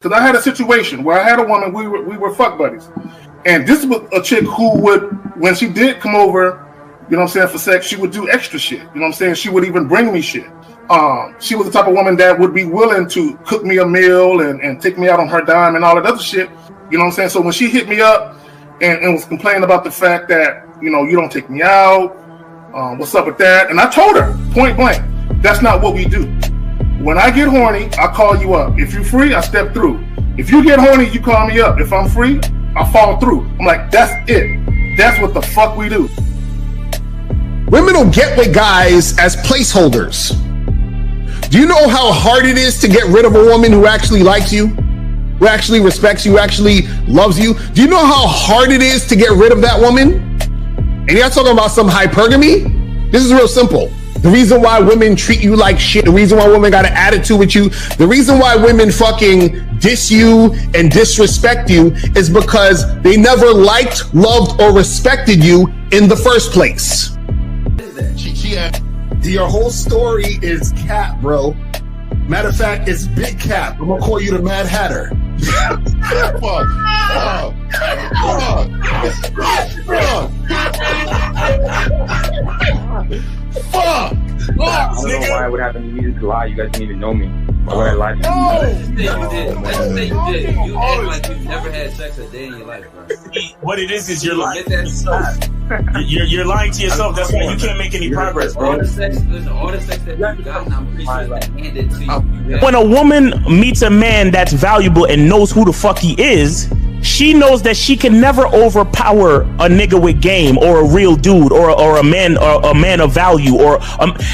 Because I had a situation where I had a woman, we were fuck buddies. And this was a chick who would, when she did come over, you know what I'm saying, for sex, she would do extra shit. You know what I'm saying? She would even bring me shit. She was the type of woman that would be willing to cook me a meal and take me out on her dime and all that other shit. You know what I'm saying? So when she hit me up and was complaining about the fact that, you know, you don't take me out, what's up with that? And I told her, point blank, that's not what we do. When I get horny, I call you up. If you're free, I step through. If you get horny, you call me up. If I'm free, I fall through. I'm like, that's it. That's what the fuck we do. Women don't get with guys as placeholders. Do you know how hard it is to get rid of a woman who actually likes you, who actually respects you, who actually loves you? Do you know how hard it is to get rid of that woman? And you're not talking about some hypergamy? This is real simple. The reason why women treat you like shit, the reason why women got an attitude with you, the reason why women fucking diss you and disrespect you is because they never liked, loved, or respected you in the first place. Your whole story is cap, bro. Matter of fact, it's big cap. I'm gonna call you the Mad Hatter. Fuck! I don't know why it would happen to me to lie. You guys didn't even know me. Why would I lie to you? Let's say you did. You act like you've never had sex a day in your life, bro. What it is you're lying to yourself. You're lying to yourself. That's why you can't make any progress, bro. All the sex that you got, I'm pretty sure it's handed to you. When a woman meets a man that's valuable and knows who the fuck he is, she knows that she can never overpower a nigga with game or a real dude or a man of value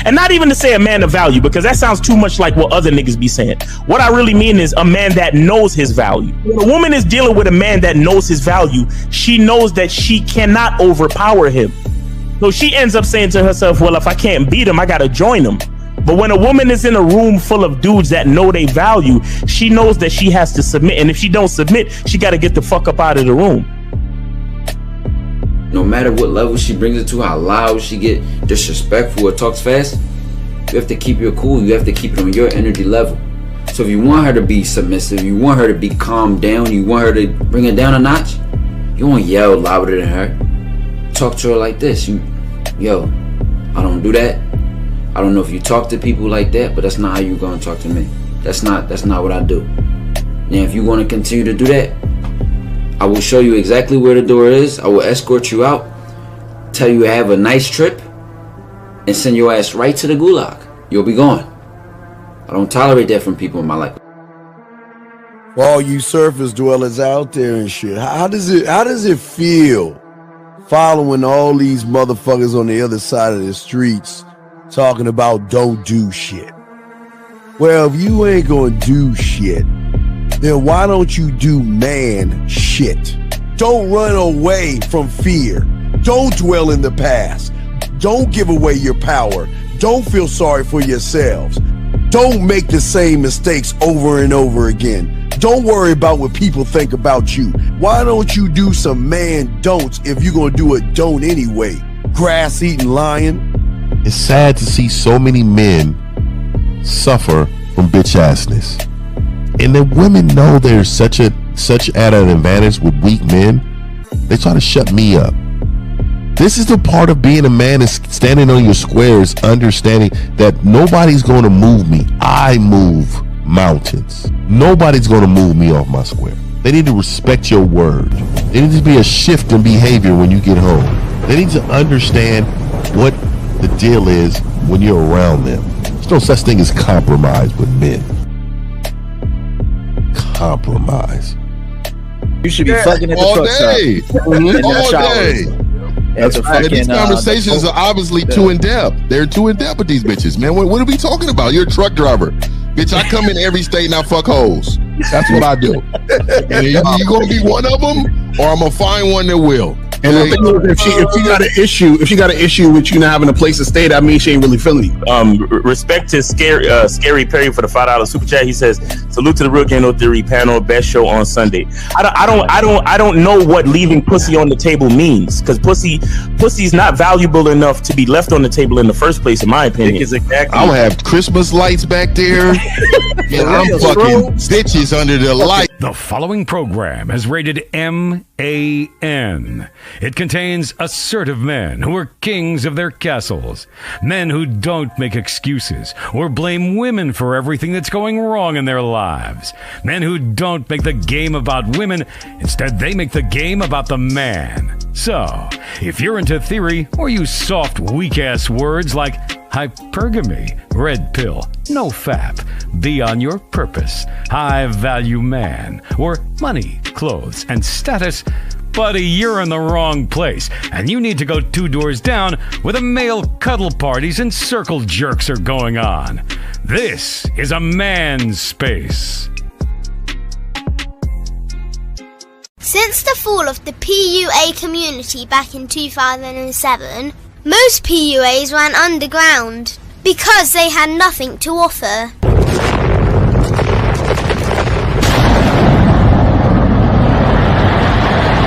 and not even to say a man of value, because that sounds too much like what other niggas be saying. What I really mean is a man that knows his value. When a woman is dealing with a man that knows his value, she knows that she cannot overpower him. So she ends up saying to herself, well, if I can't beat him, I gotta join him. But when a woman is in a room full of dudes that know they value, she knows that she has to submit. And if she don't submit, she got to get the fuck up out of the room. No matter what level she brings it to, how loud she get disrespectful or talks fast, you have to keep your cool. You have to keep it on your energy level. So if you want her to be submissive, you want her to be calmed down, you want her to bring it down a notch, you won't yell louder than her. Talk to her like this. Yo, I don't do that. I don't know if you talk to people like that, but that's not how you're gonna talk to me. That's not what I do. Now, if you want to continue to do that, I will show you exactly where the door is. I will escort you out, tell you have a nice trip, and send your ass right to the gulag. You'll be gone. I don't tolerate that from people in my life. For all you surface dwellers out there and shit, how does it feel following all these motherfuckers on the other side of the streets talking about don't do shit? Well, if you ain't gonna do shit, then why don't you do man shit? Don't run away from fear. Don't dwell in the past. Don't give away your power. Don't feel sorry for yourselves. Don't make the same mistakes over and over again. Don't worry about what people think about you. Why don't you do some man don'ts if you're gonna do a don't anyway? Grass eating lion. It's sad to see so many men suffer from bitch assness, and the women know they're such at an advantage with weak men. They try to shut me up. This is the part of being a man, is standing on your squares, understanding that nobody's going to move me. I move mountains. Nobody's going to move me off my square. They need to respect your word. There needs to be a shift in behavior when you get home. They need to understand what the deal is when you're around them. There's no such thing as compromise with men. Compromise. You should be fucking at the truck stop. All day. That's right. These conversations are obviously too in depth. They're too in depth with these bitches, man. What are we talking about? You're a truck driver, bitch. I come in every state and I fuck hoes. That's what I do. And you gonna be one of them, or I'm gonna find one that will. And the thing is, if she got an issue with you not having a place to stay, that means she ain't really feeling you. Respect to Scary Perry for the $5 super chat. He says, "Salute to the Real Game No Theory panel, best show on Sunday." I don't know what leaving pussy on the table means, because pussy's not valuable enough to be left on the table in the first place, in my opinion. Exactly. I'm gonna have Christmas lights back there, and I'm fucking bitches under the light. The following program is rated MAN. It contains assertive men who are kings of their castles, men who don't make excuses or blame women for everything that's going wrong in their lives, men who don't make the game about women, instead they make the game about the man. So, if you're into theory or use soft, weak-ass words like hypergamy, red pill, no fap, be on your purpose, high-value man, or money, clothes, and status, buddy, you're in the wrong place, and you need to go 2 doors down where the male cuddle parties and circle jerks are going on. This is a man's space. Since the fall of the PUA community back in 2007, most PUAs ran underground because they had nothing to offer.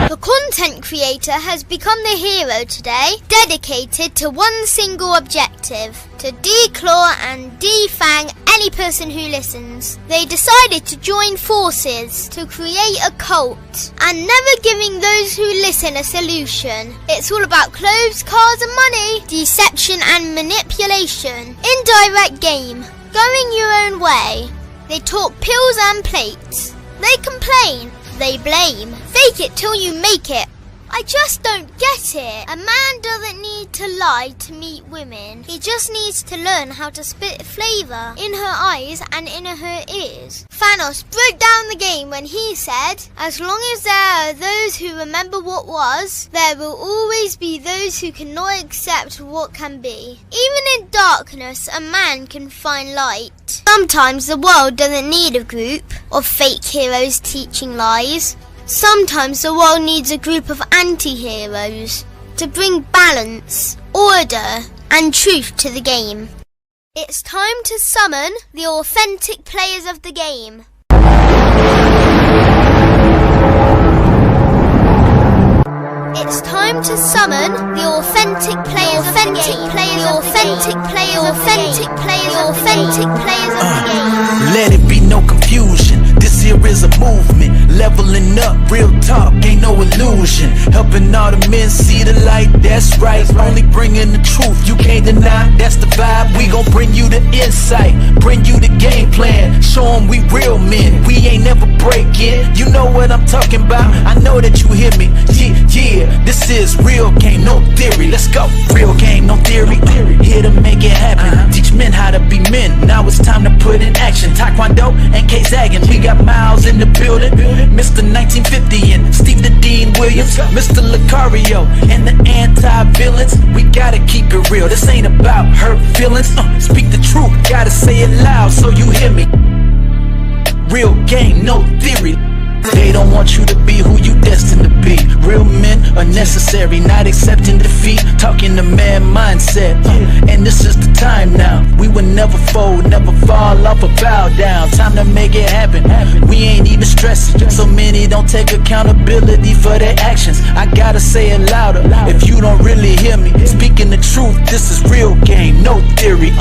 The content creator has become the hero today, dedicated to one single objective: to declaw and defang any person who listens. They decided to join forces to create a cult, and never giving those who listen a solution. It's all about clothes, cars and money, deception and manipulation, indirect game, going your own way. They talk pills and plates. They complain. They blame. Fake it till you make it. I just don't get it. A man doesn't need to lie to meet women. He just needs to learn how to spit flavour in her eyes and in her ears. Thanos broke down the game when he said, "As long as there are those who remember what was, there will always be those who cannot accept what can be." Even in darkness, a man can find light. Sometimes the world doesn't need a group of fake heroes teaching lies. Sometimes the world needs a group of anti-heroes to bring balance, order, and truth to the game. It's time to summon the authentic players of the game. It's time to summon the authentic players of the game. The authentic players of the game. Let it be no confusion. This here is a movement, leveling up, real talk, ain't no illusion. Helping all the men see the light, that's right. Only bringing the truth, you can't deny, that's the vibe. We gon' bring you the insight, bring you the game plan. Show them we real men, we ain't never breaking. You know what I'm talking about, I know that you hear me. Yeah, this is real game, no theory. Let's go, real game, no theory. Here to make it happen, teach men how to be men. Now it's time to put in action. Taekwondo and K-Zagging, we got Miles in the building, Mr. 1950 and Steve the Dean Williams, Mr. Lucario and the anti-villains. We gotta keep it real, this ain't about hurt feelings. Speak the truth, gotta say it loud so you hear me. Real game, no theory. They don't want you to be who you destined to be. Real men are necessary, not accepting defeat. Talking the man mindset, and this is the time now. We will never fold, never fall off or bow down. Time to make it happen. We ain't even stressing. So many don't take accountability for their actions. I gotta say it louder if you don't really hear me. Speaking the truth, this is real game, no theory.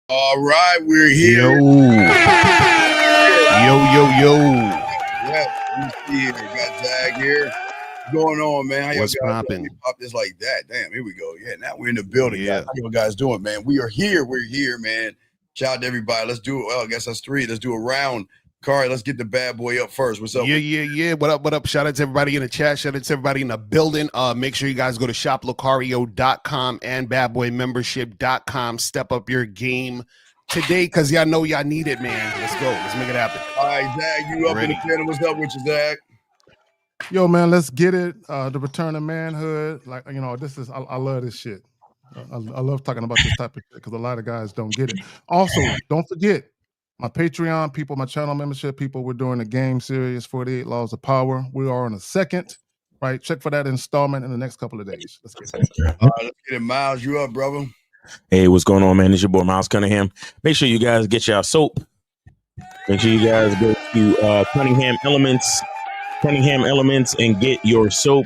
All right, we're here. Yo. Yes, we see it. Got Zag here. What's going on, man? How What's y'all guys popping? Pop this like that. Damn, here we go. Yeah, now we're in the building. Yeah. How you guys doing, man? We are here. We're here, man. Shout out to everybody. Let's do it. Well, I guess that's 3. Let's do a round. Kari, let's get the bad boy up first. What's up? Yeah. What up? Shout out to everybody in the chat. Shout out to everybody in the building. Make sure you guys go to shoplocario.com and badboymembership.com. Step up your game today, because y'all know y'all need it, man. Let's go. Let's make it happen. All right, Zag, you up in the channel. What's up with you, Zag? Yo, man, let's get it. The return of manhood. Like, you know, this is, I love this shit. I love talking about this type of shit because a lot of guys don't get it. Also, don't forget, My Patreon people, my channel membership people, we're doing a game series, 48 Laws of Power. We are on the second, right? Check for that installment in the next couple of days. Let's get it. All right, let's get it. Miles, you up, brother? Hey, what's going on, man? It's your boy Miles Cunningham. Make sure you guys get your soap. Make sure you guys go to Cunningham Elements, and get your soap.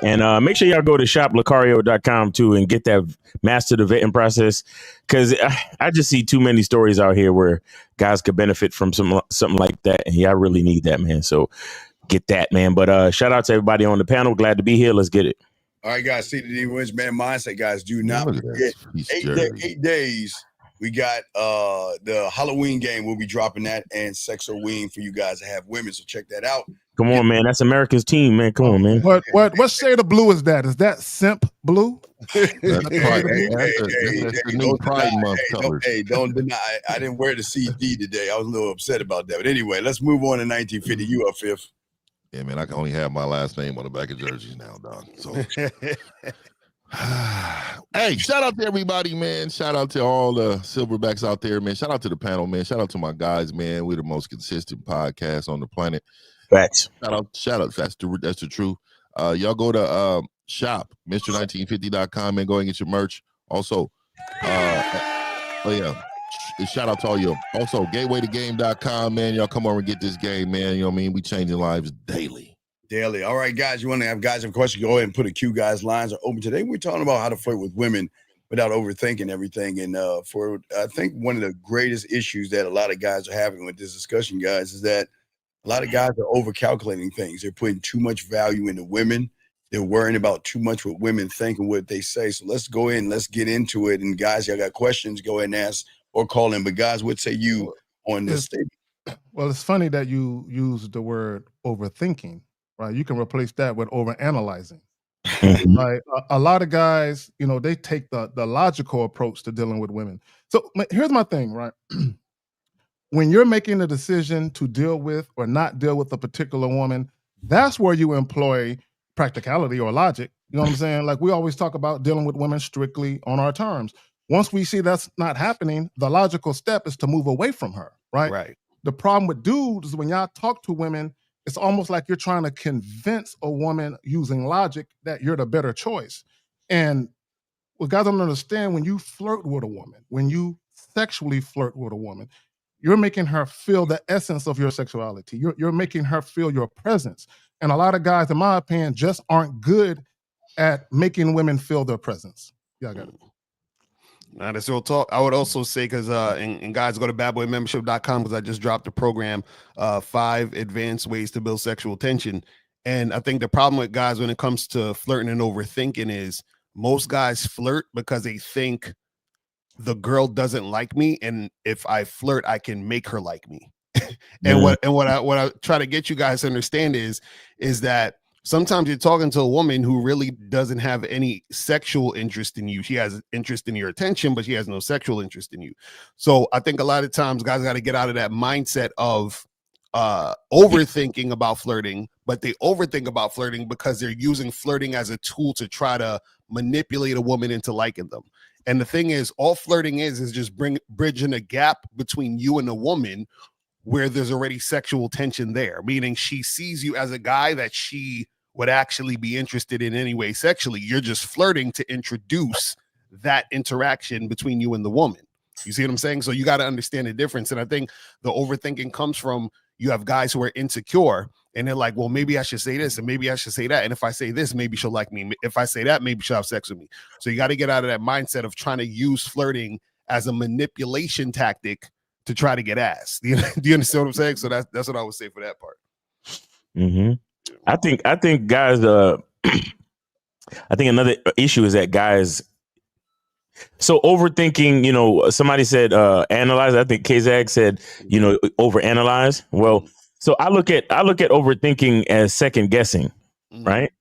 And make sure y'all go to shoplucario.com too and get that master the vetting process, because I just see too many stories out here where guys could benefit from something like that, and y'all really need that, man. So get that, man. But shout out to everybody on the panel. Glad to be here. Let's get it. All right, guys. See the D Wins Man Mindset, guys. Do not forget 8 days. We got the Halloween game. We'll be dropping that, and Sex or Ween for you guys to have women. So check that out. Come on, man. That's America's team, man. Come on, man. What shade of blue is that? Is that simp blue? That's the new Pride Month colors. Hey, don't deny. I didn't wear the CG today. I was a little upset about that. But anyway, let's move on to 1950. You up, Fifth? Yeah, man. I can only have my last name on the back of jerseys now, dog. So, hey, shout out to everybody, man. Shout out to all the silverbacks out there, man. Shout out to the panel, man. Shout out to my guys, man. We're the most consistent podcast on the planet. Facts. Shout out. That's the truth. Y'all go to shop Mr1950.com and go and get your merch. Also, shout out to all you. Also, gatewaytogame.com, man. Y'all come over and get this game, man. You know what I mean? We changing lives daily. All right, guys. You want to have guys have questions? Go ahead and put a Q. Guys, lines are open today. We're talking about how to flirt with women without overthinking everything. And for I think one of the greatest issues that a lot of guys are having with this discussion, guys, is that a lot of guys are overcalculating things. They're putting too much value into women. They're worrying about too much what women think and what they say. So let's go in. Let's get into it. And guys, y'all got questions, go ahead and ask or call in. But guys, what say you on this statement? Well, it's funny that you use the word overthinking, right? You can replace that with overanalyzing. Right? A lot of guys, they take the logical approach to dealing with women. So here's my thing, right? When you're making a decision to deal with or not deal with a particular woman, that's where you employ practicality or logic. You know what I'm saying? Like we always talk about dealing with women strictly on our terms. Once we see that's not happening, the logical step is to move away from her, right? Right. The problem with dudes is when y'all talk to women, it's almost like you're trying to convince a woman using logic that you're the better choice. And what guys don't understand, when you flirt with a woman, when you sexually flirt with a woman, you're making her feel the essence of your sexuality. You're making her feel your presence. And a lot of guys, in my opinion, just aren't good at making women feel their presence. Yeah, I got it. Now, that's real talk. I would also say, because and guys, go to badboymembership.com because I just dropped the program, 5 advanced ways to build sexual tension. And I think the problem with guys when it comes to flirting and overthinking is most guys flirt because they think the girl doesn't like me, and if I flirt, I can make her like me. And what I try to get you guys to understand is that sometimes you're talking to a woman who really doesn't have any sexual interest in you. She has interest in your attention, but she has no sexual interest in you. So I think a lot of times guys got to get out of that mindset of overthinking about flirting, but they overthink about flirting because they're using flirting as a tool to try to manipulate a woman into liking them. And the thing is, all flirting is just bridging a gap between you and a woman where there's already sexual tension there, meaning she sees you as a guy that she would actually be interested in anyway sexually. You're just flirting to introduce that interaction between you and the woman. You see what I'm saying? So you got to understand the difference. And I think the overthinking comes from you have guys who are insecure and they're like, well, maybe I should say this and maybe I should say that. And if I say this, maybe she'll like me. If I say that, maybe she'll have sex with me. So you got to get out of that mindset of trying to use flirting as a manipulation tactic to try to get ass. Do you understand what I'm saying? So that's what I would say for that part. Mm-hmm. I think guys, I think another issue is that guys, so overthinking, somebody said analyze. I think Kazak said, overanalyze. Well, so I look at overthinking as second guessing, right?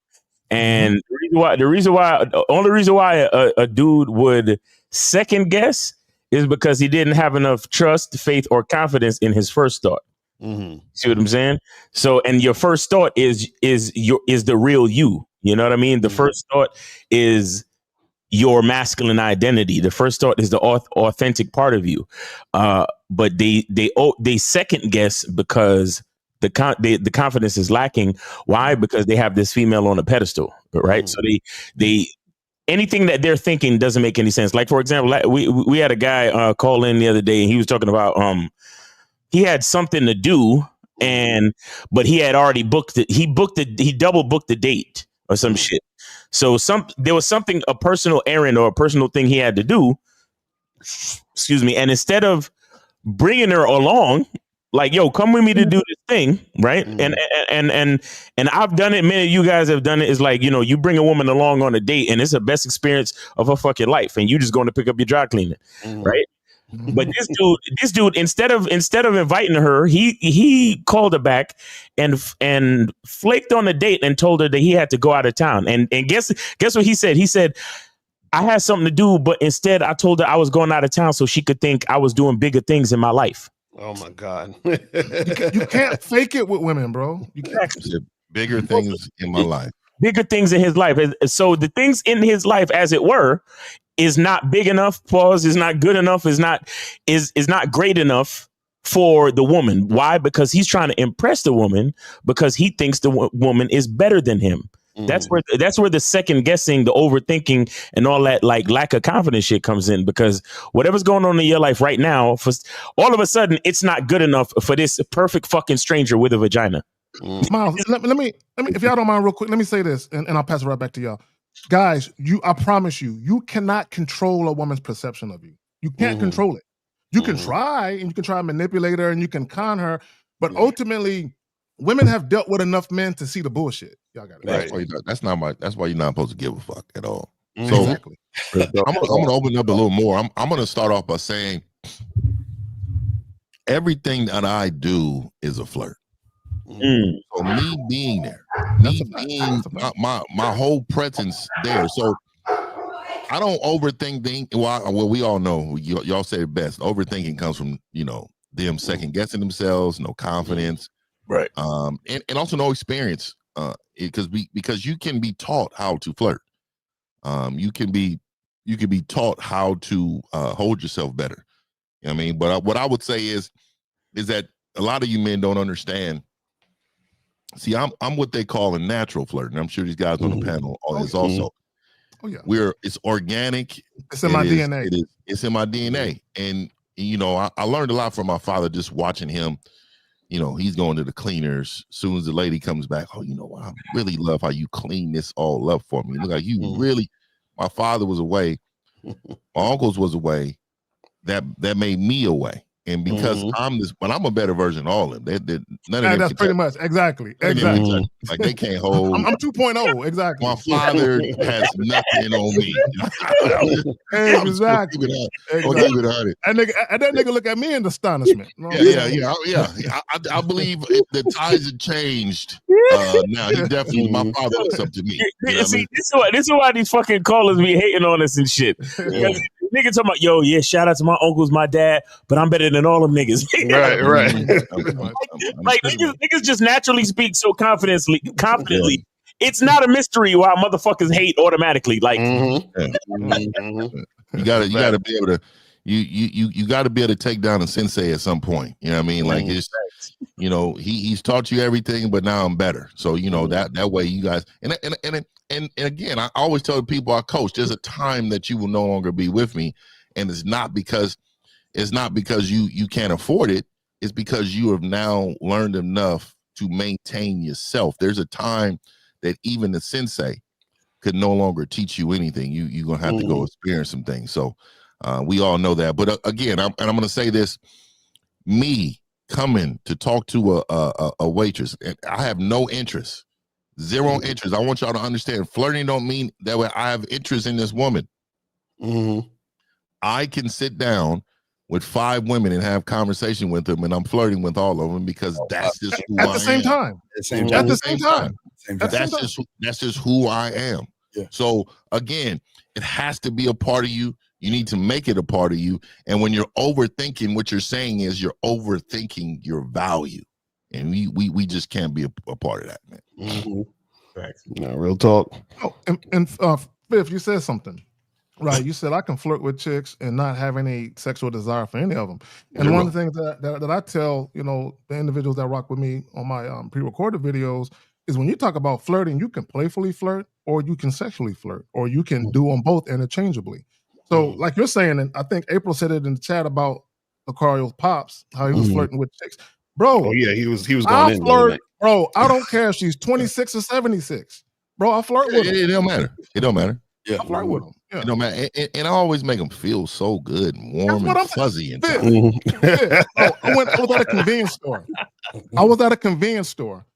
And the only reason why a dude would second guess is because he didn't have enough trust, faith, or confidence in his first thought. See what I'm saying? So, and your first thought is the real you. You know what I mean? The first thought is your masculine identity. The first thought is the authentic part of you, but they second guess because the confidence is lacking. Why? Because they have this female on a pedestal, right? So they anything that they're thinking doesn't make any sense. Like, for example, we had a guy call in the other day, and he was talking about he had something to do, but he had already booked it. He double booked the date or some shit. So there was something, a personal errand or a personal thing he had to do. Excuse me. And instead of bringing her along, like, yo, come with me to do this thing, right? And I've done it. Many of you guys have done it. It's like, you bring a woman along on a date, and it's the best experience of her fucking life, and you just going to pick up your dry cleaning, right? But this dude, instead of inviting her, he called her back and flaked on the date and told her that he had to go out of town. And guess what he said? He said, I had something to do, but instead I told her I was going out of town so she could think I was doing bigger things in my life. Oh my God. You can't fake it with women, bro. You can't. Bigger things in my life. Bigger things in his life. So the things in his life, as it were, is not big enough, pause, is not good enough, is not great enough for the woman. Why? Because he's trying to impress the woman because he thinks the woman is better than him. That's where the second guessing, the overthinking, and all that like lack of confidence shit comes in, because whatever's going on in your life right now, for all of a sudden, it's not good enough for this perfect fucking stranger with a vagina. Miles, let me, if y'all don't mind, real quick, let me say this, and I'll pass it right back to y'all. Guys, I promise you cannot control a woman's perception of you. You can't control it. You can try, and you can try to manipulate her, and you can con her, but ultimately, women have dealt with enough men to see the bullshit. Y'all got it. That's why you're not supposed to give a fuck at all. So Exactly. I'm gonna open up a little more. I'm gonna start off by saying everything that I do is a flirt. So me being there, being my whole presence there. So I don't overthink things. Well, we all know, y'all say it best. Overthinking comes from, them second guessing themselves, no confidence, right? And also no experience. Because you can be taught how to flirt. You can be taught how to hold yourself better. You know what I mean? But what I would say is that a lot of you men don't understand. See, I'm what they call a natural flirt, and I'm sure these guys on the panel is also. Oh yeah, it's organic. It's in my DNA. It's in my DNA, and I learned a lot from my father just watching him. He's going to the cleaners. As soon as the lady comes back, oh, you know what? I really love how you clean this all up for me. Look like you really. My father was away. My uncles was away. That made me away. And because but I'm a better version of all of them. None of them. That's pretty much exactly. Like they can't hold. I'm 2.0 exactly. My father has nothing on me. Exactly. That nigga look at me in astonishment. I believe the ties have changed. Now he definitely, my father looks up to me. See, this is why these fucking callers be hating on us and shit. Nigga talking about, yo, yeah, shout out to my uncles, my dad, but I'm better than all them niggas. Right. Like niggas just naturally speak so confidently. It's not a mystery why motherfuckers hate automatically. Like you gotta be able to you gotta be able to take down a sensei at some point. You know what I mean? Like it's he's taught you everything, but now I'm better. So that way you guys and again, I always tell the people I coach, there's a time that you will no longer be with me, and it's not because you can't afford it. It's because you have now learned enough to maintain yourself. There's a time that even the sensei could no longer teach you anything. You're gonna have to go experience some things. So we all know that. But again, I'm gonna say this: me coming to talk to a waitress, and I have no interest. Zero interest. I want y'all to understand, flirting don't mean that way I have interest in this woman. I can sit down with 5 women and have conversation with them, and I'm flirting with all of them because that's just who I am. At the same time. That's just who I am. Yeah. So again, it has to be a part of you. You need to make it a part of you. And when you're overthinking, what you're saying is you're overthinking your value. And we just can't be a part of that, man. No, real talk. Oh, and Fifth, you said something. Right. You said I can flirt with chicks and not have any sexual desire for any of them. And Zero. one of the things that I tell, the individuals that rock with me on my pre-recorded videos is when you talk about flirting, you can playfully flirt or you can sexually flirt or you can do them both interchangeably. So like you're saying, and I think April said it in the chat about Lucario's pops, how he was flirting with chicks. Bro. Oh yeah, he was going I in. flirt, bro. I don't care if she's 26 or 76. Bro, I flirt with her. It don't matter. It don't matter. Yeah. I flirt with them. Yeah. It don't matter. And I always make them feel so good and warm and fuzzy inside. I was at a convenience store.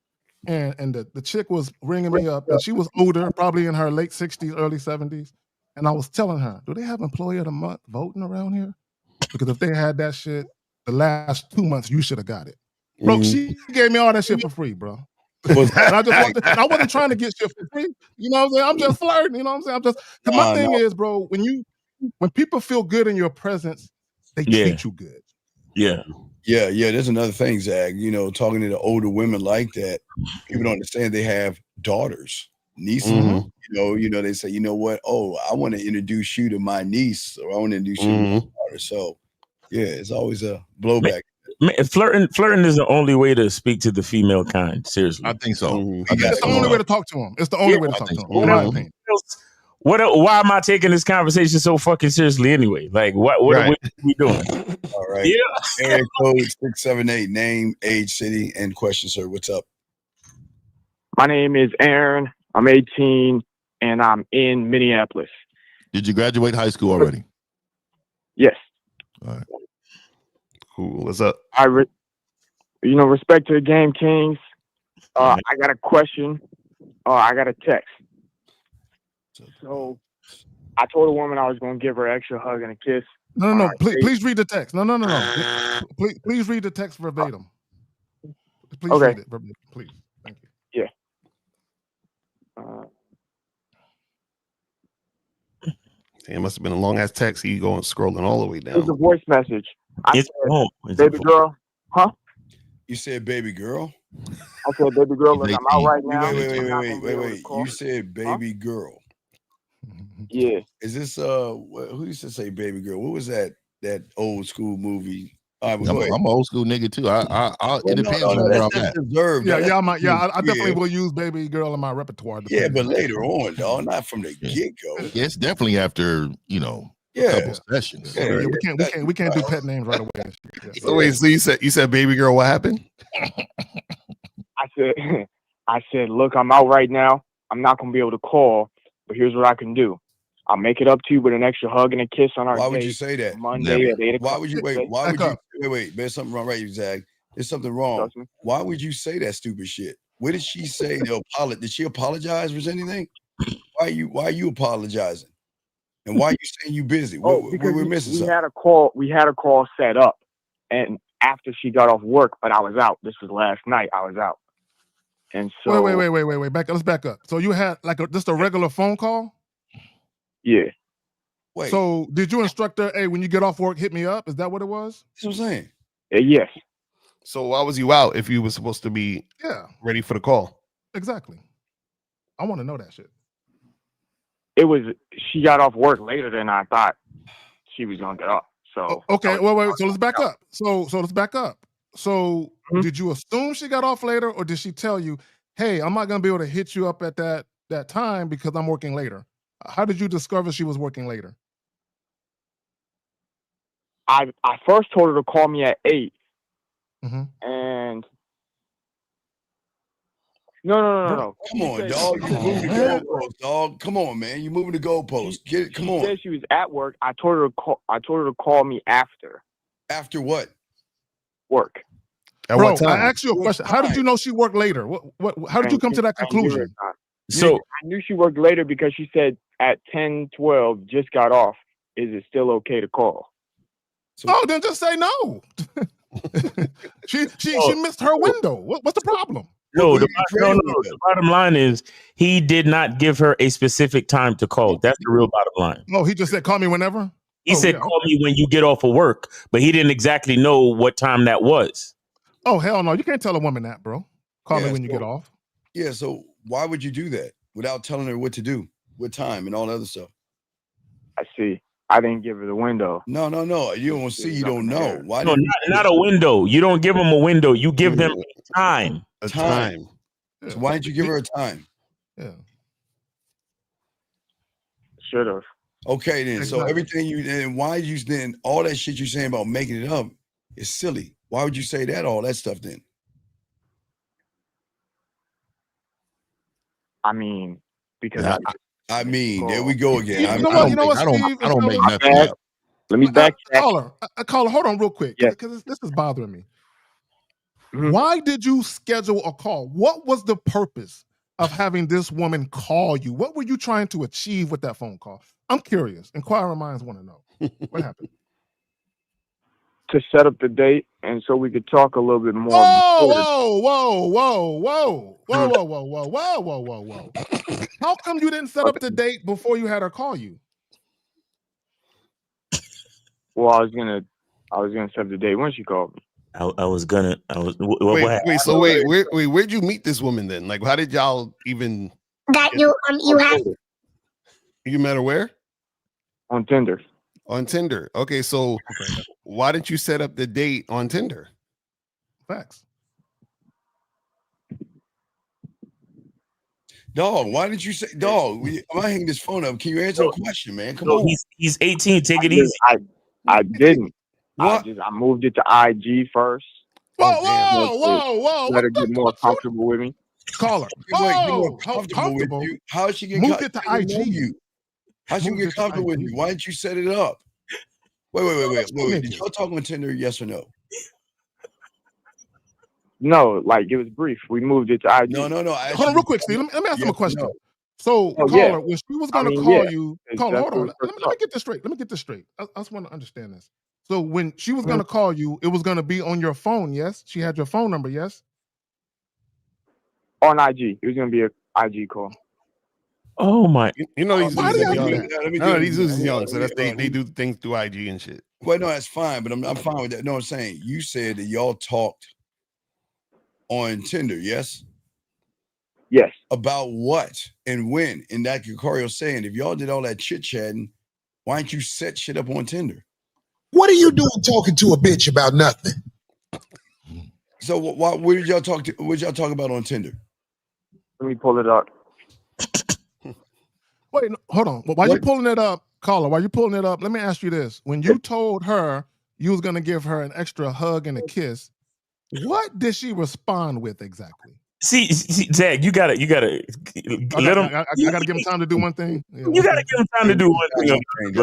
And the chick was ringing me up, and she was older, probably in her late 60s, early 70s. And I was telling her, do they have employee of the month voting around here? Because if they had that shit, the last 2 months, you should have got it. Bro, she gave me all that shit for free, bro. And I wasn't trying to get shit for free. You know what I'm saying? I'm just flirting. You know what I'm saying? My thing is, bro, when people feel good in your presence, they treat you good. Yeah. There's another thing, Zach. Talking to the older women like that, people don't understand they have daughters, nieces. They say, you know what? Oh, I want to introduce you to my niece, or I want to introduce you to my daughter. So, yeah, it's always a blowback. Flirting is the only way to speak to the female kind. Seriously, I think so. It's the only way to talk to them. It's the only way to talk to them. In my opinion. Why am I taking this conversation so fucking seriously anyway? Like, what are we doing? All right. Yeah. Area code 678. Name, age, city, and question, sir. What's up? My name is Aaron. I'm 18, and I'm in Minneapolis. Did you graduate high school already? Yes. All right. Cool. What's up? Respect to the game, Kings. I got a question. I got a text. So I told a woman I was going to give her an extra hug and a kiss. No. Please read the text. No. Please read the text verbatim. Please read it verbatim, please. Thank you. Yeah. It must have been a long ass text. He going scrolling all the way down. It was a voice message. It's baby girl, huh? You said baby girl? I said baby girl. Look, I'm out right now. Wait. You said baby girl. Yeah. Is this who used to say baby girl? What was that old school movie? I'm an old school nigga too. It depends on where I'm at. I definitely will use baby girl in my repertoire. Yeah, but later on, dog, not from the get go. Yeah, it's definitely after a couple sessions. Yeah, we can't do pet names right away. Yeah. So wait, so you said baby girl, what happened? I said, look, I'm out right now. I'm not gonna be able to call, but here's what I can do. I'll make it up to you with an extra hug and a kiss on our Why would you say that? Monday at 8 o'clock. Why would you wait? There's something wrong, right, Zach? There's something wrong. Why would you say that stupid shit? What did she say? Did she apologize for anything? Why are you apologizing? And why are you saying you busy? We're missing something. We had a call set up, and after she got off work, but I was out. This was last night. I was out, and so wait. Let's back up. So you had just a regular phone call? Yeah. Wait. So did you instruct her, hey, when you get off work, hit me up? Is that what it was? That's what I'm saying. Yes. So why was you out if you were supposed to be ready for the call? Exactly. I want to know that shit. She got off work later than I thought she was gonna get off. So okay, wait. So let's back up. So let's back up. So did you assume she got off later, or did she tell you, hey, I'm not gonna be able to hit you up at that time because I'm working later? How did you discover she was working later? I first told her to call me at 8. And no. Come on, dog. You moving the goalpost, dog. Come on, man. You moving the goalpost. Come on. She said she was at work. I told her to call me after. After what? Work. At what time? I asked you a question. How did you know she worked later? How did you come to that conclusion? So I knew she worked later because she said at 10:12 just got off. Is it still okay to call? Then just say no. she missed her window. What's the problem? No, the bottom line is he did not give her a specific time to call. That's the real bottom line. No, he just said call me whenever. He said call me when you get off of work, but he didn't exactly know what time that was. Oh hell no, you can't tell a woman that, bro. Call me when you get off. Yeah, so why would you do that without telling her what to do, what time, and all the other stuff? I see. I didn't give her the window. No. You don't see. You don't know. Why? No, not a window. You don't give them a window. You give them time. A time. So why didn't you give her a time? Yeah. Should have. Okay, then. Exactly. So everything and why you then all that shit you're saying about making it up is silly. Why would you say that? All that stuff then? I mean, because I mean, there we go again. You know what, Steve? I don't make nothing up. Let me backtrack. Caller, hold on real quick, because this is bothering me. Mm-hmm. Why did you schedule a call? What was the purpose of having this woman call you? What were you trying to achieve with that phone call? I'm curious. Inquiring minds want to know. What happened? To set up the date, and so we could talk a little bit more. Whoa. How come you didn't set up the date before you had her call you? Well, I was gonna set up the date when she called me. Where'd you meet this woman then? Like, how did y'all even? You have. You met her where? On Tinder. On Tinder. Okay, so why didn't you set up the date on Tinder? Facts. Dog, why didn't you say, dog? I'm not hanging this phone up. Can you answer the question, man? Come on. He's 18. Take it easy. I didn't. What? I moved it to IG first. Whoa. Let her get more comfortable with me. Caller. Comfortable with you? How she get moved it to IG? You? How she get comfortable with you? Why didn't you set it up? Wait. Did y'all talk on Tinder? Yes or no? No, like it was brief. We moved it to IG. No. Hold on, real quick, Steve. Let me ask him a question. So, caller, when she was going to call you, caller, hold on. Let me get this straight. I just want to understand this. So, when she was going to call you, it was going to be on your phone, yes? She had your phone number, yes? On IG. It was going to be an IG call. Oh my! You know these dudes are young. These dudes are young, so they do things through IG and shit. Well, no, that's fine, but I'm fine with that. No, I'm saying you said that y'all talked on Tinder, yes? Yes. About what and when? And that Lucario saying, if y'all did all that chit chatting, why didn't you set shit up on Tinder? What are you doing talking to a bitch about nothing? So what did y'all talk to? What did y'all talk about on Tinder? Let me pull it up. Wait, hold on. While you pulling it up, caller, while you pulling it up, let me ask you this. When you told her you was going to give her an extra hug and a kiss, what did she respond with exactly? See, Zach, you gotta let him. I gotta give him time to do one thing. Yeah, you gotta give him time to do one thing. You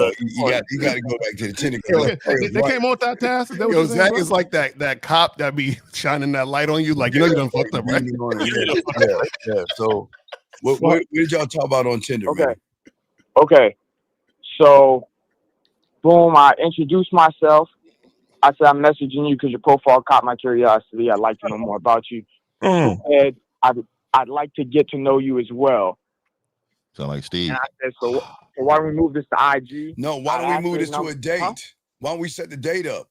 gotta go back to the Tinder. They can't multitask. Is that what Yo, you're saying, Zach bro? is like that cop that be shining that light on you, like you done fucked up, right? Yeah. So, what did y'all talk about on Tinder? Okay. So, boom, I introduced myself. I said, I'm messaging you because your profile caught my curiosity. I'd like to know more about you. And I'd like to get to know you as well. Sound like Steve. And I said, so why don't we move this to IG? No, why don't we move this to a date? Huh? Why don't we set the date up?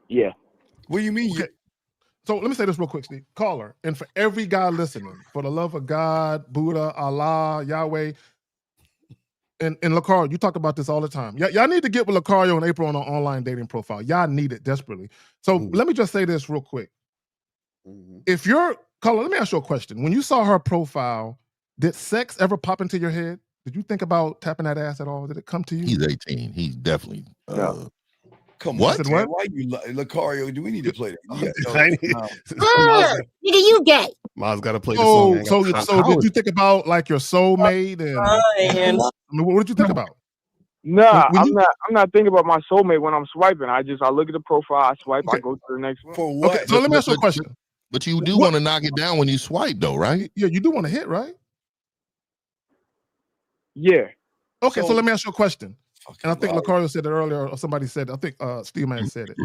Yeah. What do you mean? Okay. So let me say this real quick, Steve. Caller, and for every guy listening, for the love of God, Buddha, Allah, Yahweh, and Lucario, you talk about this all the time. Y'all need to get with Lucario and April on an online dating profile. Y'all need it desperately. So let me just say this real quick. If you're, caller, let me ask you a question. When you saw her profile, did sex ever pop into your head? Did you think about tapping that ass at all? Did it come to you? He's 18. He's definitely. Come what? on, man. Why you Lucario? Do we need to play that? Nigga, you gay. Miles got to play the song. So did you think about like your soulmate and what did you think about? Nah, I'm not thinking about my soulmate when I'm swiping. I look at the profile, I swipe, I go to the next one. For what? Okay, so let me ask you a question. But you do want to knock it down when you swipe, though, right? Yeah, you do want to hit, right? Yeah. Okay, so let me ask you a question. And I think Lucario said it earlier, or somebody said it. I think Steve Man said it.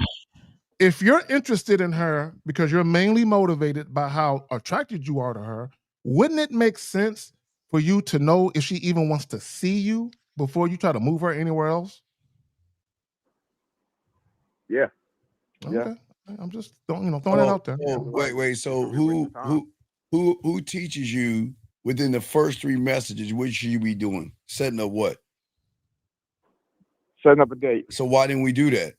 If you're interested in her because you're mainly motivated by how attracted you are to her, wouldn't it make sense for you to know if she even wants to see you before you try to move her anywhere else? Yeah. Okay. I'm just throwing that out there. Wait. So who teaches you within the first 3 messages, what should you be doing? Setting up what? Setting up a date. So why didn't we do that?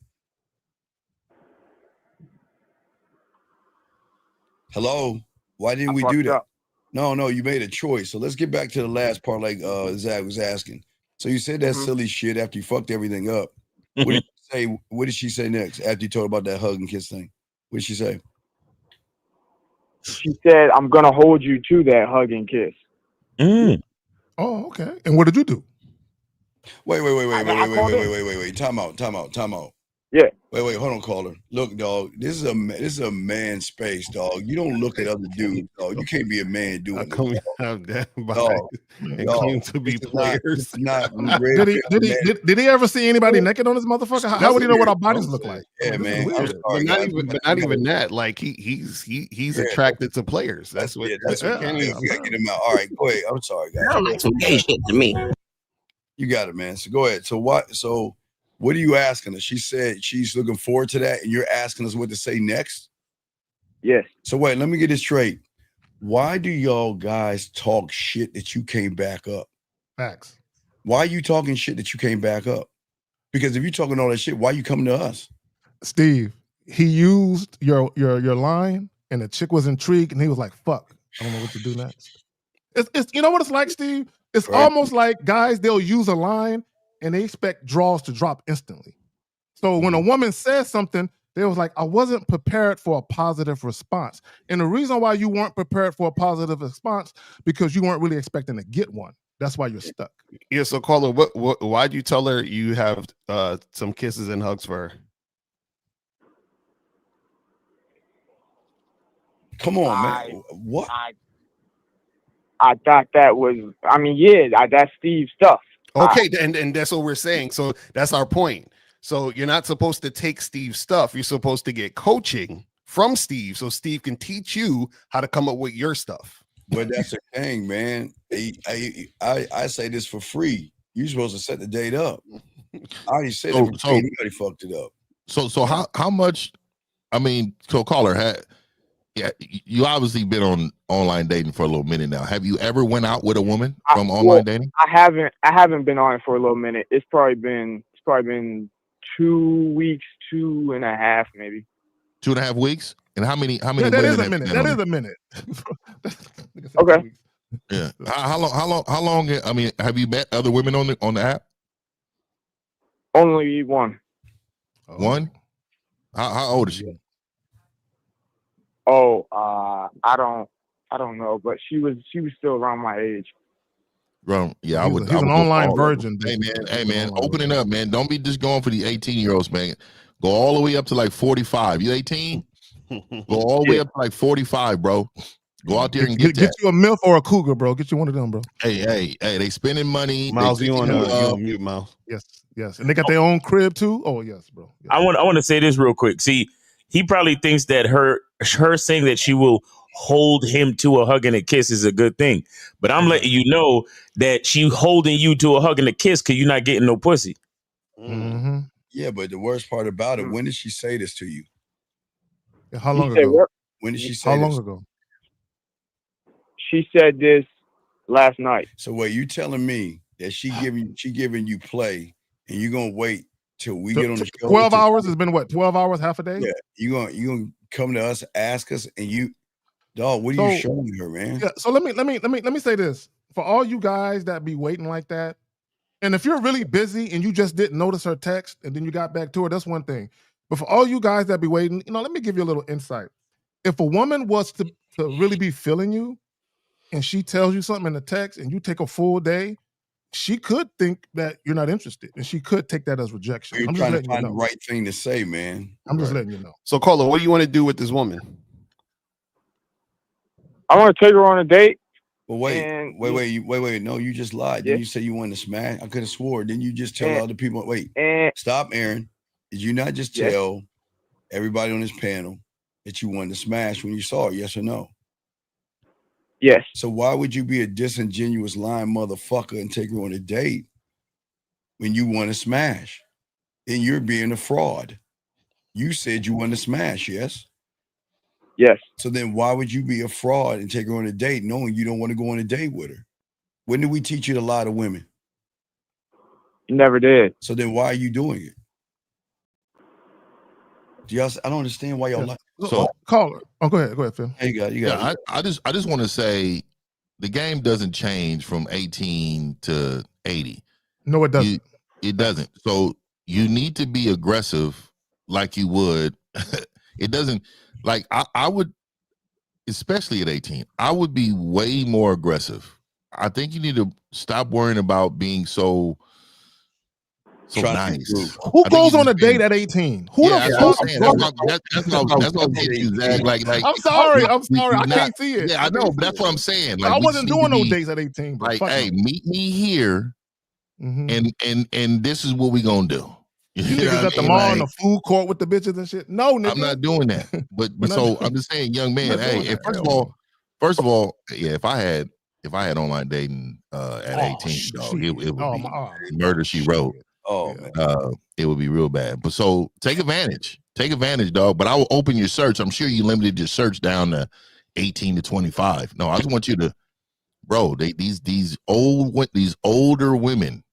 Hello? Why didn't we do that? Up. No, you made a choice. So let's get back to the last part like Zach was asking. So you said that silly shit after you fucked everything up. What did you say? What did she say next after you told about that hug and kiss thing? What did she say? She said, I'm going to hold you to that hug and kiss. Oh, okay. And what did you do? Wait. Time out. Yeah. Wait, hold on, caller. Look, dog, this is a man space, dog. You don't look at other dudes, dog. You can't be a man doing this, dog. And claim to be players. Did he ever see anybody naked on this motherfucker? How would he know what our bodies look like? Yeah, man. But not even that. Like he's attracted to players. That's what. That's what you gotta get him out. All right, go ahead. I'm sorry, guys. Sound like some gay shit to me. You got it, man. So go ahead. So what are you asking us? She said she's looking forward to that, and you're asking us what to say next? Yes. So wait, let me get this straight. Why do y'all guys talk shit that you can't back up? Facts. Why are you talking shit that you can't back up? Because if you're talking all that shit, why are you coming to us? Steve, he used your line, and the chick was intrigued, and he was like, fuck, I don't know what to do next. It's you know what it's like, Steve? It's almost like guys, they'll use a line, and they expect draws to drop instantly. So when a woman says something, they was like, I wasn't prepared for a positive response. And the reason why you weren't prepared for a positive response, because you weren't really expecting to get one. That's why you're stuck. Yeah, so caller, why'd you tell her you have some kisses and hugs for her? Come on, man. What? I thought that was, that's Steve's stuff. Okay, and that's what we're saying. So that's our point. So you're not supposed to take Steve's stuff. You're supposed to get coaching from Steve so Steve can teach you how to come up with your stuff. But that's the thing, man. I say this for free. You're supposed to set the date up. I already said it for free. Anybody fucked it up. So how much? I mean, so caller, you obviously been on online dating for a little minute now. Have you ever went out with a woman from online dating? I haven't been on it for a little minute. It's probably been 2 weeks, 2.5 maybe. 2.5 weeks? And how many that is a minute. That is a minute. Okay. Yeah. How long? I mean, have you met other women on the app? Only one. One? How old is she? Oh, I don't know, but she was still around my age. Bro, yeah, I would. He's an online virgin. Hey man, open it up, man. Don't be just going for the 18-year-olds, man. Go all the way up to like 45. You 18? Go all the way up to like 45, bro. Go out there and get you a MILF or a cougar, bro. Get you one of them, bro. Hey, they spending money. Miles, you on mute, Miles. Yes, and they got their own crib too. Oh yes, bro. Yes. I want to say this real quick. See, he probably thinks that her saying that she will hold him to a hug and a kiss is a good thing, but I'm letting you know that she holding you to a hug and a kiss because you're not getting no pussy. Mm-hmm. Yeah, but the worst part about it, when did she say this to you? How long ago? When did she say How this? long ago? She said this last night. So what you telling me that she giving you play and you're gonna wait till we get on the show? 12 hours has been what? 12 hours, half a day? Yeah, you gonna come to us, ask us, and you, dog, what are you showing her, man? Yeah. So let me say this for all you guys that be waiting like that. And if you're really busy and you just didn't notice her text and then you got back to her, that's one thing. But for all you guys that be waiting, let me give you a little insight. If a woman was to really be feeling you and she tells you something in the text and you take a full day, she could think that you're not interested and she could take that as rejection. You're I'm trying just to letting find you know. the right thing to say, man. I'm just letting you know. So, Carla, what do you want to do with this woman? I want to take her on a date. Well, wait. No, you just lied. Then you say you wanted to smash. I could have swore. Then you just tell other people, wait, stop, Aaron. Did you not just tell everybody on this panel that you wanted to smash when you saw it? Yes or no? Yes. So why would you be a disingenuous lying motherfucker and take her on a date when you want to smash? Then you're being a fraud. You said you want to smash, yes? Yes. So then why would you be a fraud and take her on a date knowing you don't want to go on a date with her? When did we teach you to lie to women? Never did. So then why are you doing it? I don't understand why y'all like. So caller. Oh, go ahead, Phil. Hey, you got it. I just want to say the game doesn't change from 18 to 80. No, it doesn't. It doesn't. So you need to be aggressive like you would. It doesn't, like I would, especially at 18, I would be way more aggressive. I think you need to stop worrying about being so nice. Who goes on a date at 18? Who the fuck? That's what I'm getting you, Zach. Like, I'm sorry. I can't see it. Yeah, I know, but that's what I'm saying. Like, I wasn't doing no dates at 18. Like, hey, meet me here, and this is what we gonna do. You niggas at the mall in the food court with the bitches and shit. No, nigga. I'm not doing that. But so I'm just saying, young man. Hey, first of all, yeah. If I had online dating at 18, dog, it would be murder she wrote. Oh man. It would be real bad. But so take advantage, dog. But I will open your search. I'm sure you limited your search down to 18 to 25. No, I just want you to, bro. These older women,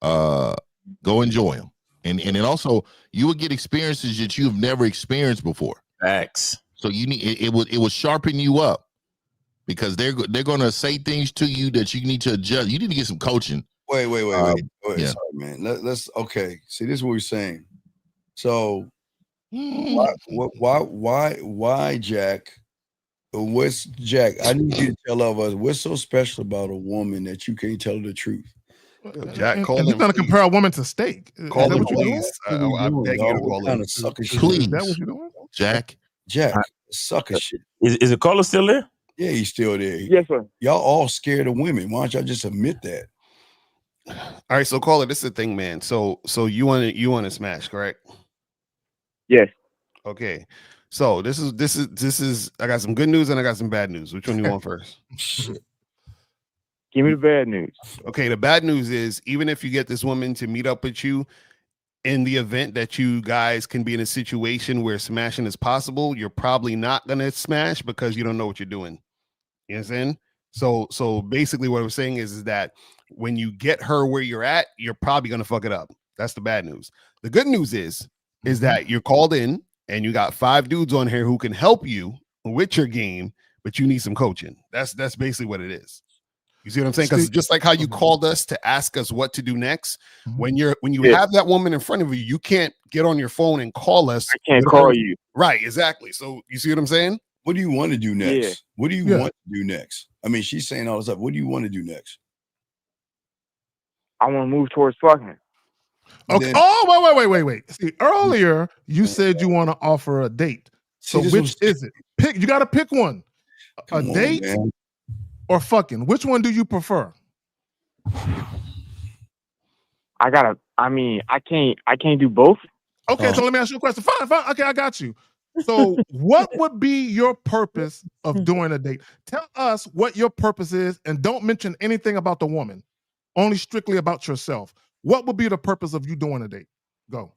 go enjoy them, and then also you will get experiences that you've never experienced before. Facts. So you need it will sharpen you up because they're gonna say things to you that you need to adjust. You need to get some coaching. Wait. Yeah. Sorry, man. Let's okay. See, this is what we're saying. So why, Jack? What's Jack? I need you to tell all of us what's so special about a woman that you can't tell her the truth. Jack, call him. You're trying to compare a woman to steak. Call him, please. I beg you to call him. Please. Is that what you're doing? Jack, sucker shit. Is the caller still there? Yeah, he's still there. Yes, sir. Y'all all scared of women. Why don't y'all just admit that? All right, so caller, this is the thing, man. So you want to smash, correct? Yes. Okay. So this is I got some good news and I got some bad news. Which one you want first? Give me the bad news. Okay, the bad news is even if you get this woman to meet up with you, in the event that you guys can be in a situation where smashing is possible, you're probably not gonna smash because you don't know what you're doing. You know what I'm saying? So basically what I'm saying is that when you get her where you're at, you're probably gonna fuck it up. That's the bad news. The good news is that you're called in and you got 5 dudes on here who can help you with your game, but you need some coaching. That's basically what it is. You see what I'm saying? Because just like how you called us to ask us what to do next, when you have that woman in front of you, you can't get on your phone and call us. I can't call you. Right, exactly. So you see what I'm saying? What do you want to do next? Yeah. What do you want to do next? I mean, she's saying all this stuff. What do you want to do next? I want to move towards fucking. Okay. Wait. See, earlier you said you want to offer a date. So which is it? You got to pick one. A date or fucking. Which one do you prefer? I can't do both. Okay, so let me ask you a question. Fine. Okay, I got you. So what would be your purpose of doing a date? Tell us what your purpose is and don't mention anything about the woman. Only strictly about yourself. What would be the purpose of you doing a date? Go.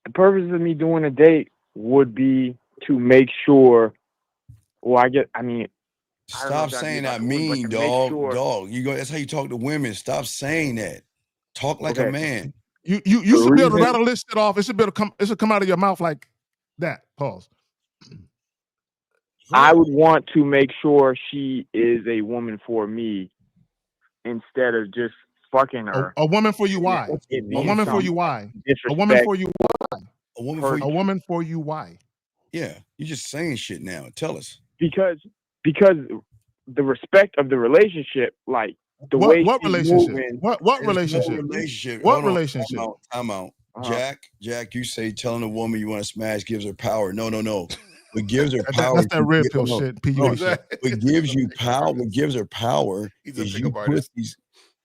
The purpose of me doing a date would be to make sure. Stop saying that mean, dog. Dog. That's how you talk to women. Stop saying that. Talk like a man. You should be able to rattle this shit off. It should come out of your mouth like that. Pause. I would want to make sure she is a woman for me instead of just fucking her. A woman for you, why? A woman for you, why? A woman for you, why? A woman for you, why? Yeah, you're just saying shit now. Tell us. Because the respect of the relationship, like the way what relationship? Moving, what relationship? What relationship? Time out. Jack, you say telling a woman you want to smash gives her power. No. What gives her power? That's that red pill shit. What gives you power? What gives her power is you pussies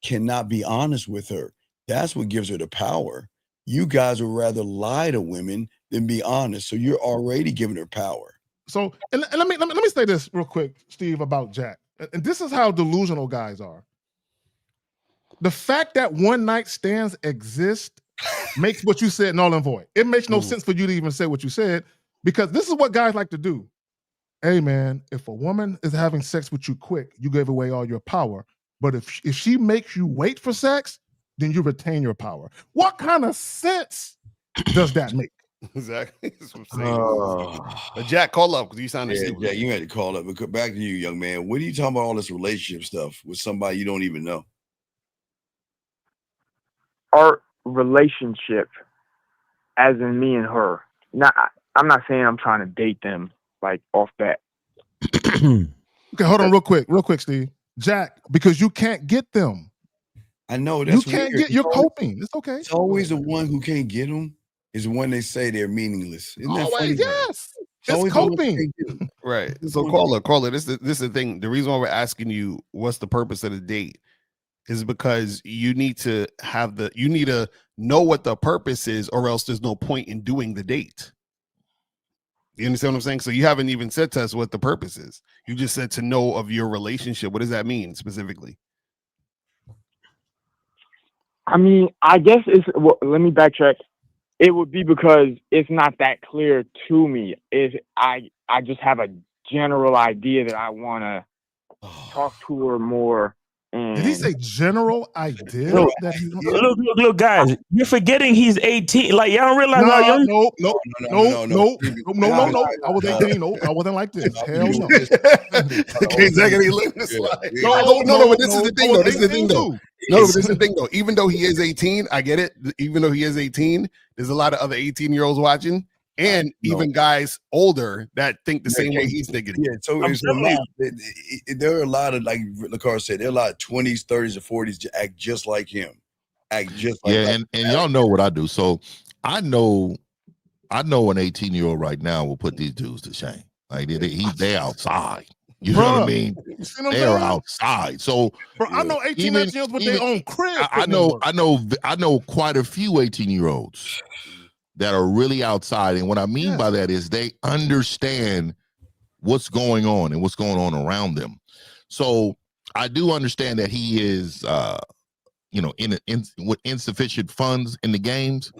cannot be honest with her. That's what gives her the power. You guys would rather lie to women than be honest. So you're already giving her power. So, and let me say this real quick, Steve, about Jack. And this is how delusional guys are. The fact that one night stands exist makes what you said null and void. It makes no sense for you to even say what you said. Because this is what guys like to do. Hey man, if a woman is having sex with you quick, you gave away all your power. But if she makes you wait for sex, then you retain your power. What kind of sense does that make? Exactly. That's what I'm saying. But Jack, call up because you sounded stupid. Jack, you had to call up. But back to you, young man. What are you talking about all this relationship stuff with somebody you don't even know? Our relationship, as in me and her. I'm not saying I'm trying to date them like off bat. Okay, hold on real quick, Steve. Jack, because you can't get them. I know that's you can't weird. get. You're coping. It's okay. It's always the one who can't get them is the one they say they're meaningless. Isn't that funny? Yes. It's coping. Right. So caller. This is the thing. The reason why we're asking you what's the purpose of the date is because you need to know what the purpose is, or else there's no point in doing the date. You understand what I'm saying? So you haven't even said to us what the purpose is. You just said to know of your relationship. What does that mean specifically? I mean, I guess let me backtrack. It would be because it's not that clear to me. I just have a general idea that I want to talk to her more. Did he say general idea? Look, guys, you're forgetting he's 18. Like, y'all don't realize how young. No. I was 18. No, I wasn't like this. Hell no. No, but this is the thing, though. This is the thing, though. No, but this is the thing, though. Even though he is 18, I get it. Even though he is 18, there's a lot of other 18-year-olds watching. And even guys older that think the same way he's thinking. Yeah, so there are a lot of, like LaCar said, there are a lot of 20s, 30s, and 40s to act just like him. And y'all know what I do. So I know an 18-year-old right now will put these dudes to shame. Like they outside. You know what I mean? They're outside. So I know 18-year-olds with their own crib. I know quite a few 18-year-olds that are really outside. And what I mean by that is they understand what's going on and what's going on around them. So I do understand that he is, with insufficient funds in the games.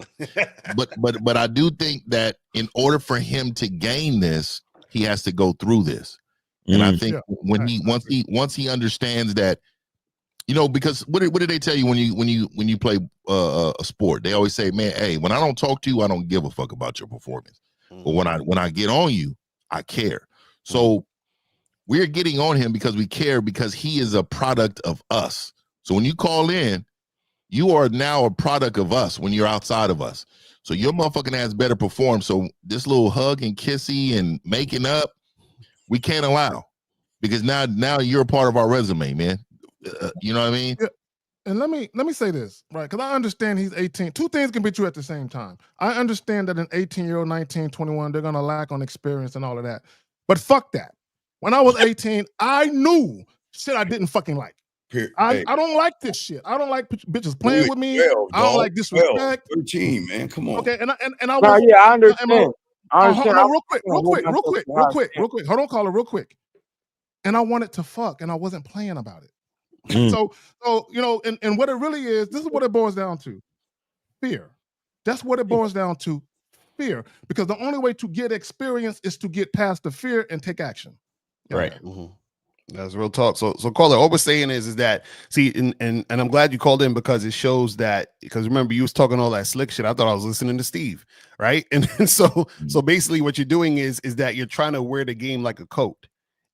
but I do think that in order for him to gain this, he has to go through this. And I think once he understands that, because what did they tell you when you play a sport? They always say, man, hey, when I don't talk to you, I don't give a fuck about your performance. But when I get on you, I care. So we're getting on him because we care, because he is a product of us. So when you call in, you are now a product of us when you're outside of us. So your motherfucking ass better perform. So this little hug and kissy and making up, we can't allow, because now you're a part of our resume, man. You know what I mean? Yeah. And let me say this, right? Because I understand he's 18. Two things can be true at the same time. I understand that an 18-year-old, 19, 21, they're going to lack on experience and all of that. But fuck that. When I was 18, I knew shit I didn't fucking like. I don't like this shit. I don't like bitches playing with me. 12, I don't like disrespect. 13, man. Come on. Okay, and I was. Yeah, I understand. Real quick. Hold on, caller, real quick. And I wanted to fuck, and I wasn't playing about it. So and what it really is, this is what it boils down to: fear. That's what it boils down to, fear. Because the only way to get experience is to get past the fear and take action. Right. Mm-hmm. That's real talk. So caller, all we're saying is that, see, and I'm glad you called in, because it shows that, because remember, you was talking all that slick shit. I thought I was listening to Steve, right? And so basically what you're doing is that you're trying to wear the game like a coat.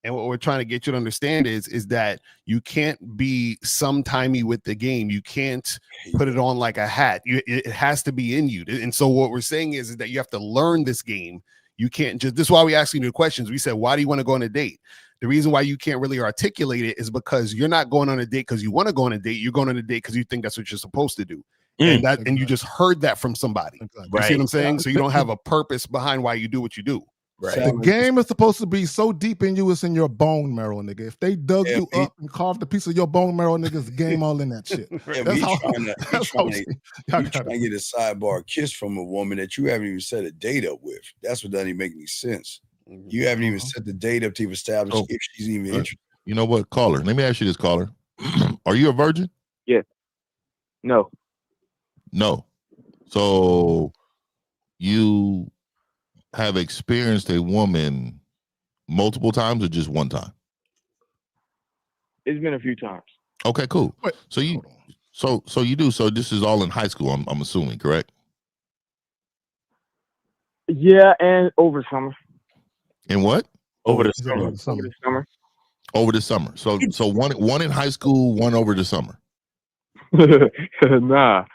And what we're trying to get you to understand is that you can't be sometimey with the game. You can't put it on like a hat. It has to be in you. And so what we're saying is that you have to learn this game. You can't just, this is why we asking you the questions. We said, why do you want to go on a date? The reason why you can't really articulate it is because you're not going on a date because you want to go on a date. You're going on a date because you think that's what you're supposed to do. And you just heard that from somebody. You see what I'm saying? So you don't have a purpose behind why you do what you do. Right. The game is supposed to be so deep in you, it's in your bone marrow, nigga. If they dug you up and carved a piece of your bone marrow, nigga, it's game all in that shit. He's trying to get a sidebar kiss from a woman that you haven't even set a date up with. That's what doesn't even make any sense. You haven't even set the date up to establish if she's even interested. You know what, caller? Let me ask you this, caller. Are you a virgin? Yeah. No. So you have experienced a woman multiple times or just one time? It's been a few times. Okay, cool. Wait, so you do. So this is all in high school, I'm assuming, correct? Yeah, and over summer. In what? Over the summer. Over the summer. Over the summer. So one in high school, one over the summer. Nah.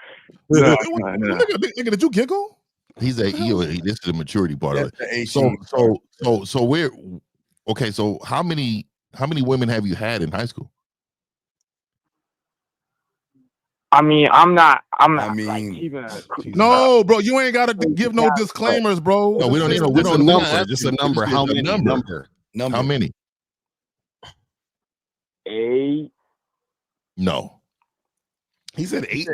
Nigga, did you giggle? This is the maturity part of That's it. the So we're okay. So how many women have you had in high school? I mean, I'm not No, bro, you ain't gotta give no disclaimers, bro. No, we don't need no. Just a number. Just a number. How many? Number. How many? 8. No. He said 8.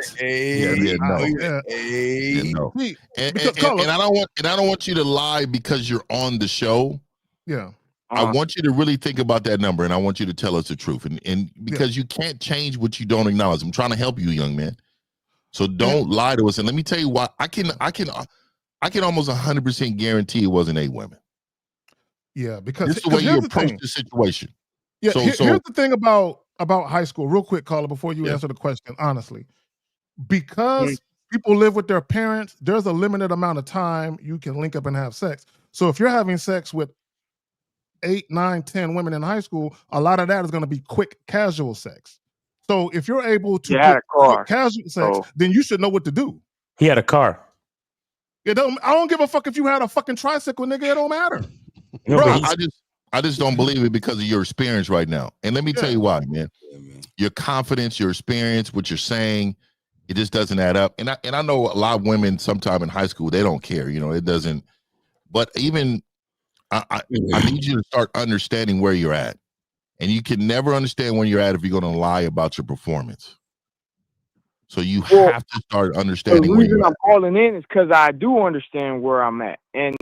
No. And I don't want you to lie because you're on the show. Yeah. I want you to really think about that number, and I want you to tell us the truth. And because you can't change what you don't acknowledge. I'm trying to help you, young man. So don't lie to us. And let me tell you why. I can almost 100% guarantee it wasn't 8 women. Yeah, because this is the way you approach the situation. Yeah, here's the thing about high school. Real quick, caller, before you answer the question, honestly, because people live with their parents, there's a limited amount of time you can link up and have sex. So if you're having sex with 8, 9, 10 women in high school, a lot of that is going to be quick, casual sex. So if you're able to get quick, casual sex, then you should know what to do. He had a car. I don't give a fuck if you had a fucking tricycle, nigga. It don't matter. No, bro, I just don't believe it because of your experience right now. And let me tell you why, man. Your confidence, your experience, what you're saying, it just doesn't add up. And I know a lot of women sometime in high school, they don't care, it doesn't. But even I need you to start understanding where you're at. And you can never understand where you're at if you're going to lie about your performance. So you have to start understanding where you're at. The reason I'm calling in is because I do understand where I'm at. And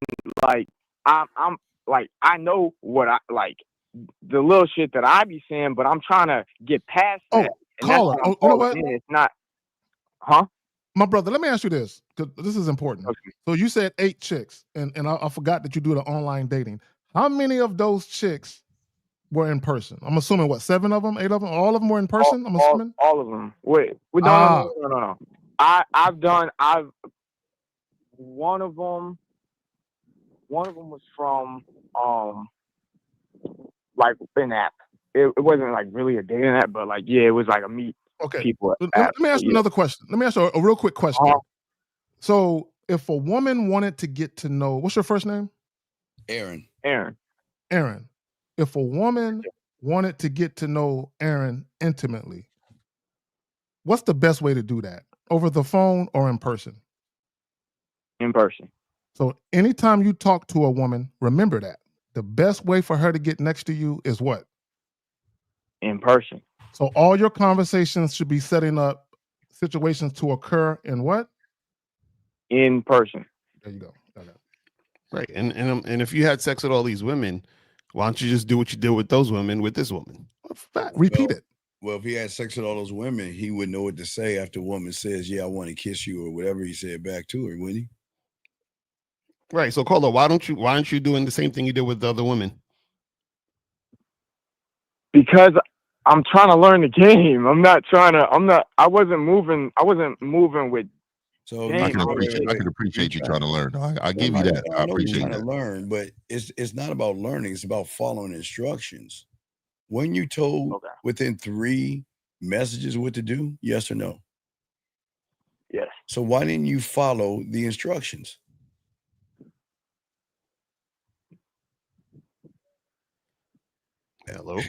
like I'm like, I know what I like, the little shit that I be saying, but I'm trying to get past that. And caller, you know what? It's not, My brother, let me ask you this, because this is important. Okay. So you said 8 chicks, and I forgot that you do the online dating. How many of those chicks were in person? I'm assuming, 7 of them, 8 of them? All of them were in person, I'm assuming? All of them. Wait, no. One of them was from like an app. It wasn't like really a dating app, but like it was like a meet people. Let me ask you another question. Let me ask you a real quick question. So if a woman wanted to get to know, what's your first name? Aaron. If a woman wanted to get to know Aaron intimately, what's the best way to do that? Over the phone or in person? In person. So anytime you talk to a woman, remember that. The best way for her to get next to you is what? In person. So all your conversations should be setting up situations to occur in what? In person. There you go. Right. And if you had sex with all these women, why don't you just do what you did with those women with this woman? Repeat it. Well, if he had sex with all those women, he would know what to say after a woman says, "Yeah, I want to kiss you," or whatever he said back to her, wouldn't he? Right. So, Carla, why aren't you doing the same thing you did with the other women? Because I'm trying to learn the game. I wasn't moving with. So I can appreciate you trying to learn. I give you that. I appreciate trying that. to learn, but it's not about learning. It's about following instructions. When you told within 3 messages what to do, yes or no? Yes. So why didn't you follow the instructions? Hello.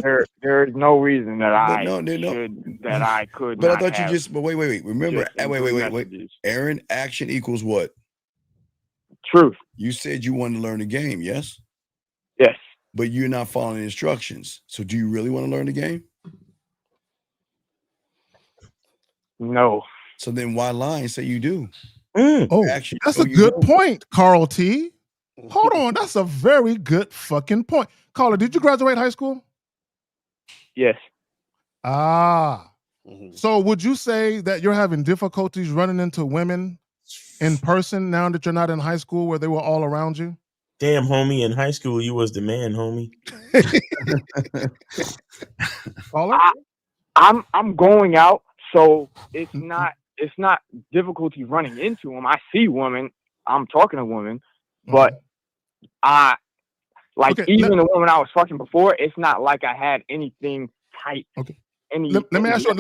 There is no reason that I could. But I thought you just. But wait. Remember, wait. Aaron, action equals what? Truth. You said you wanted to learn the game, yes? Yes. But you're not following the instructions. So do you really want to learn the game? No. So then why lie and say you do? That's a good point, Carl T. Hold on, that's a very good fucking point. Carla, did you graduate high school? Yes. So would you say that you're having difficulties running into women in person now that you're not in high school where they were all around you? Damn, homie, in high school you was the man, homie. I'm going out, so it's not difficulty running into them. I see women, I'm talking to women, but even the woman I was fucking before, it's not like I had anything tight. Okay. Let me ask you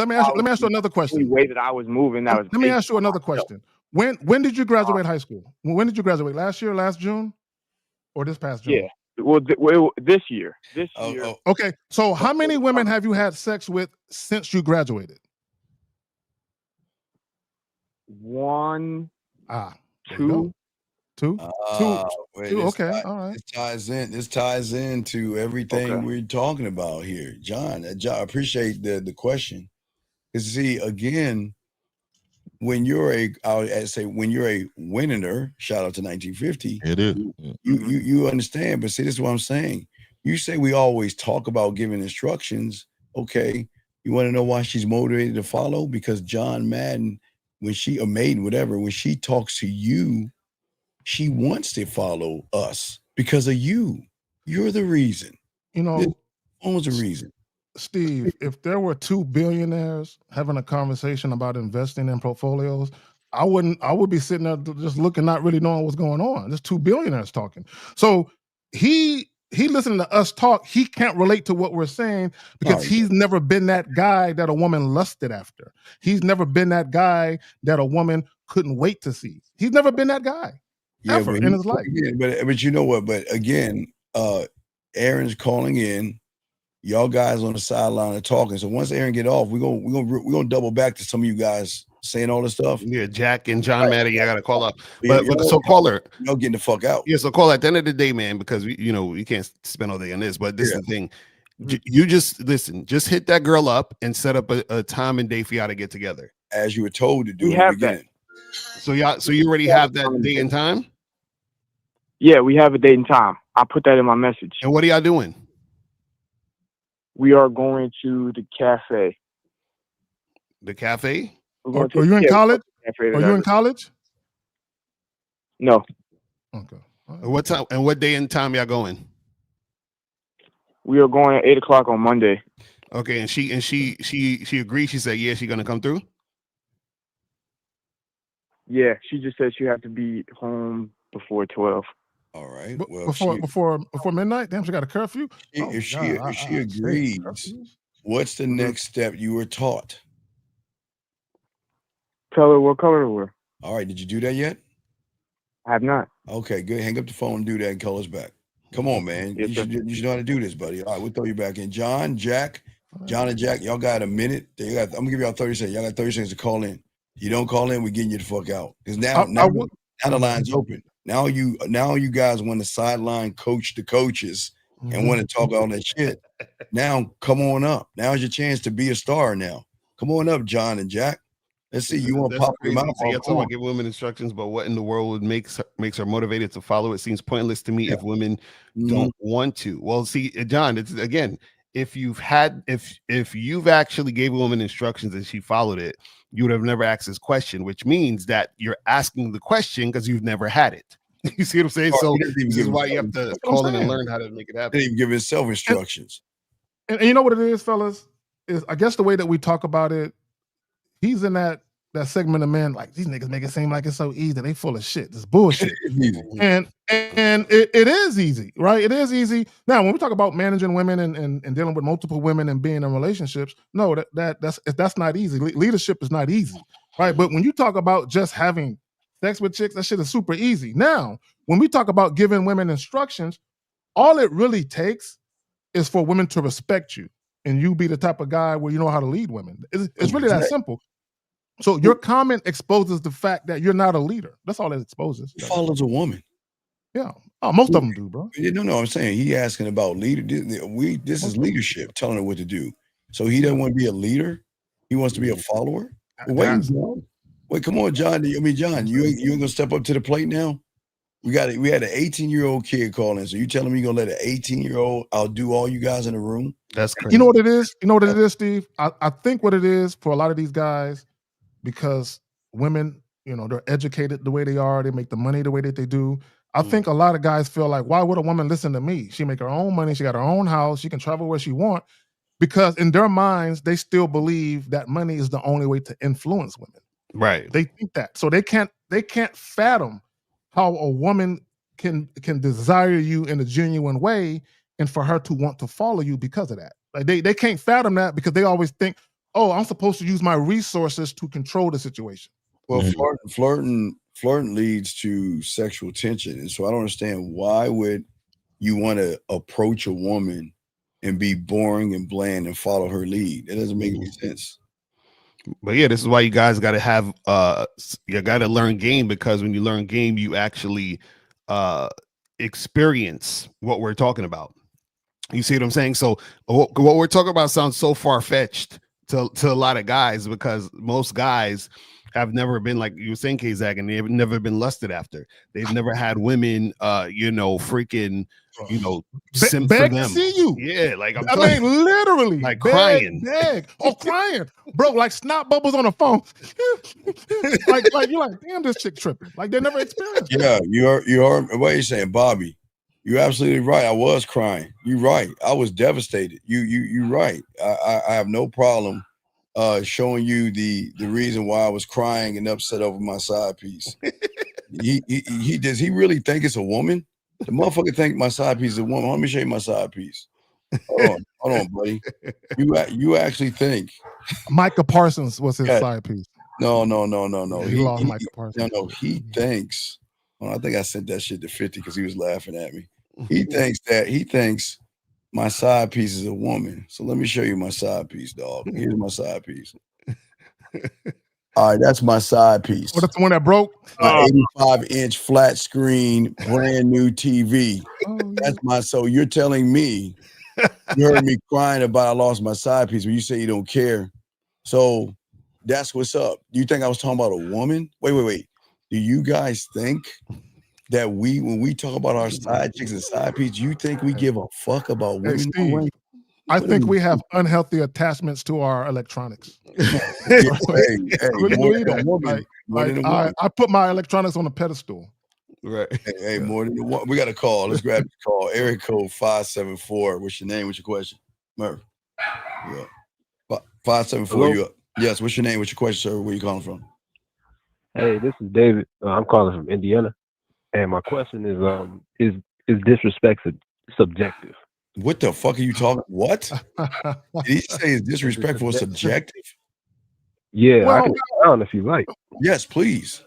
another question. The way that I was moving, let me ask you another question. When did you graduate high school? When did you graduate? Last year, last June, or this past June? Yeah. Well, this year. Okay. So how many women have you had sex with since you graduated? One. Two. Two. Wait, Two. Okay. All right. This ties into everything we're talking about here, John. I appreciate the question. Because see, again, when you're a winner, shout out to 1950. It is. You understand, but see, this is what I'm saying. You say we always talk about giving instructions. Okay, you want to know why she's motivated to follow? Because John Madden, when she talks to you, she wants to follow us because of you. You're the reason. Owns the reason. Steve, if there were two billionaires having a conversation about investing in portfolios, I would be sitting there just looking, not really knowing what's going on. There's two billionaires talking. So he listening to us talk, he can't relate to what we're saying because he's never been that guy that a woman lusted after. He's never been that guy that a woman couldn't wait to see. He's never been that guy ever in his life. But you know what? But again, Aaron's calling in. Y'all guys on the sideline are talking. So once Aaron get off, we're gonna double back to some of you guys saying all this stuff. Yeah, Jack and John Madden, I gotta call up. But so caller, y'all getting the fuck out. Yeah, so call at the end of the day, man, because we can't spend all day on this. But this is the thing. You just listen, just hit that girl up and set up a time and day for y'all to get together. As you were told to do We in the have beginning. So you already have that date and time? Yeah, we have a date and time. I put that in my message. And what are y'all doing? We are going to the cafe. The cafe? Are you in college? Are you in college? No. Okay. What time and what day and time y'all going? We are going at 8:00 on Monday. Okay, and she agreed. She said, yeah, she's gonna come through. Yeah, she just said she had to be home before 12. All right. Well, before midnight? Damn, she got a curfew? If she agrees, what's the next step you were taught? Tell her what color to wear. All right. Did you do that yet? I have not. Okay, good. Hang up the phone and do that and call us back. Come on, man. You should know how to do this, buddy. All right, we'll throw you back in. John and Jack, y'all got a minute. I'm gonna give y'all 30 seconds. Y'all got 30 seconds to call in. You don't call in, we're getting you the fuck out. Because now the line's open. Now you guys want to sideline coach the coaches and want to talk all that shit. Now come on up. Now's your chance to be a star now. Come on up, John and Jack. Let's see. You want to pop them out? So I give women instructions, but what in the world makes her motivated to follow? It seems pointless to me if women don't want to. Well, see, John, it's again, if you've actually gave a woman instructions and she followed it, you would have never asked this question, which means that you're asking the question because you've never had it. You see what I'm saying? So this is why you have to call in and learn how to make it happen. He didn't even give himself instructions. And you know what it is, fellas? Is I guess the way that we talk about it, he's in that segment of men like these niggas make it seem like it's so easy. They full of shit. It's bullshit. and it is easy, right? It is easy. Now, when we talk about managing women and dealing with multiple women and being in relationships, no, that's not easy. Leadership is not easy, right? But when you talk about just having sex with chicks, that shit is super easy. Now, when we talk about giving women instructions, all it really takes is for women to respect you and you be the type of guy where you know how to lead women. It's really that simple. So your comment exposes the fact that you're not a leader. That's all it exposes. He follows a woman. Yeah. Oh, most of them do, bro. No, I'm saying he asking about leader. This is leadership, telling her what to do. So he doesn't want to be a leader. He wants to be a follower. Wait, come on, John. John, you ain't gonna step up to the plate now? We had an 18-year-old kid calling. So you telling me you're gonna let an 18-year-old outdo all you guys in the room? That's crazy. You know what it is? You know what it is, Steve? I think what it is for a lot of these guys, because women, you know, they're educated the way they are, they make the money the way that they do. I think a lot of guys feel like, why would a woman listen to me? She make her own money, she got her own house, she can travel where she want, because in their minds, they still believe that money is the only way to influence women. Right. They think that. So they can't fathom how a woman can desire you in a genuine way and for her to want to follow you because of that. Like they can't fathom that because they always think, oh, I'm supposed to use my resources to control the situation. Well, flirting leads to sexual tension. And so I don't understand, why would you want to approach a woman and be boring and bland and follow her lead? It doesn't make any sense. But yeah, this is why you guys got to have you got to learn game, because when you learn game, you actually experience what we're talking about. You see what I'm saying? So what we're talking about sounds so far-fetched to a lot of guys, because most guys have never been, like you were saying, K-Zag, and they've never been lusted after. They've never had women freaking, simp for Beg them. to see you. Yeah, like I mean, literally, like beg, crying. Crying, bro, like snot bubbles on the phone. like you're like, damn, this chick tripping. Like they never experienced. Yeah, you are. What are you saying, Bobby? You're absolutely right. I was crying. You're right. I was devastated. You're right. I have no problem showing you the reason why I was crying and upset over my side piece. Does he really think it's a woman? The motherfucker think my side piece is a woman. Let me show you my side piece. Hold on, buddy. You actually think Micah Parsons was his side piece? No. He lost Micah Parsons. No. He thinks. Well, I think I sent that shit to 50 because he was laughing at me. He thinks my side piece is a woman. So let me show you my side piece, dog. Here's my side piece. All right, that's my side piece. Oh, that's the one that broke? My 85-inch flat screen, brand new TV. So you're telling me, you heard me crying about I lost my side piece, but you say you don't care. So that's what's up. You think I was talking about a woman? Wait. Do you guys think that when we talk about our side chicks and side piece, you think we give a fuck about women? Hey, Steve, I think we have unhealthy attachments to our electronics. I put my electronics on a pedestal. Right. Hey, more than one. We got a call. Let's grab the call. Area code 574. What's your name? What's your question? Murph. Yeah. 574. You up? Yes. What's your name? What's your question, sir? Where you calling from? Hey, this is David. I'm calling from Indiana, and my question is disrespect subjective? What the fuck are you talking? What? Did he say is disrespectful subjective? Yeah, I can expound if you like. Yes, please.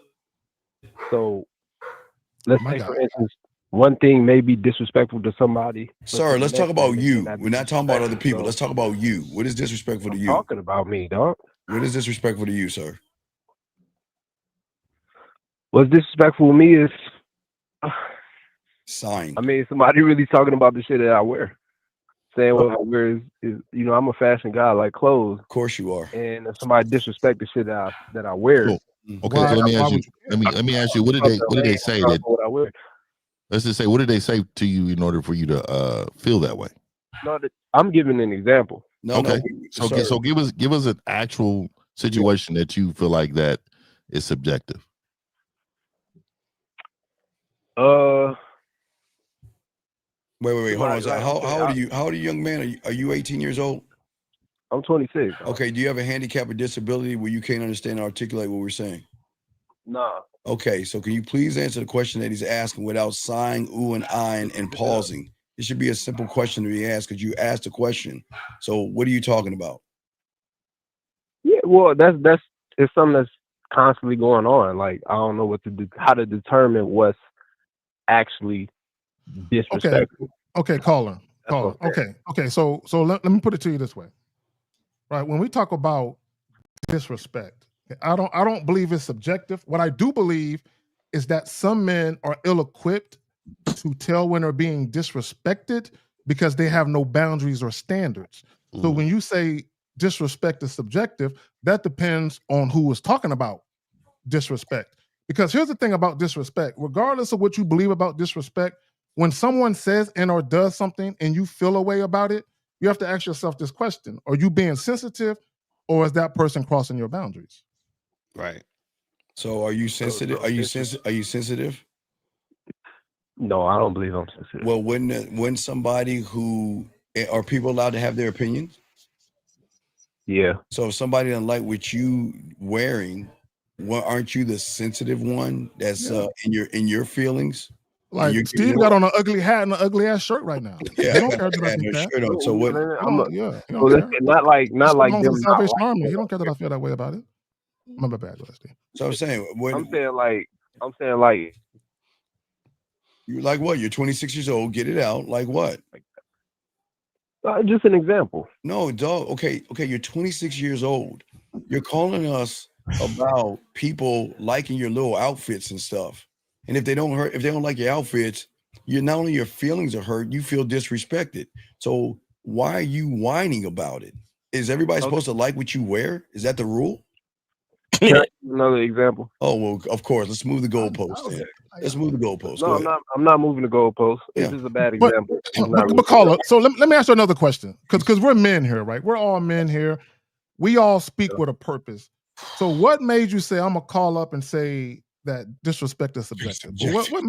So, let's say, for instance, one thing may be disrespectful to somebody. Sir, let's talk about you. We're not talking about other people. Let's talk about you. What is disrespectful to you? Talking about me, dog. What is disrespectful to you, sir? What's disrespectful to me is sign. I mean, somebody really talking about the shit that I wear. Saying what I wear is I'm a fashion guy, I like clothes. Of course you are. And if somebody disrespect the shit that I wear. Cool. Okay, so let me ask you. Let me ask you. What did they say that? What I wear. Let's just say, what did they say to you in order for you to feel that way? No, I'm giving an example. Okay, so give us an actual situation that you feel like that is subjective. Wait. Hold on. How old are you? How old are you, young man? Are you 18 years old? I'm 26. Okay. Do you have a handicap or disability where you can't understand and articulate what we're saying? Nah. Okay. So can you please answer the question that he's asking without sighing, ooh and eyeing, and pausing? It should be a simple question to be asked because you asked a question. So what are you talking about? Yeah. Well, it's something that's constantly going on. Like I don't know how to determine what's actually disrespectful. Okay, caller. Okay. So let me put it to you this way. Right. When we talk about disrespect, I don't believe it's subjective. What I do believe is that some men are ill-equipped to tell when they're being disrespected because they have no boundaries or standards. So when you say disrespect is subjective, that depends on who is talking about disrespect. Because here's the thing about disrespect, regardless of what you believe about disrespect, when someone says and or does something and you feel a way about it, you have to ask yourself this question: are you being sensitive, or is that person crossing your boundaries? Right. So are you sensitive? Are you sensitive? No, I don't believe I'm sensitive. Well, when somebody who are people allowed to have their opinions? Yeah. So if somebody doesn't like what you wearing, aren't you the sensitive one that's in your feelings? Like Steve got on an ugly hat and an ugly ass shirt right now. Yeah, He don't care that I think that. shirt on. So what? He don't care. Not like He belongs them. in the Not Salvation like Army. He don't care that I feel that way about it. Remember bad, Steve. So I'm saying, I'm saying like you like what? You're 26 years old. Get it out. Like what? Just an example. No, dog. Okay. You're 26 years old. You're calling us about people liking your little outfits and stuff. And if they don't like your outfits, you're not only your feelings are hurt, you feel disrespected. So why are you whining about it? Is everybody supposed to like what you wear? Is that the rule? Another example. Oh well, of course. Let's move the goalpost. Then. Let's move the goalpost. No, I'm not moving the goalpost. This is a bad example. But caller, so let me ask you another question, because we're men here, right? We're all men here. We all speak with a purpose. So what made you say I'm gonna call up and say that disrespect is subjective? But what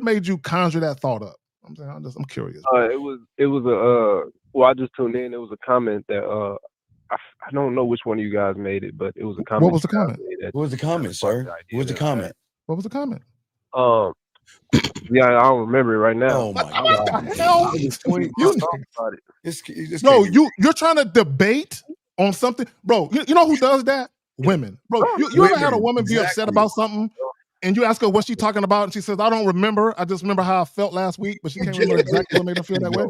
made you conjure that thought up? I'm curious. It was well, I just tuned in. It was a comment that I don't know which one of you guys made it, but it was a comment. What was the comment? What was the comment, sir? What was the comment? What was the comment? Yeah, I don't remember it right now. Oh my god! You're trying to debate on something, bro. You know who does that? Women, bro. You ever had a woman be upset about something, and you ask her what she's talking about, and she says, "I don't remember. I just remember how I felt last week," but she can't remember exactly what made her feel that way.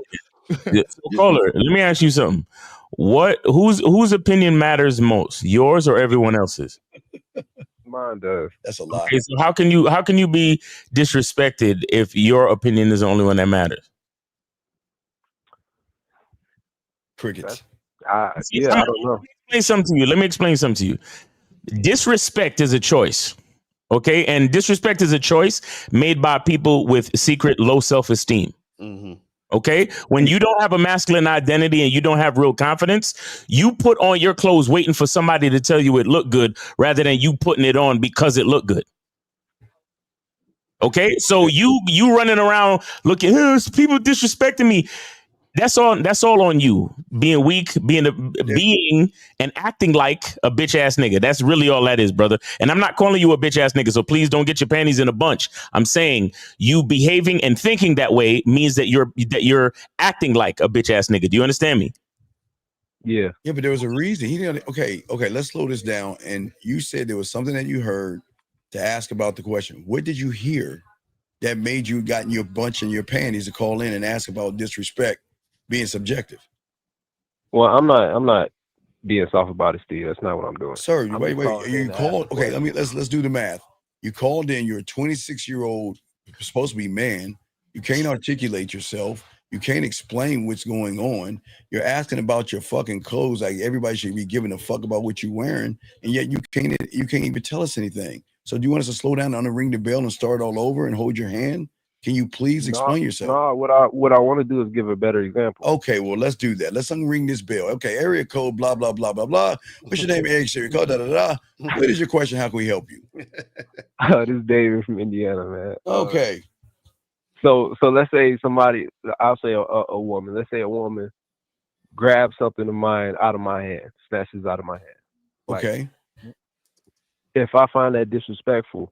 Yeah. So, caller, let me ask you something. Whose opinion matters most, yours or everyone else's? Mine does. That's a lie. Okay, so how can you be disrespected if your opinion is the only one that matters? Crickets. I don't know. Let me explain something to you. Disrespect is a choice. Okay, and disrespect is a choice made by people with secret low self-esteem. Mm-hmm. Okay, when you don't have a masculine identity and you don't have real confidence, you put on your clothes waiting for somebody to tell you it looked good rather than you putting it on because it looked good. Okay, so you running around looking, people disrespecting me. That's all on you. Being weak, being and acting like a bitch ass nigga. That's really all that is, brother. And I'm not calling you a bitch ass nigga, so please don't get your panties in a bunch. I'm saying you behaving and thinking that way means that you're acting like a bitch ass nigga. Do you understand me? Yeah. Yeah, but there was a reason. He didn't. Okay. Let's slow this down. And you said there was something that you heard to ask about the question. What did you hear that made you got in your bunch in your panties to call in and ask about disrespect being subjective? Well, I'm not being soft about it, Steve. That's not what I'm doing. Sir, wait. You called. Okay, let's do the math. You called in. You're a 26-year-old, supposed to be man. You can't articulate yourself. You can't explain what's going on. You're asking about your fucking clothes like everybody should be giving a fuck about what you're wearing, and yet you can't even tell us anything. So do you want us to slow down and ring the bell and start all over and hold your hand? Can you please explain yourself? No, what I want to do is give a better example. Okay, well, let's do that. Let's unring this bell. Okay, area code, blah, blah, blah, blah, blah. What's your name? Area code, da, da, da. What is your question? How can we help you? This is David from Indiana, man. Okay. So let's say somebody, I'll say a woman. Let's say a woman grabs something of mine out of my hand, snatches out of my hand. Like, okay. If I find that disrespectful,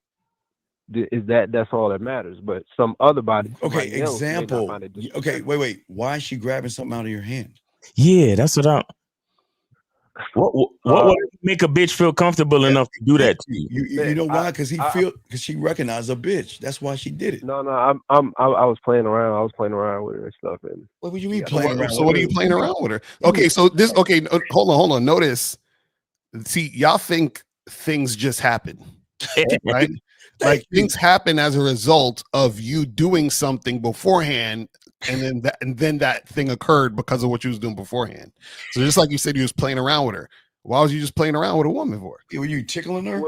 that's all that matters. But some other body. Okay, example. Okay, wait. Why is she grabbing something out of your hand? Yeah, that's what I'm. What would make a bitch feel comfortable enough to do that to you? You know why? Because she recognized a bitch. That's why she did it. No, I was playing around. I was playing around with her and stuff. And what would you mean playing around? So what are you playing around with her? Okay, so this. Okay, hold on. Notice. See, y'all think things just happen, right? Like things happen as a result of you doing something beforehand, and then that thing occurred because of what you was doing beforehand. So just like you said, you was playing around with her. Why was you just playing around with a woman for? Were you tickling her?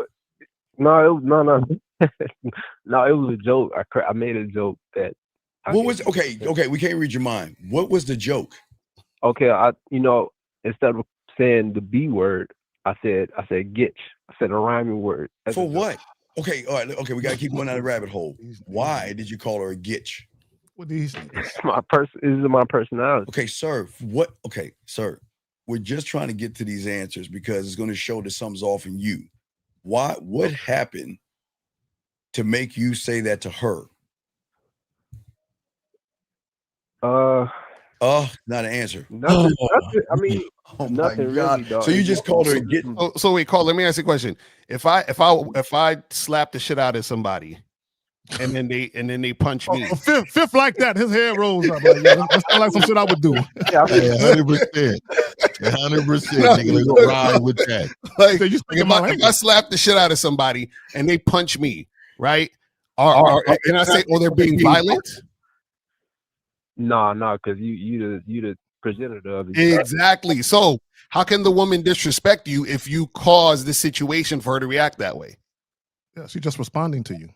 No, no. No, it was a joke. I made a joke that. What was okay? We can't read your mind. What was the joke? Okay, instead of saying the B word, I said gitch. I said a rhyming word. For what? Okay, all right. Okay, we gotta keep going down the rabbit hole. Why did you call her a gitch? What these? This is my personality. Okay, sir. What? Okay, sir. We're just trying to get to these answers because it's going to show that something's off in you. Why? What happened to make you say that to her? Not an answer. Nothing, I mean, oh nothing my God. really, dog. So you just called her a gitch? So wait, Carl. Let me ask you a question. If I slap the shit out of somebody, and then they punch me, Fifth like that, his hair rolls up. Like, yeah, that's not like some shit I would do. 100%. 100%. Nigga, let's ride with that. Like, if I slap the shit out of somebody and they punch me, right? Can I say, they're being violent? No, because you the progenitor of it. Exactly. So how can the woman disrespect you if you cause the situation for her to react that way? Yeah, she's just responding to you.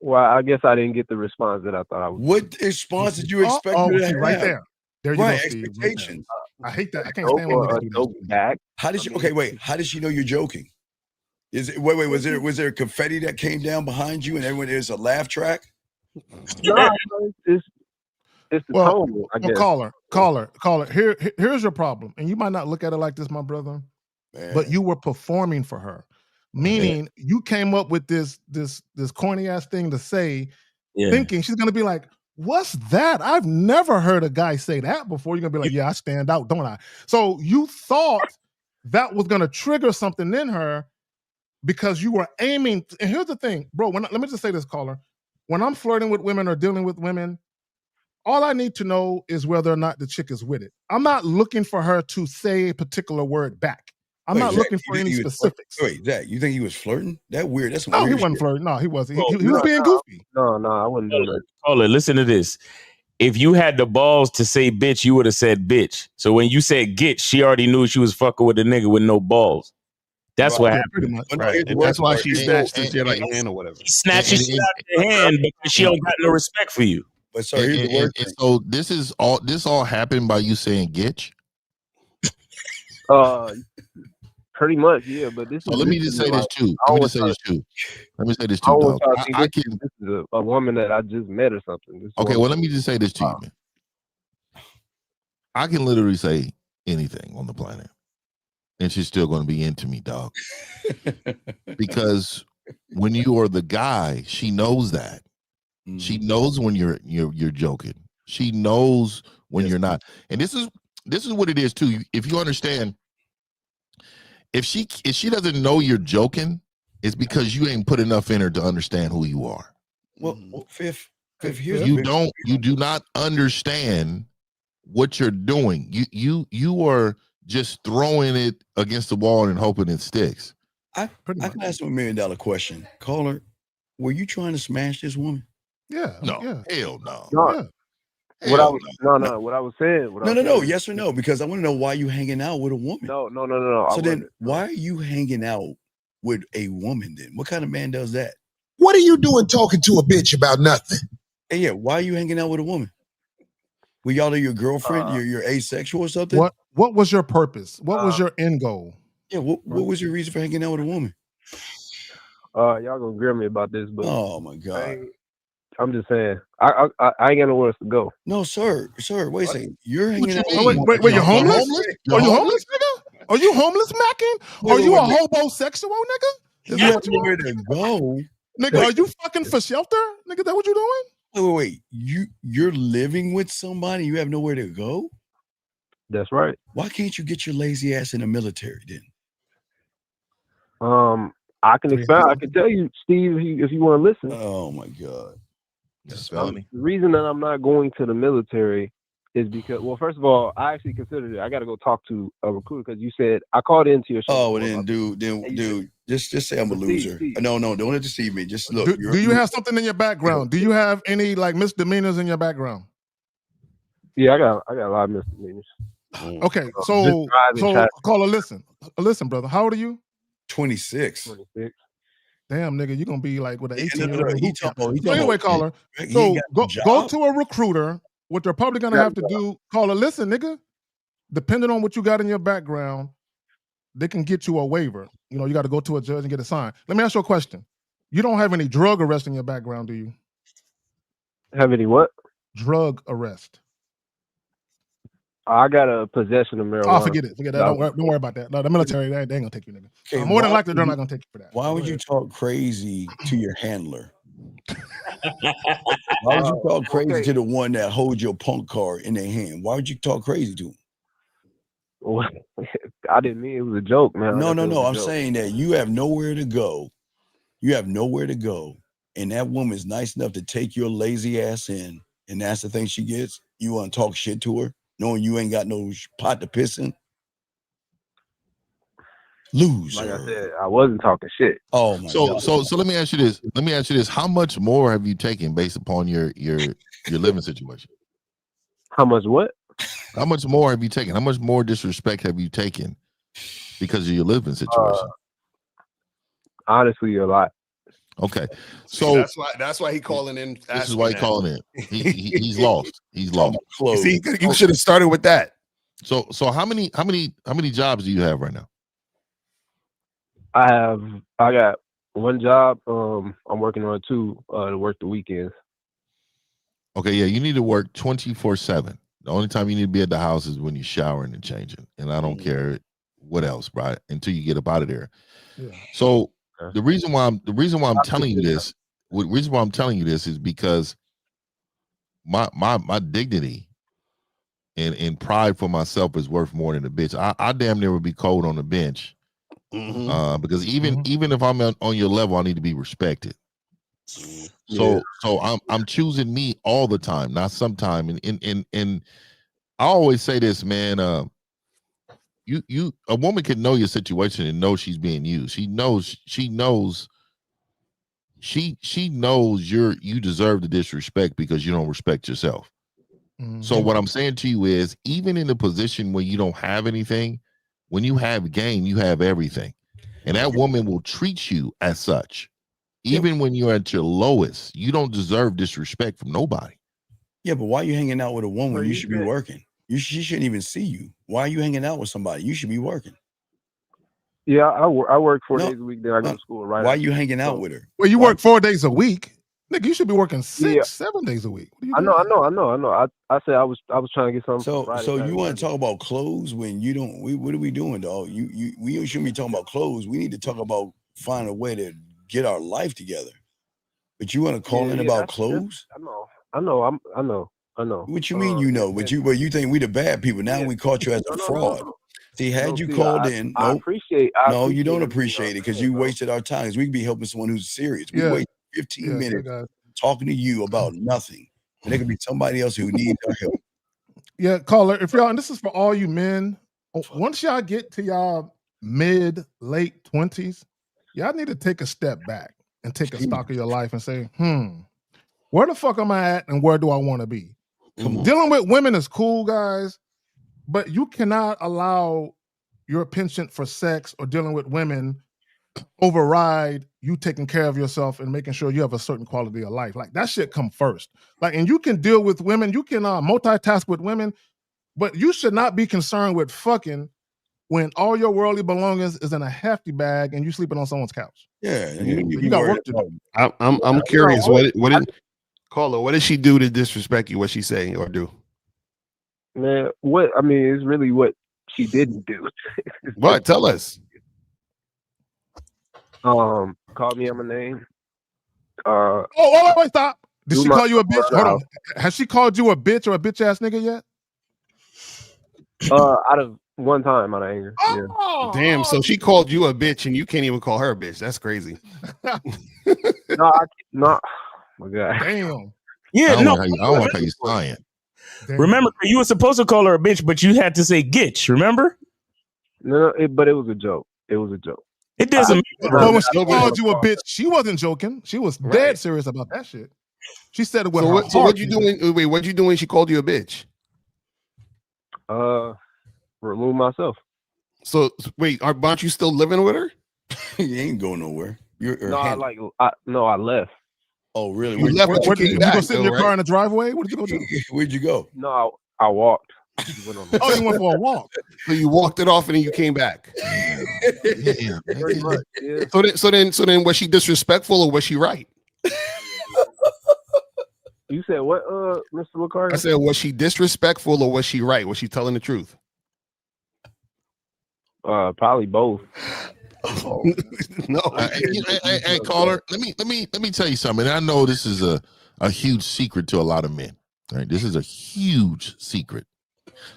Well, I guess I didn't get the response that I thought I would. What response did you expect? Right there. There you right, go, Steve. expectations. I hate that. I can't stand when niggas do that. Back. How did she? Okay, wait. How did she know you're joking? Wait? Was there confetti that came down behind you, and everyone there's a laugh track? No, it's the tone. I guess. Caller. Here's your problem, and you might not look at it like this, my brother, but you were performing for her. Meaning you came up with this corny ass thing to say, thinking she's gonna be like, "What's that? I've never heard a guy say that before." You're gonna be like, "Yeah, I stand out, don't I?" So you thought that was gonna trigger something in her because you were aiming. And here's the thing, bro. Let me just say this, caller. When I'm flirting with women or dealing with women, all I need to know is whether or not the chick is with it. I'm not looking for her to say a particular word back. I'm not looking for any specifics. Wait, Zach, you think he was flirting? That weird. That's some no, weird he wasn't shit. flirting. No, he wasn't. He was being goofy. No, I wouldn't do that. Caller, listen to this. If you had the balls to say bitch, you would have said bitch. So when you said get, she already knew she was fucking with a nigga with no balls. That's what happened. Pretty much. Right. And that's why she snatched the shit out your hand or whatever. She snatched the shit out of your hand because she don't got no respect for you. But so here's the word. So this all happened by you saying gitch? Pretty much, yeah. But this. So let me just say this too. Let me say this too, dog. I can. This is a woman that I just met or something. Okay, well, let me just say this to you, man. I can literally say anything on the planet, and she's still going to be into me, dog. Because when you are the guy, she knows that. She knows when you're joking. She knows when you're not. And this is what it is too. If you understand, if she doesn't know you're joking, it's because you ain't put enough in her to understand who you are. Well, fifth, you do not understand what you're doing. You are just throwing it against the wall and hoping it sticks. I can ask him $1 million question. Caller, were you trying to smash this woman? Yeah. No. Yeah. Hell no. No. What I was saying. No. Yes or no? Because I want to know why you hanging out with a woman. No. So then, why are you hanging out with a woman? Then, what kind of man does that? What are you doing talking to a bitch about nothing? And yeah, why are you hanging out with a woman? Well, y'all are your girlfriend. You're asexual or something. What was your purpose? What was your end goal? Yeah. What was your reason for hanging out with a woman? Y'all gonna grill me about this, but oh my God. I'm just saying, I ain't got nowhere else to go. No, sir. Wait a second. You're hanging out. Wait, you're homeless? Are you homeless, nigga? Are you homeless, Mackin? Are you a hobosexual, nigga? You have nowhere to go, nigga. Are you fucking for shelter, nigga? That what you doing? Wait. You're living with somebody. You have nowhere to go. That's right. Why can't you get your lazy ass in the military then? I can expound. I can tell you, Steve, if you want to listen. Oh my God. The reason that I'm not going to the military is because, well, first of all, I actually considered it. I got to go talk to a recruiter because you said I called into your show. Oh, well, then, dude, just say I'm a loser. No, don't deceive me. Just look. Do you have something in your background? Do you have any like misdemeanors in your background? Yeah, I got a lot of misdemeanors. Okay, so caller, listen, brother. How old are you? 26. Damn, nigga, you're gonna be like with an 18-year-old. So anyway, caller. So go to a recruiter. What they're probably gonna have to do, caller, listen, nigga. Depending on what you got in your background, they can get you a waiver. You know, you got to go to a judge and get it signed. Let me ask you a question. You don't have any drug arrest in your background, do you? Have any what? Drug arrest. I got a possession of marijuana. Oh, forget it. Forget that. Don't worry about that. No, the military, they ain't gonna take you, nigga. Okay, More than likely, they're not gonna take you for that. Why would you talk crazy to your handler? Why would you talk crazy to the one that holds your punk card in their hand? Why would you talk crazy to him? Well, I didn't mean it was a joke, man. No. I'm saying that you have nowhere to go. You have nowhere to go. And that woman's nice enough to take your lazy ass in. And that's the thing she gets. You want to talk shit to her, knowing you ain't got no pot to piss in? Loser. Like I said, I wasn't talking shit. Oh my God. So let me ask you this. How much more have you taken based upon your living situation? How much what? How much more have you taken? How much more disrespect have you taken because of your living situation? Honestly, a lot. Okay, so that's why he calling in. This is why he calling in. He's lost. He's lost. See, you should have started with that. So how many jobs do you have right now? I got one job. I'm working on two to work the weekends. Okay, yeah, you need to work 24/7. The only time you need to be at the house is when you're showering and changing, and I don't care what else, right? Until you get up out of there. Yeah. So the reason why I'm telling you this, is because my dignity and pride for myself is worth more than a bitch. I damn near would be cold on the bench. Because even if I'm on your level, I need to be respected. So I'm choosing me all the time, not sometime. And I always say this, man. A woman can know your situation and know she's being used. She knows you deserve the disrespect because you don't respect yourself. So what I'm saying to you is, even in the position where you don't have anything, when you have game, you have everything. And that woman will treat you as such. Even when you're at your lowest, you don't deserve disrespect from nobody. Yeah, but why are you hanging out with a woman? You should be working. She shouldn't even see you. Why are you hanging out with somebody? You should be working. Yeah, I work 4 days a week. Then I go to school. Right? Why are you hanging out with her? Well, you work 4 days a week. Nigga, you should be working 7 days a week. I know. I said I was trying to get something. So you want to talk about clothes when you don't? What are we doing, dog? We shouldn't be talking about clothes. We need to talk about finding a way to get our life together. But you want to call in about clothes? I know. What you mean, you know? But you think we the bad people? Now we caught you as a fraud. See, had you called in, I appreciate. You don't appreciate it because you wasted our time. We could be helping someone who's serious. We wasted 15 minutes talking to you about nothing. And there could be somebody else who needs our help. Yeah, caller, if y'all, and this is for all you men, once y'all get to y'all mid-late 20s, y'all need to take a step back and take a stock of your life and say, where the fuck am I at and where do I want to be? Dealing with women is cool, guys, but you cannot allow your penchant for sex or dealing with women override you taking care of yourself and making sure you have a certain quality of life. Like, that shit come first. Like, and you can deal with women, you can multitask with women, but you should not be concerned with fucking when all your worldly belongings is in a hefty bag and you sleeping on someone's couch. Yeah, you got work to do. I'm curious. What did she do to disrespect you? What she say or do? Man, it's really what she didn't do. What? Tell us. Called me on my name. Wait, stop. Did she call you a bitch? Hold on. Has she called you a bitch or a bitch ass nigga yet? Out of one time, out of anger. Oh, yeah. Damn. So she called you a bitch and you can't even call her a bitch. That's crazy. No. My God. Damn. Yeah, I don't like how you lying. Remember, you were supposed to call her a bitch, but you had to say "gitch." Remember? No, but it was a joke. It doesn't matter. Well, when she called you a bitch, she wasn't joking. She was dead serious about that shit. She said it with her heart. So what you doing? Wait, what you doing? She called you a bitch. Remove myself. So wait, aren't you still living with her? You ain't going nowhere. I left. Oh, really? You left, but you go sit in your car in the driveway? What did you go do? Where'd you go? No, I walked. Oh, you went for a walk. So you walked it off and then you came back. Yeah. Pretty much, yeah. So then, was she disrespectful or was she right? You said what, Mr. LaCarter? I said, was she disrespectful or was she right? Was she telling the truth? Probably both. No. Hey, caller. Let me tell you something. I know this is a huge secret to a lot of men. Right? This is a huge secret.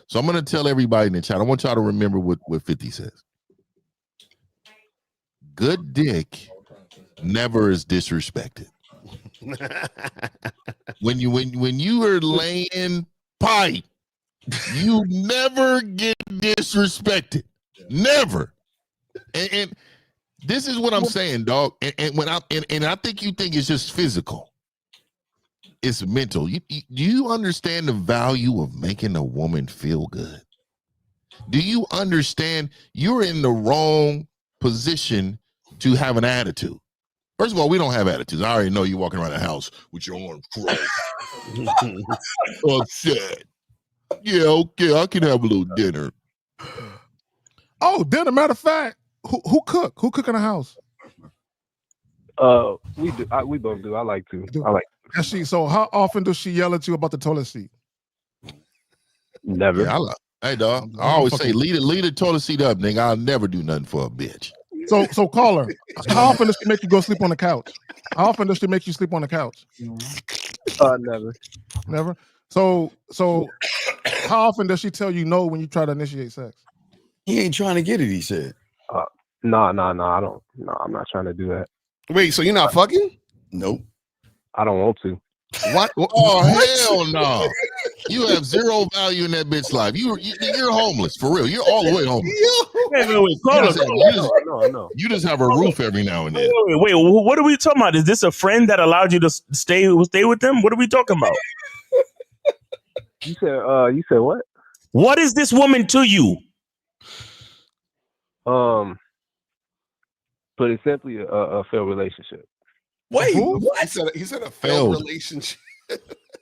So I'm going to tell everybody in the chat. I want y'all to remember what 50 says. Good dick never is disrespected. when you are laying pipe, you never get disrespected. Never. And this is what I'm saying, dog. And I think you think it's just physical. It's mental. Do you understand the value of making a woman feel good? Do you understand you're in the wrong position to have an attitude? First of all, we don't have attitudes. I already know you walking around the house with your arms crossed. Upset. Yeah, okay, I can have a little dinner. Oh, dinner. Matter of fact, who cook? Who cook in the house? We do. We both do. I like to. So how often does she yell at you about the toilet seat? Never. Yeah, hey, dog. I always say, leave the toilet seat up, nigga. I'll never do nothing for a bitch. So call her. How often does she make you go sleep on the couch? How often does she make you sleep on the couch? Never. Never. So how often does she tell you no when you try to initiate sex? He ain't trying to get it, he said. No, I don't. No, I'm not trying to do that. Wait, so you're not fucking? Nope. I don't want to. What? Oh, hell no. You have zero value in that bitch life. You're homeless, for real. You're all the way homeless. You just have a roof every now and then. Wait, what are we talking about? Is this a friend that allowed you to stay with them? What are we talking about? You said what? What is this woman to you? But it's simply a failed relationship. Wait, what? He said a failed relationship.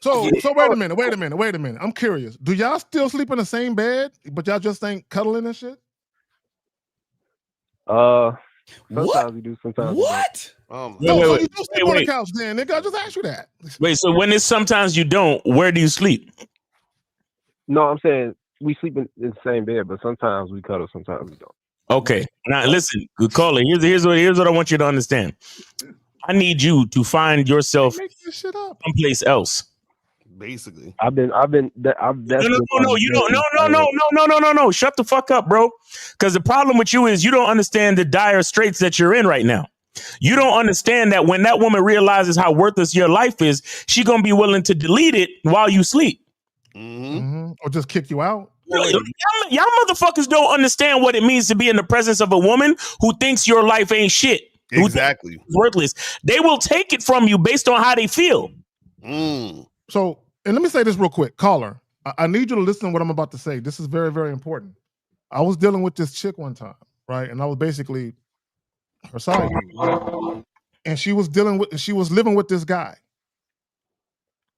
So wait a minute. I'm curious. Do y'all still sleep in the same bed, but y'all just ain't cuddling and shit? Sometimes we do. Sometimes what? You don't sleep on the couch, then, nigga. I just asked you that. Wait, so when it's sometimes you don't, where do you sleep? No, I'm saying we sleep in the same bed, but sometimes we cuddle, sometimes we don't. Okay, now listen, good caller. Here's what I want you to understand. I need you to find yourself someplace else. Basically, I've been. No. Shut the fuck up, bro. Because the problem with you is you don't understand the dire straits that you're in right now. You don't understand that when that woman realizes how worthless your life is, she gonna be willing to delete it while you sleep. Or just kick you out. Y'all motherfuckers don't understand what it means to be in the presence of a woman who thinks your life ain't shit. Exactly. Worthless. They will take it from you based on how they feel. So, and let me say this real quick. Caller, I need you to listen to what I'm about to say. This is very, very important. I was dealing with this chick one time, right? And I was basically her side. And she was living with this guy.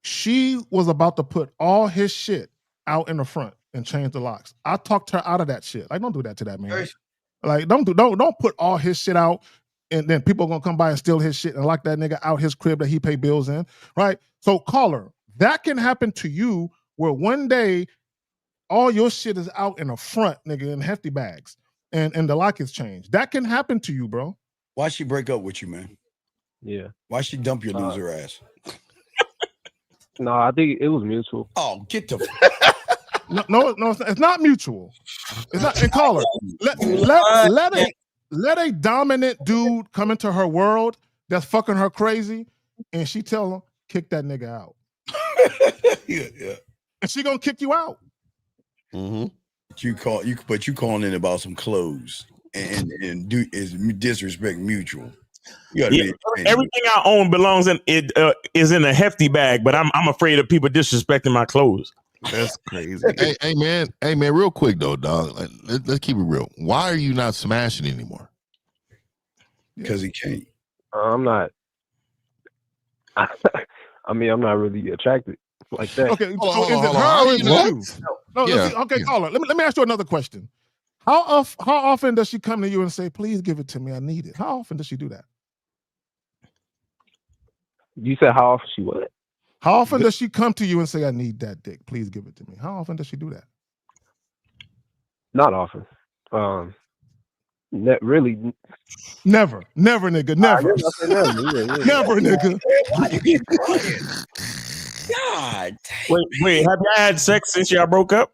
She was about to put all his shit out in the front and change the locks. I talked her out of that shit. Like, don't do that to that man. Like, don't put all his shit out, and then people are gonna come by and steal his shit and lock that nigga out his crib that he pay bills in, right? So, caller, that can happen to you where one day all your shit is out in the front, nigga, in hefty bags, and the lock is changed. That can happen to you, bro. Why'd she break up with you, man? Yeah. Why'd she dump your loser ass? No, I think it was mutual. Oh, get the. No, it's not mutual. It's not. And caller, let a dominant dude come into her world that's fucking her crazy, and she tell him kick that nigga out. Yeah. And she gonna kick you out. But you calling in about some clothes and do is disrespect mutual. Everything I own belongs in it is in a hefty bag, but I'm afraid of people disrespecting my clothes. That's crazy. hey man, real quick though, dog. Let's keep it real. Why are you not smashing anymore? Because he can't. I'm not. I mean, I'm not really attracted like that. Okay, so is it her or is it you? Okay, caller. Let me ask you another question. How often does she come to you and say, "Please give it to me, I need it"? How often does she do that? You said how often she what? How often does she come to you and say, "I need that dick, please give it to me"? How often does she do that? Not often. Really. Never, nigga, never. Never, nigga. Why you get quiet? God. Wait. Have y'all had sex since y'all broke up?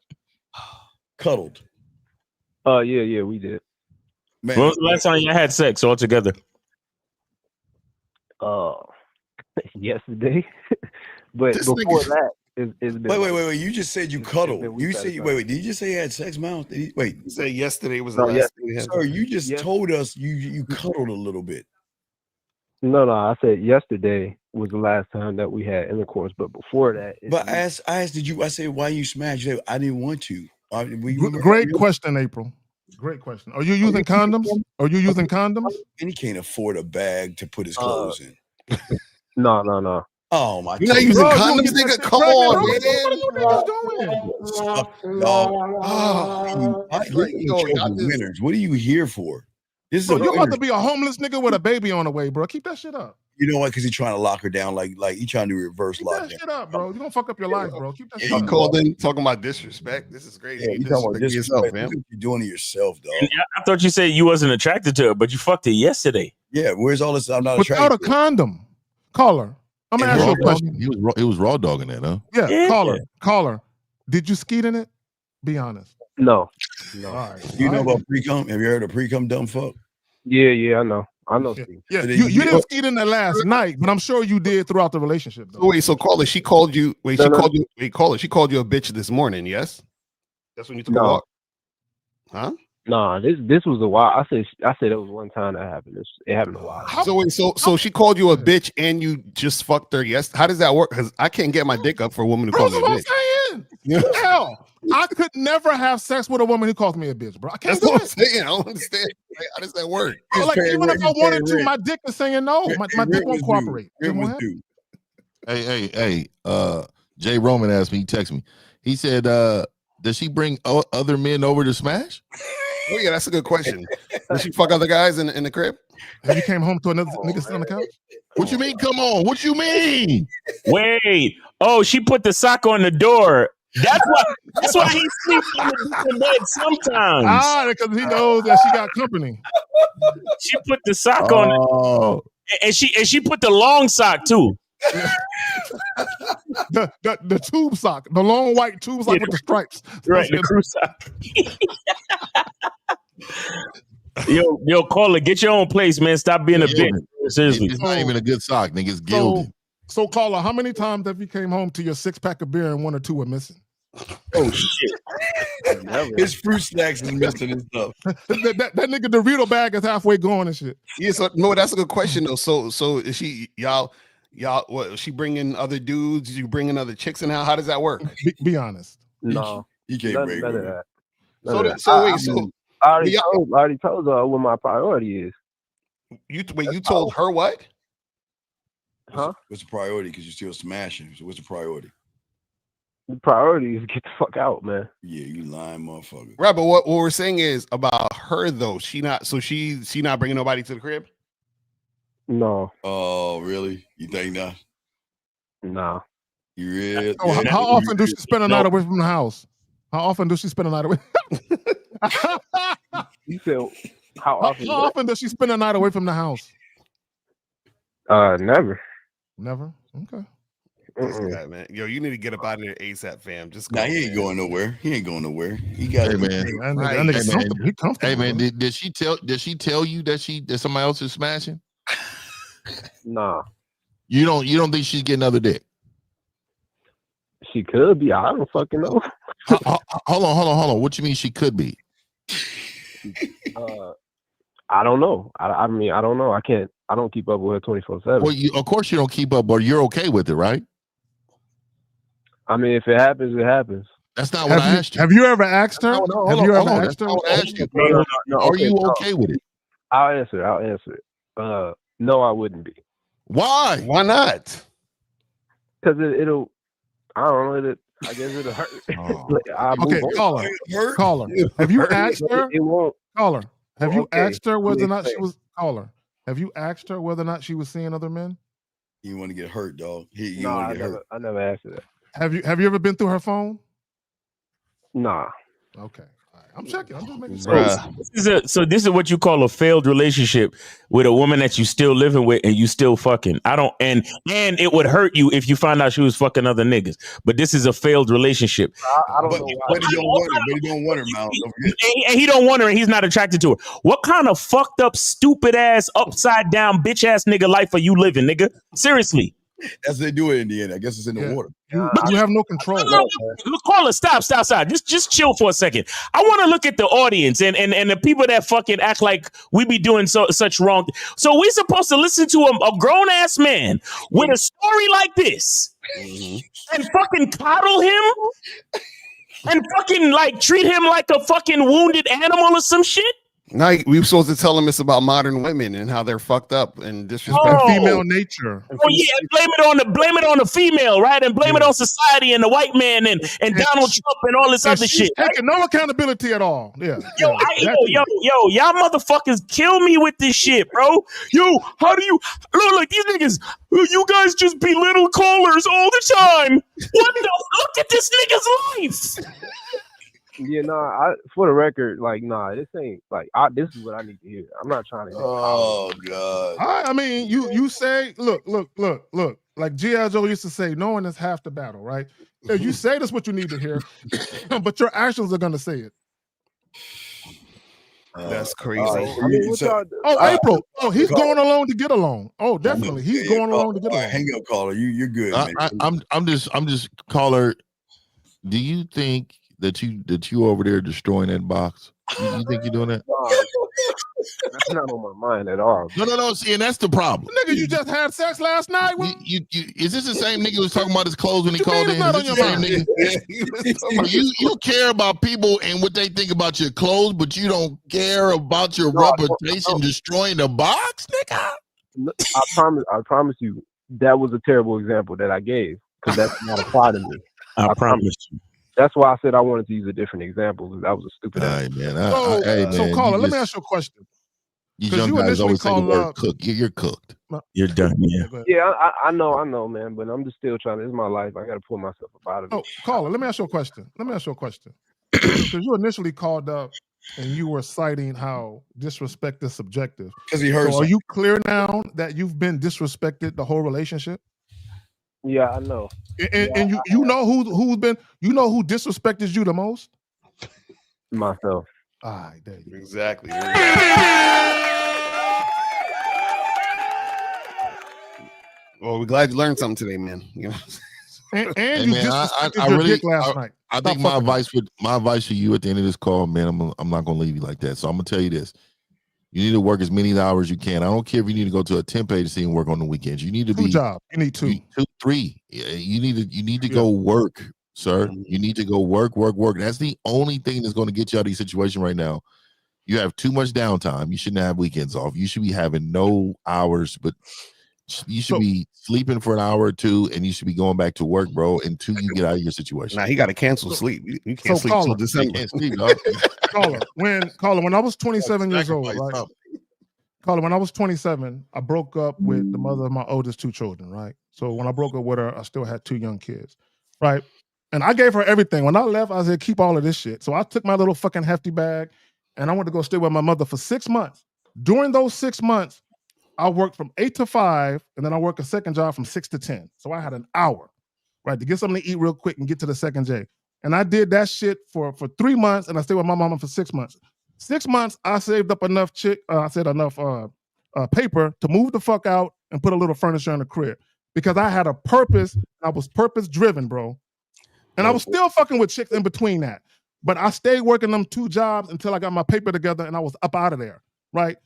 Cuddled. Yeah, we did. Man, when was the last time you had sex all together? Yesterday. But This before nigga- that, it's been. Wait. You just said you cuddled. You say wait. Did you just say you had sex, Miles? Wait. You said yesterday was the last thing we had. Sir, you just told us you cuddled a little bit. No. I said yesterday was the last time that we had intercourse, but before that. But I asked, I said, why you smashed? You said, I didn't want to. Great question, April. Great question. Are you using condoms? Are you using condoms? And he can't afford a bag to put his clothes in. No. Oh my! You're not using condoms, nigga. Come on, man. Winners. What are you here for? This is you're about to be a homeless nigga with a baby on the way, bro. Keep that shit up. You know what? Because he's trying to lock her down, like he trying to reverse Keep lockdown. that shit up, bro. You gonna fuck up your life, bro. Keep that shit He up. called in talking about disrespect. This is crazy. Yeah, You you talking about disrespect yourself, disrespect. man. You're doing it yourself, dog. I thought you said you wasn't attracted to her, but you fucked her yesterday. Yeah, where's all this? I'm not Without a attracted. condom. Caller, I'm gonna ask you a question. He was raw dogging that, huh? Yeah, caller. Did you skeet in it? Be honest. No. All right. You know about pre-cum? Have you heard of pre-cum dumb fuck? Yeah, I know. Yeah, you didn't skeet in it last night, but I'm sure you did throughout the relationship. Though. So wait, so caller, she called you. Wait, she called you. Wait, caller, she called you a bitch this morning. Yes, that's when you took a walk. Huh? Nah, this was a while. I said it was one time that happened. It happened a while. So wait, so she called you a bitch and you just fucked her. Yes, how does that work? Because I can't get my dick up for a woman who calls me a bitch. Hell, I could never have sex with a woman who calls me a bitch, bro. I can't That's do what it. I'm saying. I don't understand. How does that work? Like even if I wanted to, my dick is saying no. My dick won't cooperate. It won't happen. Hey, Jay Roman asked me, he texted me. He said, does she bring other men over to smash? Oh yeah, that's a good question. Does she fuck other guys in the crib? Have you came home to another nigga sitting on the couch? What you mean? Come on. What you mean? Wait. Oh, she put the sock on the door. That's why he sleeps in the different bed sometimes. Because he knows that she got company. She put the sock on, and she put the long sock too. the tube sock, the long white tube sock with the stripes. Right, the crew sock. Yo, caller, get your own place, man. Stop being a bitch. Seriously, it's not even a good sock, nigga. It's gilded. So, caller, how many times have you came home to your 6-pack of beer and 1 or 2 were missing? Oh shit! His fruit snacks is missing and stuff. that nigga Dorito bag is halfway gone and shit. Yeah, so no, that's a good question though. So is she y'all? What is she bringing other dudes? You bringing other chicks in? How does that work? Be honest. No, you can't none bring of that. I already told her what my priority is. You told her what? Huh? What's the priority? Because you're still smashing. So what's the priority? The priority is get the fuck out, man. Yeah, you lying motherfucker. Right, but what we're saying is about her though. She not bringing nobody to the crib. No. Oh, really? You think not? No. You really? Oh, how often does she spend a night away from the house? How often does she spend a night away? You said how often? How often does she spend a night away from the house? Never. Never. Okay. This guy, man. Yo, you need to get up out of there ASAP, fam. Just go. Nah, he ain't going nowhere. He ain't going nowhere. He got Hey man. He comfortable. Hey man, did she tell you that somebody else is smashing? Nah. You don't think she's getting other dick? She could be. I don't fucking know. Hold on. What you mean she could be? I don't know. I mean, I don't know. I don't keep up with her 24/7. Well, of course you don't keep up, but you're okay with it, right? I mean, if it happens, it happens. That's not what I asked you. Have you ever asked her? Have you ever asked her? I asked you. No, Are you okay with it? I'll answer it. No, I wouldn't be. Why? Why not? Because it'll. I don't know. I guess it'll hurt. Okay, caller. Have you asked her? It won't. Caller. Have you Okay. asked her whether or not she was caller? Have you asked her whether or not she was seeing other men? You want to get hurt, dog. No, I never asked her that. Have you ever been through her phone? Nah. Okay. All right. I'm checking. I'm just making sure. So this is what you call a failed relationship with a woman that you still living with and you still fucking. And it would hurt you if you find out she was fucking other niggas. But this is a failed relationship. I don't know why. But he don't want her. But he don't want her, Mal. And he don't want her and he's not attracted to her. What kind of fucked up, stupid ass, upside down, bitch ass nigga life are you living, nigga? Seriously. That's what they do it in the end. I guess it's in the water. You have no control. Caller, stop. Just chill for a second. I want to look at the audience and the people that fucking act like we be doing such wrong. So we supposed to listen to a grown ass man with a story like this and fucking coddle him and fucking like treat him like a fucking wounded animal or some shit? Now we were supposed to tell them it's about modern women and how they're fucked up and disrespectful. Female nature. Oh yeah, blame it on the female, right? And blame it on society and the white man and Donald Trump and all this other shit. Taking no accountability at all. Yeah. Yo, y'all motherfuckers kill me with this shit, bro. Yo, how do you look these niggas? You guys just belittle callers all the time. What the? Look at this nigga's life. Yeah, for the record, like, this ain't like this is what I need to hear. I'm not trying to. Oh God. I mean, you say, look. Like G.I. Joe used to say, knowing is half the battle, right? You say that's what you need to hear, but your actions are gonna say it. That's crazy. April. Oh, he's going along to get along. Oh, definitely, he's going along to get along. Hang up, caller. You're good. I'm just caller. Do you think that you over there destroying that box? You think you're doing that? That's not on my mind at all. No. See, and that's the problem. Nigga, you just had sex last night. Is this the same nigga who was talking about his clothes when he called in? Not on your mind. You care about people and what they think about your clothes, but you don't care about your reputation destroying the box, nigga. I promise you, that was a terrible example that I gave because that's not apply to me. I promise you. That's why I said I wanted to use a different example. That was a stupid. So caller, let me ask you a question. You young guys always say the word cook. You're cooked. You're done. Yeah, I know, man. But I'm just still trying. This is my life. I got to pull myself up out of it. Oh, caller, let me ask you a question. Because you initially called up and you were citing how disrespect is subjective. Because he heard. So are you clear now that you've been disrespected the whole relationship? Yeah, I know. And you know who disrespected you the most? Myself. All right, there you go. Exactly. Well, we're glad you learned something today, man. You know. And you disrespected your dick last night. I think my advice for you at the end of this call, man, I'm not gonna leave you like that. So I'm gonna tell you this. You need to work as many hours as you can. I don't care if you need to go to a temp agency and work on the weekends. You need to two jobs. You need two, 3. You need to go work, sir. You need to go work. That's the only thing that's going to get you out of these situation right now. You have too much downtime. You shouldn't have weekends off. You should be having no hours, but you should be sleeping for an hour or two, and you should be going back to work, bro, until you get out of your situation. Now he got to cancel sleep. You can't sleep till December. Can't sleep, dog. Caller, when I was 27 years old, right? Caller, when I was 27, I broke up with the mother of my oldest 2 children, right? So when I broke up with her, I still had 2 young kids, right? And I gave her everything. When I left, I said, keep all of this shit. So I took my little fucking hefty bag, and I went to go stay with my mother for 6 months. During those 6 months, I worked from 8 to 5, and then I worked a second job from 6 to 10. So I had an hour, right, to get something to eat real quick and get to the second J. And I did that shit for 3 months, and I stayed with my mama for 6 months. 6 months, I saved up enough paper to move the fuck out and put a little furniture in the crib because I had a purpose. I was purpose driven, bro. And I was still fucking with chicks in between that. But I stayed working them 2 jobs until I got my paper together and I was up out of there, right?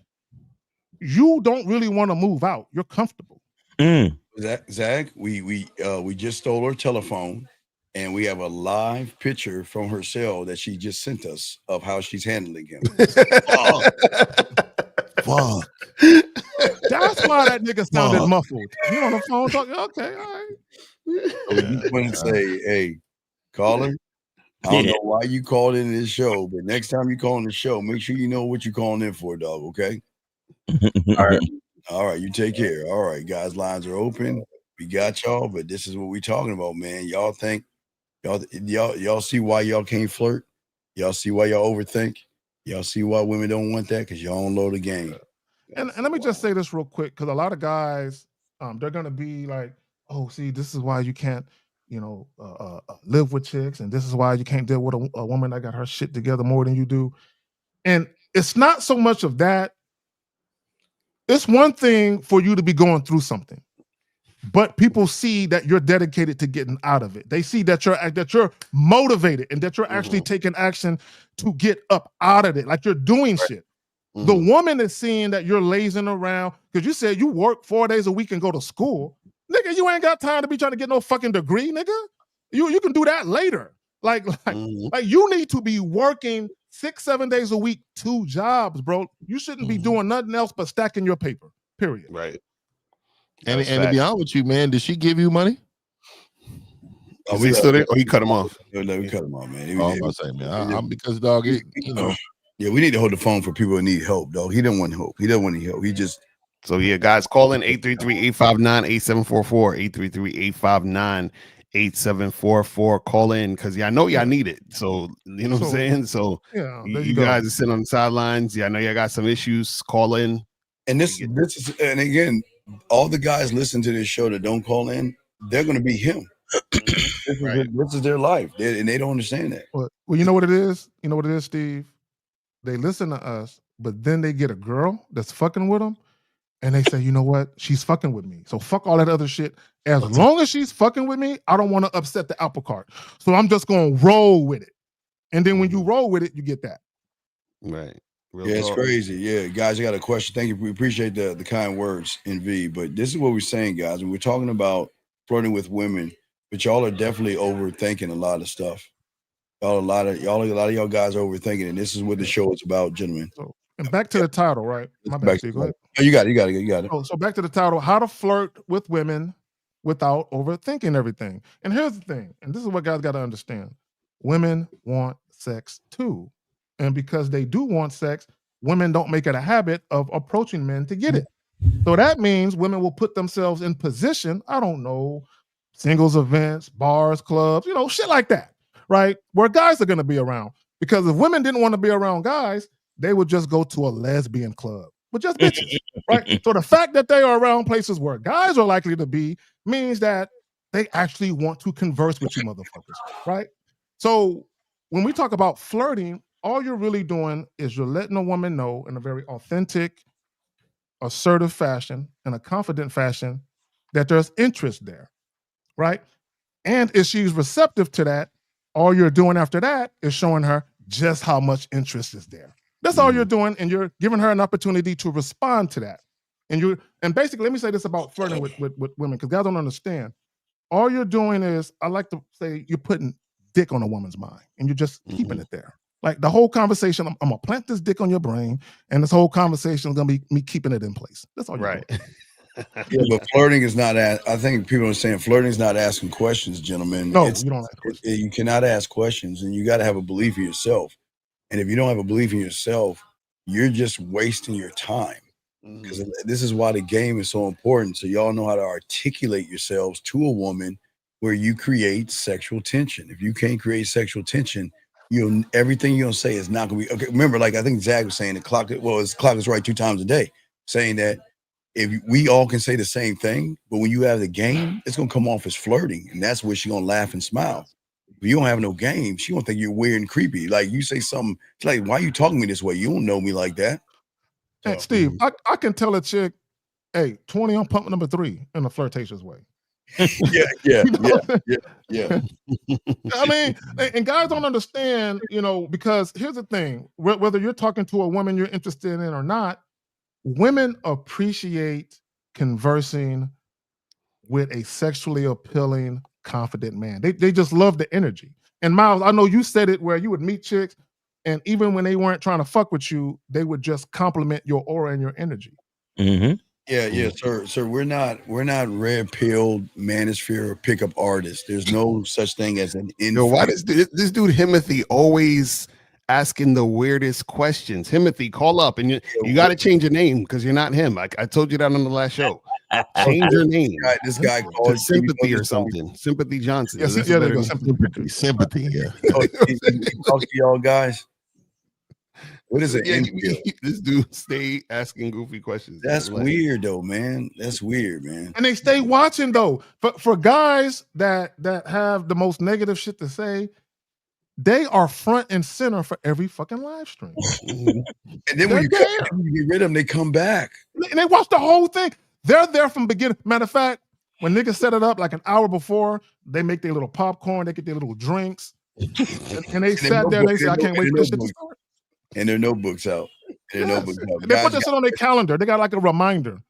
You don't really want to move out. You're comfortable. Zach, we just stole her telephone. And we have a live picture from her cell that she just sent us of how she's handling him. Fuck. That's why that nigga sounded muffled. You on the phone talking? Okay, all right. So you want to say, hey, Caller, I don't know why you called in this show, but next time you call in the show, make sure you know what you're calling in for, dog. Okay. All right. You take care. All right, guys. Lines are open. We got y'all, but this is what we talking about, man. Y'all think y'all see why y'all can't flirt? Y'all see why y'all overthink? Y'all see why women don't want that? Because y'all don't know the game. And let me just say this real quick, because a lot of guys, they're gonna be like, "Oh, see, this is why you can't, live with chicks, and this is why you can't deal with a woman that got her shit together more than you do." And it's not so much of that. It's one thing for you to be going through something, but people see that you're dedicated to getting out of it. They see that you're motivated and that you're actually taking action to get up out of it, like you're doing shit. The woman is seeing that you're lazing around because you said you work 4 days a week and go to school. Nigga, you ain't got time to be trying to get no fucking degree, nigga. You can do that later. Like you need to be working 6-7 days a week, 2 jobs, bro. You shouldn't be doing nothing else but stacking your paper. Period. Right. And to be honest with you, man, did she give you money? Is he still there? Or he cut him off? No, we cut him off, man. I'm about to say, man, I'm because dog, yeah, we need to hold the phone for people who need help, dog. He didn't want help. He didn't want any help. He just. So yeah, guys, call in 833-859-8744, 833-859-8744. Call in because I know y'all need it. So you know what I'm saying. So yeah, you guys are sitting on the sidelines. Yeah, I know y'all got some issues. Call in. And this is, and again, all the guys listen to this show that don't call in, they're going to be him. This is their life, and they don't understand that. Well, you know what it is. You know what it is, Steve. They listen to us, but then they get a girl that's fucking with them. And they say, you know what? She's fucking with me. So fuck all that other shit. As long as she's fucking with me, I don't want to upset the apple cart. So I'm just going to roll with it. And then when you roll with it, you get that. Right. Yeah, it's crazy. Yeah, guys, I got a question. Thank you. We appreciate the kind words, NV. But this is what we're saying, guys. We're talking about flirting with women, but y'all are definitely overthinking a lot of stuff. A lot of y'all guys are overthinking, and this is what the show is about, gentlemen. And back to the title, right? My bad, Steve. Go ahead. Oh, you got it. So back to the title: How to flirt with women without overthinking everything. And here's the thing, and this is what guys got to understand: women want sex too, and because they do want sex, women don't make it a habit of approaching men to get it. So that means women will put themselves in position. I don't know, singles events, bars, clubs, shit like that, right? Where guys are going to be around. Because if women didn't want to be around guys, they would just go to a lesbian club with just bitches, right? So the fact that they are around places where guys are likely to be means that they actually want to converse with you motherfuckers, right? So when we talk about flirting, all you're really doing is you're letting a woman know in a very authentic, assertive fashion, in a confident fashion, that there's interest there, right? And if she's receptive to that, all you're doing after that is showing her just how much interest is there. That's all you're doing, and you're giving her an opportunity to respond to that. And basically, let me say this about flirting with women, because guys don't understand. All you're doing is, I like to say, you're putting dick on a woman's mind, and you're just keeping it there. Like the whole conversation, I'm gonna plant this dick on your brain, and this whole conversation is gonna be me keeping it in place. That's all you're doing. Yeah, but flirting is not. I think people are saying flirting is not asking questions, gentlemen. No, you don't ask questions. You cannot ask questions, and you got to have a belief in yourself. And if you don't have a belief in yourself, you're just wasting your time. Because this is why the game is so important. So y'all know how to articulate yourselves to a woman where you create sexual tension. If you can't create sexual tension, everything you're gonna say is not gonna be okay. Remember, like I think Zach was saying, his clock is right 2 times a day, saying that if we all can say the same thing, but when you have the game, it's gonna come off as flirting, and that's where she's gonna laugh and smile. If you don't have no game, she gonna think you're weird and creepy. Like you say something, it's like, why are you talking to me this way? You don't know me like that. Hey, Steve, I can tell a chick, hey, 20 on pump number 3 in a flirtatious way. Yeah. I mean, and guys don't understand, because here's the thing: whether you're talking to a woman you're interested in or not, women appreciate conversing with a sexually appealing, confident man. They just love the energy. And Miles, I know you said it where you would meet chicks, and even when they weren't trying to fuck with you, they would just compliment your aura and your energy. Mm-hmm. Yeah, sir. We're not red pilled manosphere or pickup artists. There's no such thing as an Yo, why does this dude Himothy always asking the weirdest questions? Himothy, call up, and you got to change your name because you're not him. I told you that on the last show. Change your name. This guy to called Sympathy or something. Sympathy Johnson. Yeah, That's there a better you go. name. Sympathy. Yeah. He talks to y'all guys. What is it? This dude stay asking goofy questions. That's weird though, man. That's weird, man. And they stay watching though. For guys that have the most negative shit to say, they are front and center for every fucking live stream. And then when you get rid of them, they come back. And they watch the whole thing. They're there from beginning. Matter of fact, when niggas set it up like an hour before, they make their little popcorn, they get their little drinks, and they sat there and they say, I can't wait for this shit to start. And their notebooks out. They put this shit on their calendar. They got like a reminder.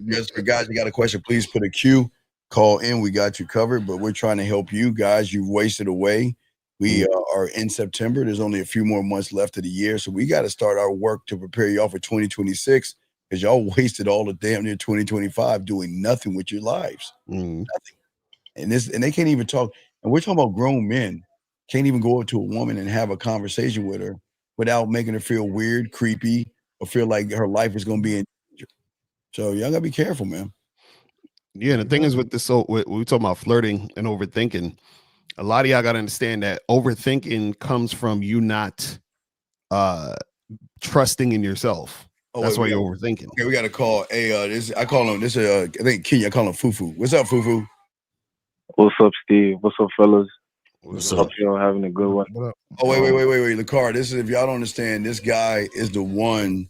Yes, for guys, you got a question, please put a Q. Call in. We got you covered, but we're trying to help you guys. You've wasted away. We are in September. There's only a few more months left of the year. So we got to start our work to prepare y'all for 2026 because y'all wasted all the damn near 2025 doing nothing with your lives. Nothing. And they can't even talk. And we're talking about grown men. Can't even go up to a woman and have a conversation with her without making her feel weird, creepy, or feel like her life is going to be in danger. So y'all got to be careful, man. Yeah, the thing is with this, so we talking about flirting and overthinking. A lot of y'all got to understand that overthinking comes from you not trusting in yourself. That's why you're overthinking. Okay, we got to call I call him this. I think Kenya. I call him Fufu. What's up, Fufu? What's up, Steve? What's up, fellas? What's Hope y'all having a good one. Oh wait, Lacar. This is, if y'all don't understand, this guy is the one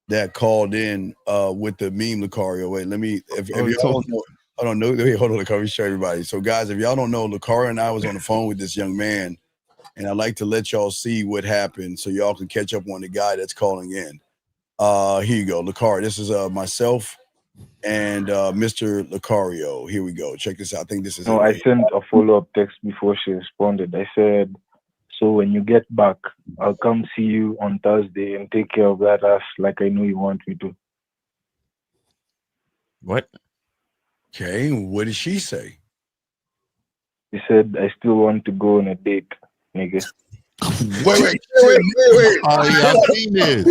that called in with the meme, Lucario. Wait, let me. If y'all don't know, hold on, Lacar. Let me show everybody. So, guys, if y'all don't know, Lucario and I was on the phone with this young man, and I'd like to let y'all see what happened so y'all can catch up on the guy that's calling in. Here you go, Lucario. This is myself and Mr. Lucario. Here we go. Check this out. I think this is. No, I sent a follow-up text before she responded. I said, so when you get back, I'll come see you on Thursday and take care of that ass like I know you want me to. What? Okay, what did she say? She said, I still want to go on a date, nigga. Wait. Oh, yeah, I've seen this.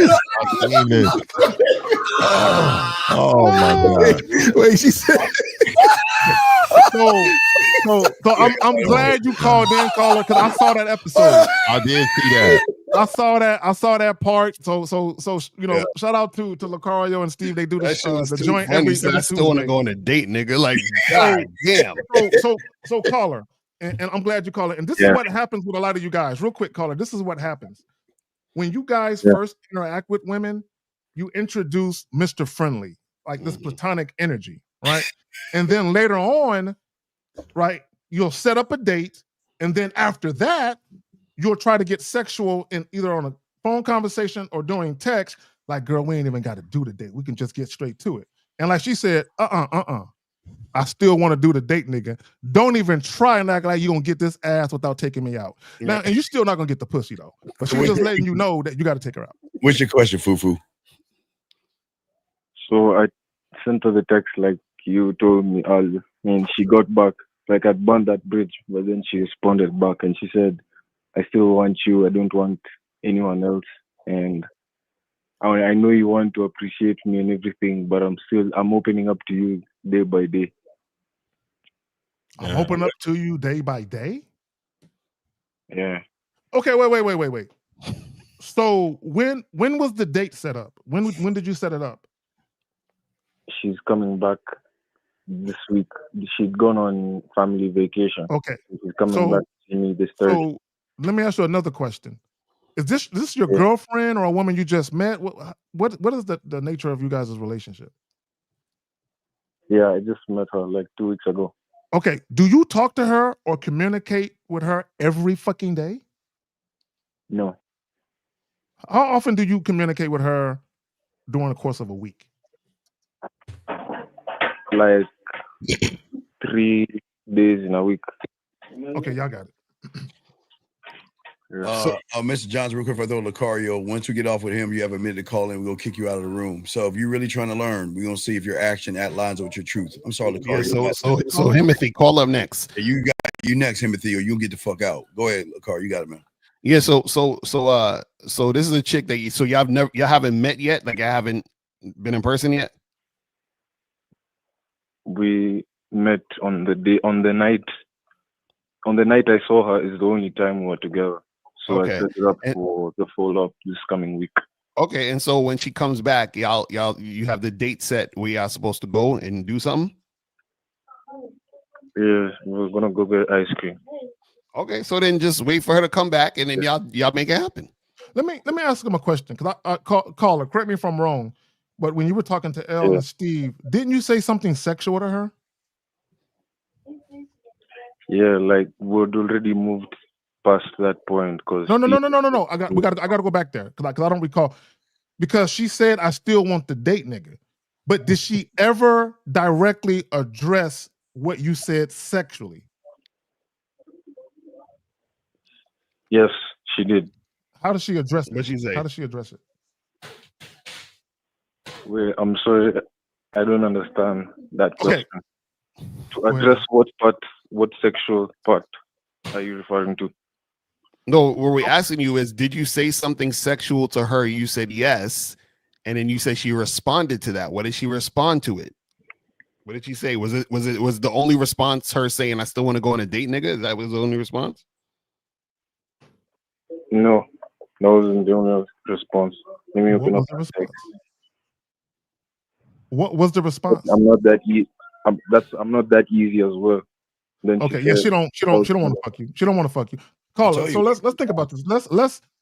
Oh my God. Wait, she said. So I'm glad you called in, caller, because I saw that episode. I did see that. I saw that part. So you know, shout out to Lucario and Steve. They do the joint every I still want to go on a date, nigga. Like, God damn. So caller, and I'm glad you called it. And this is what happens with a lot of you guys. Real quick, caller. This is what happens when you guys first interact with women. You introduce Mr. Friendly, like this platonic energy, right? And then later on, right, you'll set up a date, and then after that, you'll try to get sexual in either on a phone conversation or doing text. Like, girl, we ain't even got to do the date. We can just get straight to it. And like she said, I still want to do the date, nigga. Don't even try and act like you're gonna get this ass without taking me out. Now, and you're still not gonna get the pussy though. But she's just letting you know that you got to take her out. What's your question, Fufu? So I sent her the text like you told me, and she got back. Like I burned that bridge, but then she responded back and she said, I still want you. I don't want anyone else. And I know you want to appreciate me and everything, but I'm opening up to you day by day. I'm opening up to you day by day? Yeah. Okay, wait. So when was the date set up? When did you set it up? She's coming back this week. She'd gone on family vacation. Okay. She's coming back to see me this Thursday. So let me ask you another question. Is this your girlfriend or a woman you just met? What is the nature of you guys' relationship? Yeah, I just met her like 2 weeks ago. Okay. Do you talk to her or communicate with her every fucking day? No. How often do you communicate with her during the course of a week? Like 3 days in a week. Okay, y'all got it. Mr. Johnson, real quick, if I throw Lucario, once we get off with him, you have a minute to call in. We're going to kick you out of the room. So if you're really trying to learn, we're going to see if your action lines up with your truth. I'm sorry, Lucario. Yeah, so Timothy, call up next. You next, Timothy, or you'll get the fuck out. Go ahead, Lucario. You got it, man. Yeah, so this is a chick that y'all haven't met yet, like I haven't been in person yet. We met on the night I saw her is the only time we were together. So Okay. I set it up for the follow-up this coming week. Okay, and so when she comes back, you have the date set where y'all supposed to go and do something? Yeah, we're gonna go get ice cream. Okay, so then just wait for her to come back and then y'all make it happen. Let me ask him a question, because I caller, correct me if I'm wrong, but when you were talking to Elle and Steve, didn't you say something sexual to her? Yeah, like we'd already moved past that point because No. I got to go back there because I don't recall, because she said I still want the date nigga, but did she ever directly address what you said sexually? Yes, she did. How does she address it? What'd she say? How does she address it? Wait, I'm sorry, I don't understand that question. Okay. To address what part, what sexual part are you referring to? No, what we're asking you is, did you say something sexual to her? You said yes, and then you said she responded to that. What did she respond to it? What did she say? Was the only response her saying, "I still want to go on a date, nigga"? That was the only response? No, that wasn't the only response. Let me open up. What was the response? I'm not that I'm not that easy as well. Then okay, yeah, she don't want to fuck you. She don't want to fuck you. Caller. So let's think about this.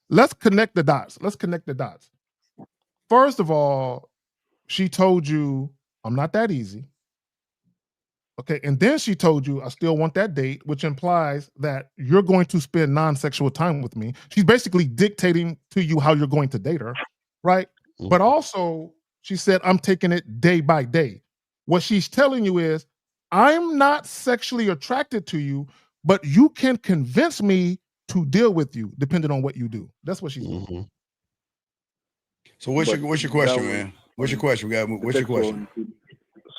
Let's connect the dots. Let's connect the dots. First of all, she told you I'm not that easy. Okay, and then she told you I still want that date, which implies that you're going to spend non-sexual time with me. She's basically dictating to you how you're going to date her, right? Mm-hmm. But also, she said I'm taking it day by day. What she's telling you is I'm not sexually attracted to you, but you can convince me to deal with you depending on what you do. That's what she's doing. So what's your question, man? What's your question? What's your question?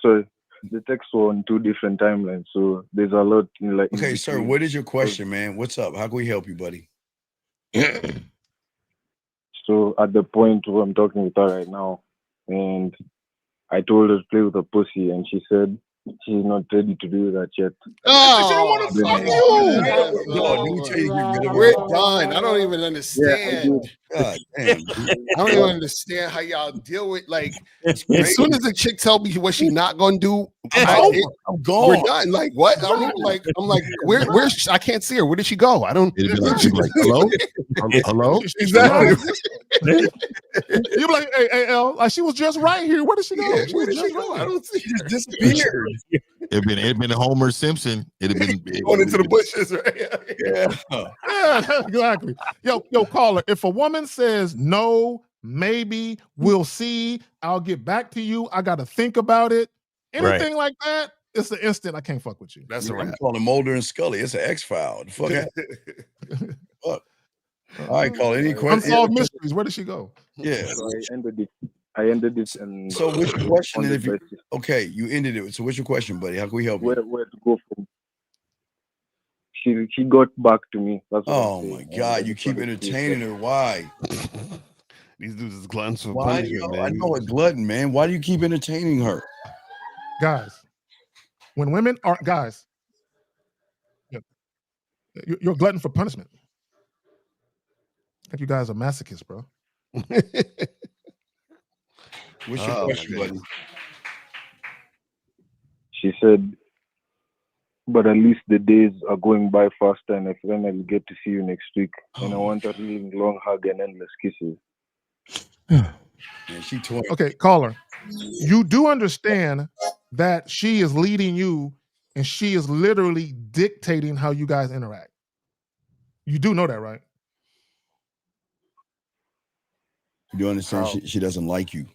So the text were on 2 different timelines, so there's a lot in like. Okay, sir, what is your question, man? What's up? How can we help you, buddy? So at the point where I'm talking with her right now, and I told her to play with a pussy, and she said she's not ready to do that yet. Oh, she don't want to fuck you. We're done. I don't even understand. God damn. I don't even understand how y'all deal with, like, as soon as the chick tell me what she not gonna do, I'm gone. We're done. Like, what? I'm like, where's I can't see her. Where did she go? I don't. Like, hello, hello. Exactly. You're like, hey, L, she was just right here. Where did she go? Yeah, where did she go? I don't see. She just disappeared. It'd been Homer Simpson. It'd have been going into the bushes, right? Yeah, exactly. Yo, caller. If a woman says no, maybe, we'll see, I'll get back to you, I got to think about it, anything like that, it's an instant I can't fuck with you. That's right. I'm calling Mulder and Scully. It's an X-File. Fuck. Fuck. All right, call any question. Unsolved mysteries. Where did she go? Yeah. So I ended it. And so what's your question? If you, okay, you ended it. So what's your question, buddy? How can we help you? Where to go from? She got back to me. That's oh my God! You keep entertaining her. Why? These dudes is gluttons for Why? punishment, man. I know a glutton, man. Why do you keep entertaining her? Guys, when women are guys, you're a glutton for punishment. I think you guys are masochists, bro. What's your question, buddy? She said, but at least the days are going by faster, and I finally get to see you next week. And I want a really long hug and endless kisses. Okay, caller. You do understand that she is leading you and she is literally dictating how you guys interact. You do know that, right? You do understand she doesn't like you.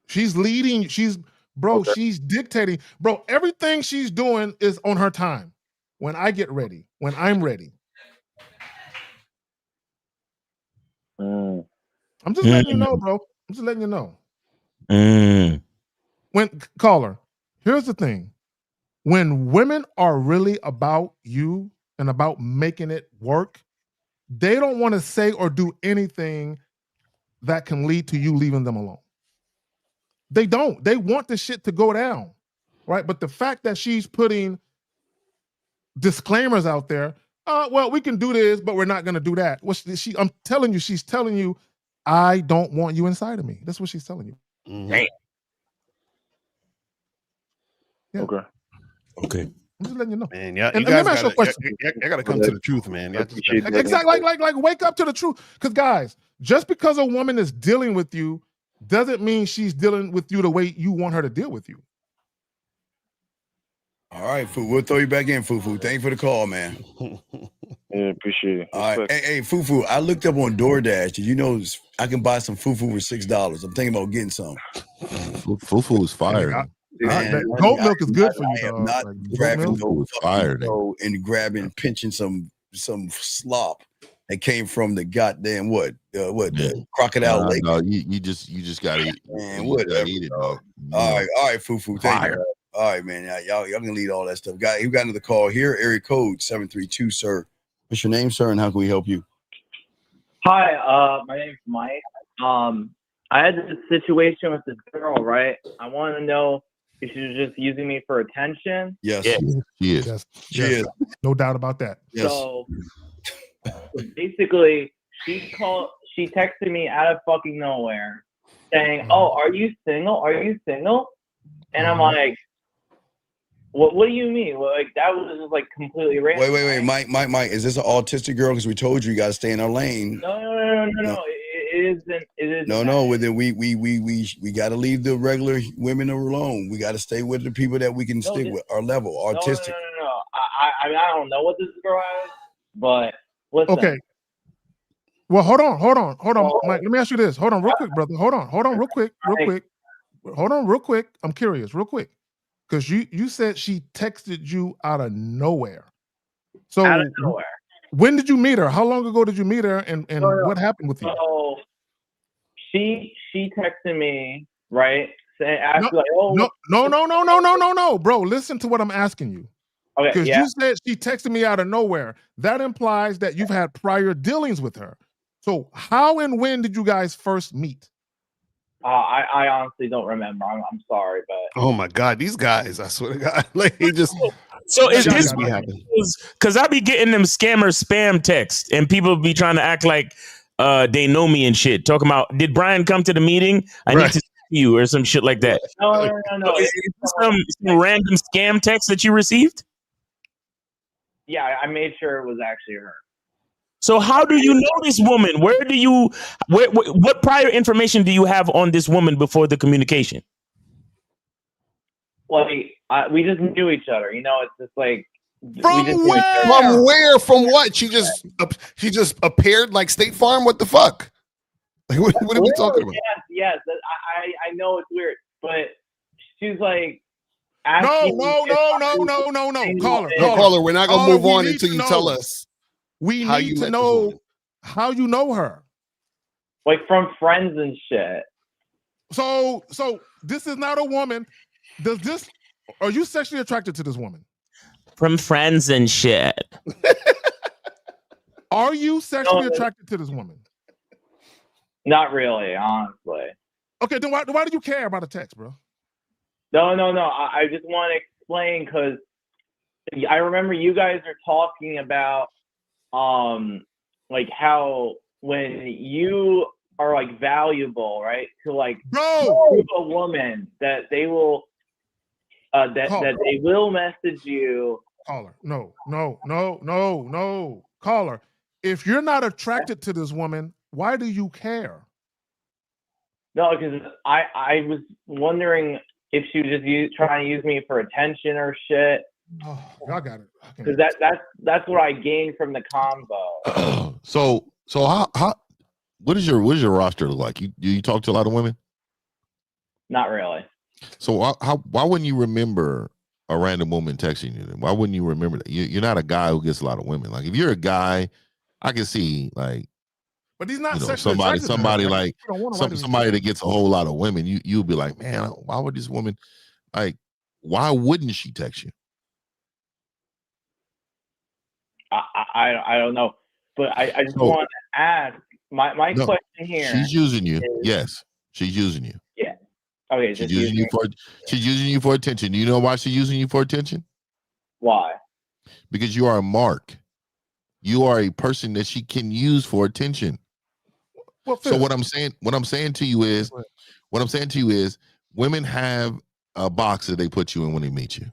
She's leading, she's dictating. Bro, everything she's doing is on her time. When I get ready, when I'm ready. I'm just letting you know, bro. I'm just letting you know. When caller, here's the thing. When women are really about you and about making it work, they don't want to say or do anything that can lead to you leaving them alone. They don't. They want the shit to go down, right? But the fact that she's putting disclaimers out there, well, we can do this, but we're not going to do that. I'm telling you, she's telling you, I don't want you inside of me. That's what she's telling you. Damn. Yeah. Okay. I'm just letting you know. Man, yeah, And you guys let me ask you a question. I gotta come to the truth, man. Exactly. Like, wake up to the truth. Because guys, just because a woman is dealing with you doesn't mean she's dealing with you the way you want her to deal with you. All right, Foo. We'll throw you back in, Foo. Thank you for the call, man. Yeah, appreciate it. All right. Hey, Foo. I looked up on DoorDash. Did you know I can buy some Foo for $6? I'm thinking about getting some. Foo is fire. Goat milk is good for you, dog. Not grabbing and grabbing, pinching some slop that came from the goddamn the Crocodile Lake. No, you just gotta eat. Man, whatever. Eat it, dog. All right, Foo. Thank you. All right, man. Y'all can lead all that stuff. You got another call here. Area code 732, sir. What's your name, sir, and how can we help you? Hi, my name's Mike. I had this situation with this girl, right? I want to know if she was just using me for attention. Yes, she is. Yes, she is. No doubt about that. Yes. So basically, she texted me out of fucking nowhere saying, "Oh, are you single? Are you single?" And I'm like, What do you mean? Well, like that was just like completely random. Wait, Mike. Is this an autistic girl? Because we told you got to stay in our lane. No. It isn't. No. Well, then we got to leave the regular women alone. We got to stay with the people that we can stick with. Our level, autistic. No. I don't know what this girl has, but listen. Okay. Well, hold on, Mike. Let me ask you this. Hold on, real quick, brother. Hold on, real quick. Hold on, real quick. I'm curious, real quick. Because you said she texted you out of nowhere. So out of nowhere. When did you meet her? How long ago did you meet her? And what happened with you? So she texted me, right? No, bro. Listen to what I'm asking you. Okay. Because you said she texted me out of nowhere. That implies that you've had prior dealings with her. So how and when did you guys first meet? I honestly don't remember. I'm sorry, but oh my god, these guys! I swear to God, like he just. So is this because I be getting them scammer spam texts and people be trying to act like they know me and shit. Talking about, did Brian come to the meeting? I need to see you or some shit like that. No. Is this some random scam text that you received? Yeah, I made sure it was actually her. So how do you know this woman? What prior information do you have on this woman before the communication? Like we just knew each other, you know. It's just like from where? From what? She just appeared like State Farm. What the fuck? Like what are we talking about? Yes. I know it's weird, but she's like. No. Caller, we're not gonna move on until you tell us. We need to know how you know her. Like from friends and shit. So this is not a woman. Are you sexually attracted to this woman? From friends and shit. Are you sexually attracted to this woman? Not really, honestly. Okay, then why do you care about a text, bro? No. I just want to explain because I remember you guys are talking about like how when you are like valuable, right? To like prove a woman that they will that they will message you. Caller, no. Caller, if you're not attracted to this woman, why do you care? No, because I was wondering if she was just trying to use me for attention or shit. Oh, y'all got it. Because that's what I gained from the combo. So how what is your roster look like? You talk to a lot of women? Not really. So why wouldn't you remember a random woman texting you? Why wouldn't you remember that? You're not a guy who gets a lot of women. Like if you're a guy, I can see like But he's not you know, sexually somebody attracted to her, somebody right? like You don't want nobody to be somebody that gets a whole lot of women, you'll be like, man, why would this woman, like, why wouldn't she text you? I don't know, but I just want to ask my No, question here. she's using you. is- Yes, she's using you. Yeah. Okay. She's Just using you for she's using you for attention. You know why she's using you for attention? Why? Because you are a mark. You are a person that she can use for attention. So what I'm saying to you is, women have a box that they put you in when they meet you.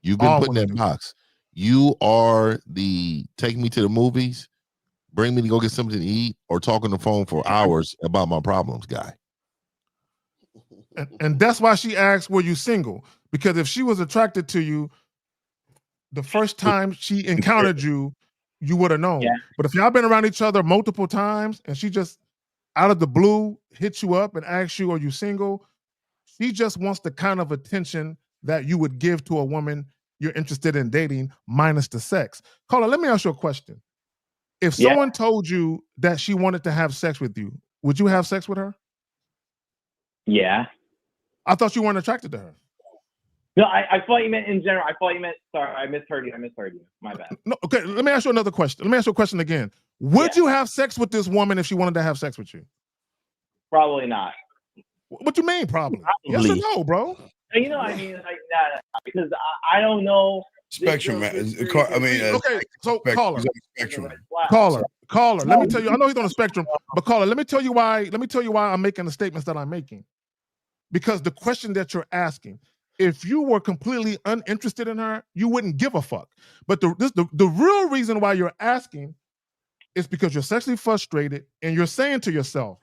You've been put in that box. You are the take me to the movies, bring me to go get something to eat, or talk on the phone for hours about my problems guy. And that's why she asked, were you single? Because if she was attracted to you, the first time she encountered you, you would have known. Yeah. But if y'all been around each other multiple times and she just out of the blue hits you up and asks you, are you single? She just wants the kind of attention that you would give to a woman you're interested in dating, minus the sex. Caller, let me ask you a question. If someone told you that she wanted to have sex with you, would you have sex with her? Yeah. I thought you weren't attracted to her. No, I thought you meant in general. I thought you meant, sorry, I misheard you. My bad. No, okay, let me ask you another question. Let me ask you a question again. Would you have sex with this woman if she wanted to have sex with you? Probably not. What you mean, probably? Yes or no, bro? You know, I mean, like, nah, because I don't know. Spectrum, man. Okay, so caller, spectrum. caller. Let me tell you. I know he's on the spectrum, but caller, let me tell you why. Let me tell you why I'm making the statements that I'm making. Because the question that you're asking, if you were completely uninterested in her, you wouldn't give a fuck. But the real reason why you're asking is because you're sexually frustrated and you're saying to yourself,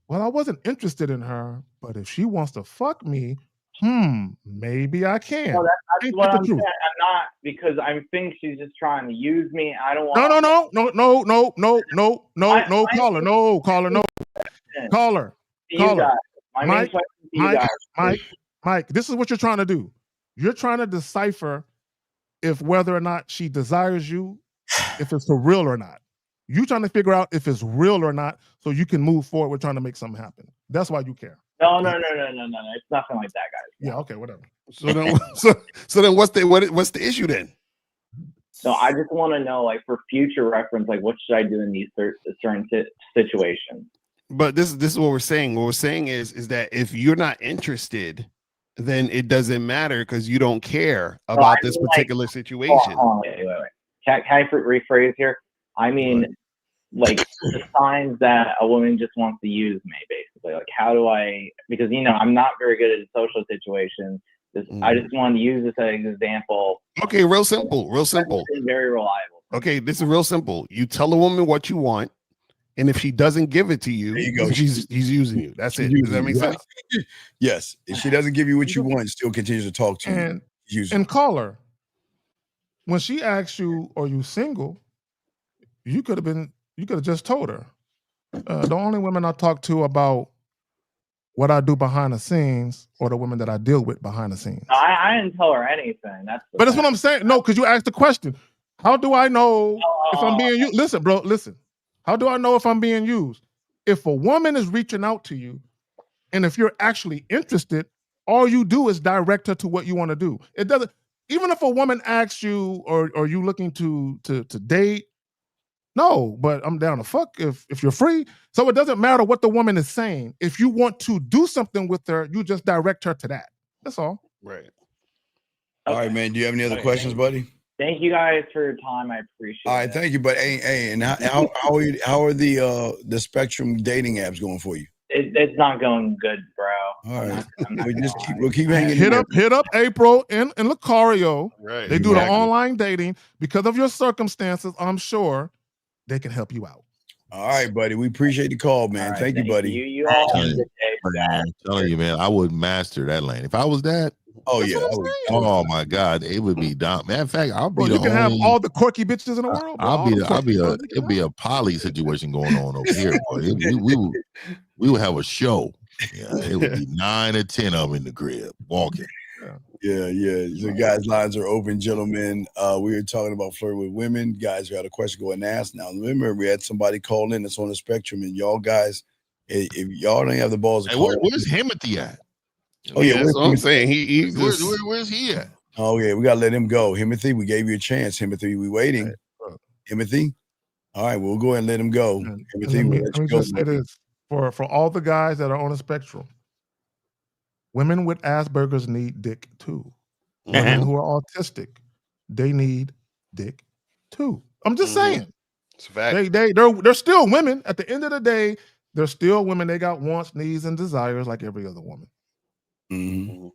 well, I wasn't interested in her, but if she wants to fuck me, maybe I can. No, that's what I'm saying. I'm not, because I think she's just trying to use me. I don't want. No, caller. Mike, this is what you're trying to do. You're trying to decipher if whether or not she desires you, if it's for real or not. You're trying to figure out if it's real or not, so you can move forward with trying to make something happen. That's why you care. No. It's nothing like that, guys. Yeah, okay, whatever. So then what's the issue then? So I just want to know, like, for future reference, like, what should I do in these certain situations? But this is what we're saying. What we're saying is that if you're not interested, then it doesn't matter because you don't care about this particular situation. Wait. Can I rephrase here? I mean, like, the signs that a woman just wants to use me, basically. Like, how do I? Because I'm not very good at social situations. I just wanted to use this as an example. Okay, real simple. Very reliable. Okay, this is real simple. You tell a woman what you want, and if she doesn't give it to you, he's using you. That's it. Does that make sense? Yes. If she doesn't give you what you want, still continues to talk to you. And call her. When she asks you, are you single? You could have just told her. The only women I talk to about what I do behind the scenes or the women that I deal with behind the scenes. No, I didn't tell her anything. But that's what I'm saying. No, because you asked the question. How do I know if I'm being used? Listen, bro, listen. How do I know if I'm being used? If a woman is reaching out to you, and if you're actually interested, all you do is direct her to what you want to do. It doesn't, even if a woman asks you, or are you looking to date? No, but I'm down to fuck if you're free. So it doesn't matter what the woman is saying. If you want to do something with her, you just direct her to that. That's all. Right. All right, man. Do you have any other questions, buddy? Thank you guys for your time. I appreciate it. All right, thank you. But hey, and how are the Spectrum dating apps going for you? It's not going good, bro. All right. We'll keep hanging. Hit up April and Lucario. Right. They do the online dating. Because of your circumstances, I'm sure they can help you out. All right, buddy. We appreciate the call, man. Right, thank you, buddy. You all have a good day. I'm telling you, man, I would master that lane. If I was that, oh my God, it would be dumb. Matter of fact, I'll be you can have all the quirky bitches in the world. It'd be a poly situation going on over here, boy. We would have a show. Yeah, it would be 9 or 10 of them in the crib walking. Yeah. The guys' lines are open, gentlemen. We were talking about flirting with women. Guys who had a question, go and ask. Now, remember, we had somebody call in that's on the spectrum, and y'all guys, if y'all don't have the balls to Hey, call where's Timothy at? Oh yeah, that's what I'm saying. He just where's he at? Oh yeah, we gotta let him go. Timothy, we gave you a chance. Timothy, we waiting. Timothy, all right, we'll go ahead and let him go. Timothy, we'll Let me just say this for all the guys that are on the spectrum. Women with Asperger's need dick too. Women who are autistic, they need dick too. I'm just saying. It's a fact. They're still women. At the end of the day, they're still women. They got wants, needs, and desires like every other woman. Mm-hmm.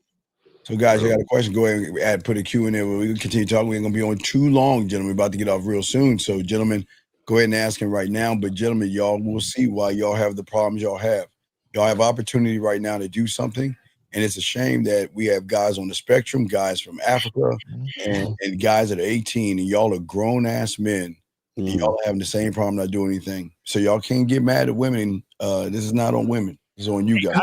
So, guys, you got a question? Go ahead and put a Q in there. We can continue talking. We ain't gonna be on too long, gentlemen. We're about to get off real soon. So, gentlemen, go ahead and ask him right now. But, gentlemen, y'all will see why y'all have the problems y'all have. Y'all have opportunity right now to do something, and it's a shame that we have guys on the spectrum, guys from Africa, and guys that are 18, and y'all are grown ass men. And y'all are having the same problem, not doing anything. So y'all can't get mad at women. This is not on women. It's on you guys.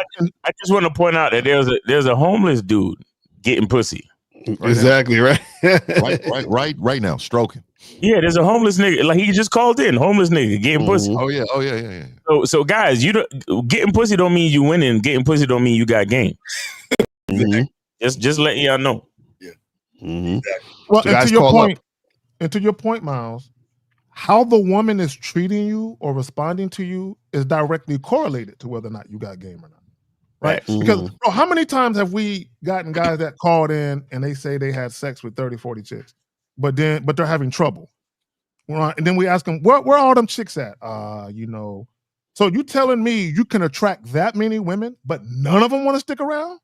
I just want to point out that there's a homeless dude getting pussy. Exactly right. right now, stroking. Yeah, there's a homeless nigga. Like he just called in, homeless nigga getting pussy. Oh yeah. So guys, getting pussy don't mean you winning. Getting pussy don't mean you got game. Just letting y'all know. Yeah. Exactly. Well, So and guys, to your point, Miles, how the woman is treating you or responding to you is directly correlated to whether or not you got game or not. Right? Because bro, how many times have we gotten guys that called in and they say they had sex with 30, 40 chicks, but they're having trouble. Right? And then we ask them, where all them chicks at? So you telling me you can attract that many women, but none of them want to stick around?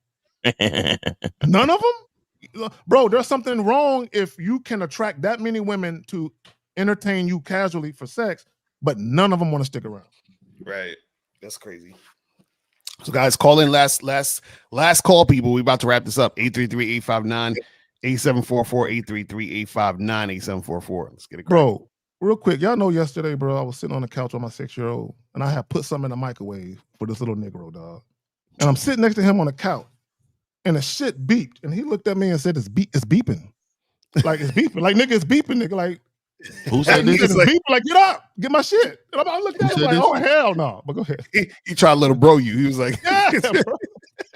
None of them? Bro, there's something wrong if you can attract that many women to entertain you casually for sex, but none of them want to stick around. Right. That's crazy. So guys, call in last call, people. We about to wrap this up. 833-859-8744, 833-859-8744. Let's get it. Bro, real quick, y'all know yesterday, bro, I was sitting on the couch with my 6-year-old and I had put something in the microwave for this little Negro, dog. And I'm sitting next to him on the couch and the shit beeped. And he looked at me and said, it's beeping. Like, it's beeping. Like, nigga, it's beeping, nigga. Like, who said this? It's beeping. Like, get up. Get my shit. And I looked at him like, oh, hell no. But go ahead. He tried to little bro you. He was like, yeah, bro.